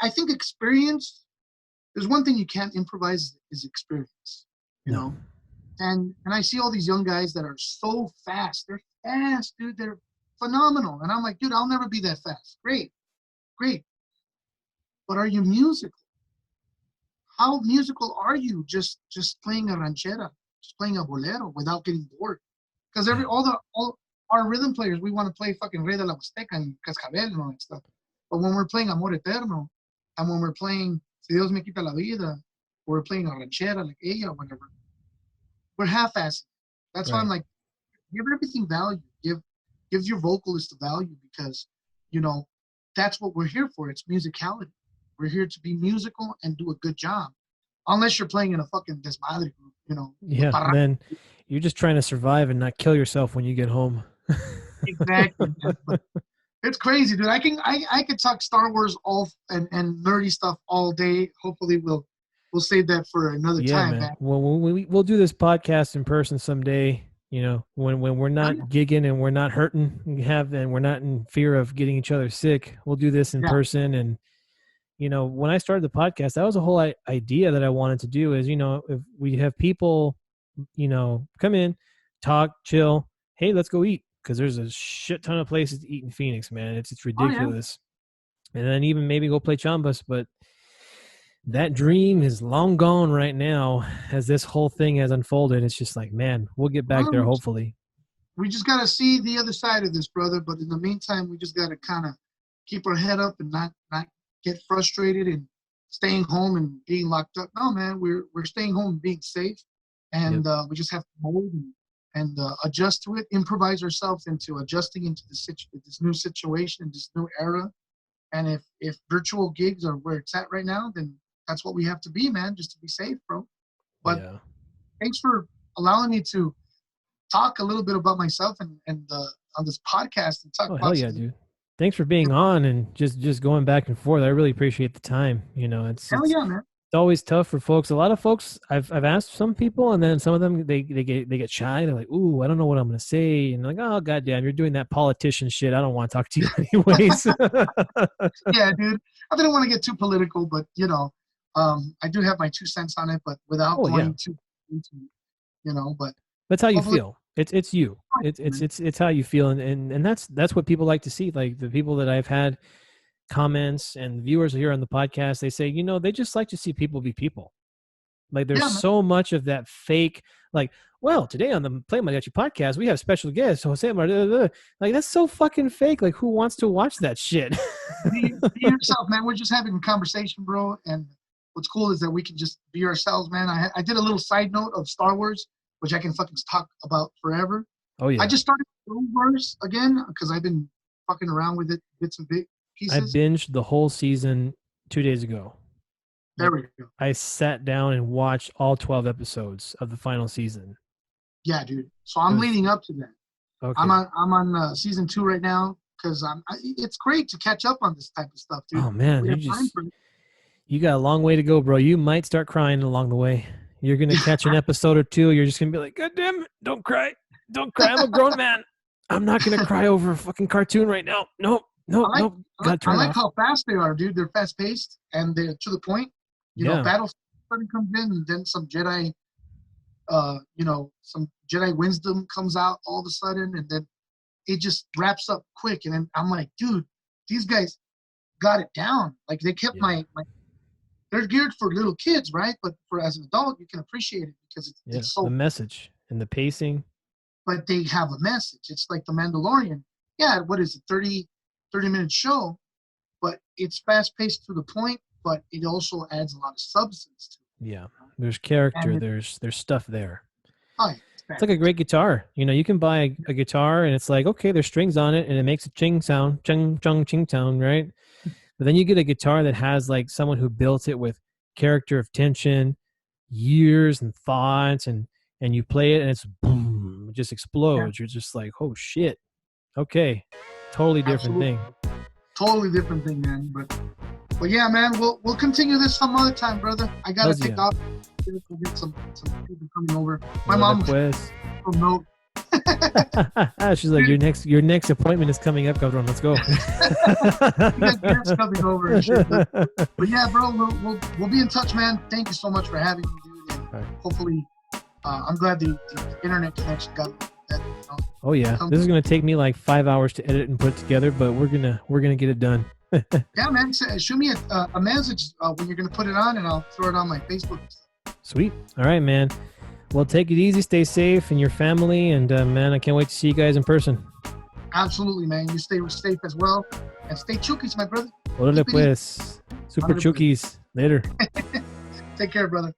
I think experience. There's one thing you can't improvise is experience. You No. know, and I see all these young guys that are so fast. They're fast, dude. They're phenomenal. And I'm like, dude, I'll never be that fast. Great, great. But are you musical? How musical are you just playing a ranchera, just playing a bolero without getting bored? Because Yeah. all our rhythm players, we want to play fucking Rey de la Huasteca and Cascabel and all that stuff. But when we're playing Amor Eterno, and when we're playing Si Dios Me Quita la Vida, or we're playing a ranchera like ella or whatever, we're half-assing. That's why I'm Right. like, give everything value. Give your vocalist the value because, you know, that's what we're here for. It's musicality. We're here to be musical and do a good job. Unless you're playing in a fucking desmadre group, Yeah. Then you're just trying to survive and not kill yourself when you get home. exactly. But it's crazy, dude. I could talk Star Wars all and nerdy stuff all day. Hopefully we'll save that for another Yeah, time, man. man. Well, we'll do this podcast in person someday. When we're not gigging and we're not hurting, and we're not in fear of getting each other sick. We'll do this in Yeah. person. And when I started the podcast, that was a whole idea that I wanted to do. Is if we have people, come in, talk, chill. Hey, let's go eat because there's a shit ton of places to eat in Phoenix, man. It's Oh yeah. ridiculous. And then even maybe go play chambas, but that dream is long gone right now as this whole thing has unfolded. It's just like, man, we'll get back there Well, hopefully. we just gotta see the other side of this, brother. But in the meantime, we just gotta kind of keep our head up and not get frustrated and staying home and being locked up. No, man, we're staying home and being safe, Yep. and we just have to mold and adjust to it, improvise ourselves into adjusting into this new situation, this new era, And if virtual gigs are where it's at right now, then that's what we have to be, man, just to be safe, bro. But thanks for allowing me to talk a little bit about myself and on this podcast and talk Oh, about hell yeah, dude. Thanks for being on and just going back and forth. I really appreciate the time. You know, it's yeah, man. It's always tough for folks. A lot of folks, I've asked some people, and then some of them they get shy. They're like, "Ooh, I don't know what I'm going to say," and like, "Oh, goddamn, you're doing that politician shit. I don't want to talk to you anyways." Yeah, dude. I didn't want to get too political, but you know, I do have my 2 cents on it, but without going too into, you know. But that's how you feel. It's you. It's how you feel, and that's what people like to see. Like the people that I've had comments and viewers here on the podcast, they say, you know, they just like to see people be people. Like there's so much of that fake, like, well, today on the PlayMariachi Podcast, we have special guest Jose Mar. Like that's so fucking fake. Like who wants to watch that shit? Be yourself, man. We're just having a conversation, bro. And what's cool is that we can just be ourselves, man. I did a little side note of Star Wars, which I can fucking talk about forever. Oh yeah. I just started Star Wars again because I've been fucking around with it bits and bits. I binged the whole season 2 days ago. There we go. I sat down and watched all 12 episodes of the final season. Yeah, dude. So I'm leading up to that. Okay. I'm on season 2 right now because it's great to catch up on this type of stuff, dude. Oh man, you got a long way to go, bro. You might start crying along the way. You're gonna catch an episode or two. You're just gonna be like, God damn it, don't cry. Don't cry. I'm a grown man. I'm not gonna cry over a fucking cartoon right now. Nope. I like how fast they are, dude. They're fast paced and they're to the point. You know, battle suddenly comes in, and then some Jedi, some Jedi wisdom comes out all of a sudden, and then it just wraps up quick. And then I'm like, dude, these guys got it down. Like they kept my. They're geared for little kids, right? But for as an adult, you can appreciate it because it's so the message and the pacing. But they have a message. It's like The Mandalorian. Yeah, what is it? 30-minute show, but it's fast-paced to the point, but it also adds a lot of substance to it. Yeah, there's character, there's stuff there. Oh, yeah, it's like a great guitar. You know, you can buy a guitar and it's like, okay, there's strings on it and it makes a ching sound, ching, chung, ching sound, right? But then you get a guitar that has like someone who built it with character of tension, years and thoughts, and you play it and it's boom, it just explodes. You're just like, oh shit. Okay. Totally different thing. Totally different thing, man. But yeah, man, we'll continue this some other time, brother. I gotta take off. We'll get some people coming over. My mom from note. She's like, your next appointment is coming up, cabrón. Let's go. Guests coming over and shit. But yeah, bro, we'll be in touch, man. Thank you so much for having me, dude. And hopefully, I'm glad the internet connection got that. Oh yeah, this is gonna take me like 5 hours to edit and put together, but we're gonna get it done. Yeah, man. Shoot me a message when you're gonna put it on, and I'll throw it on my Facebook. Sweet. All right, man. Well, take it easy, stay safe, and your family, and man, I can't wait to see you guys in person. Absolutely, man. You stay safe as well, and stay chukis, my brother. Órale pues, super chukis. Later. Take care, brother.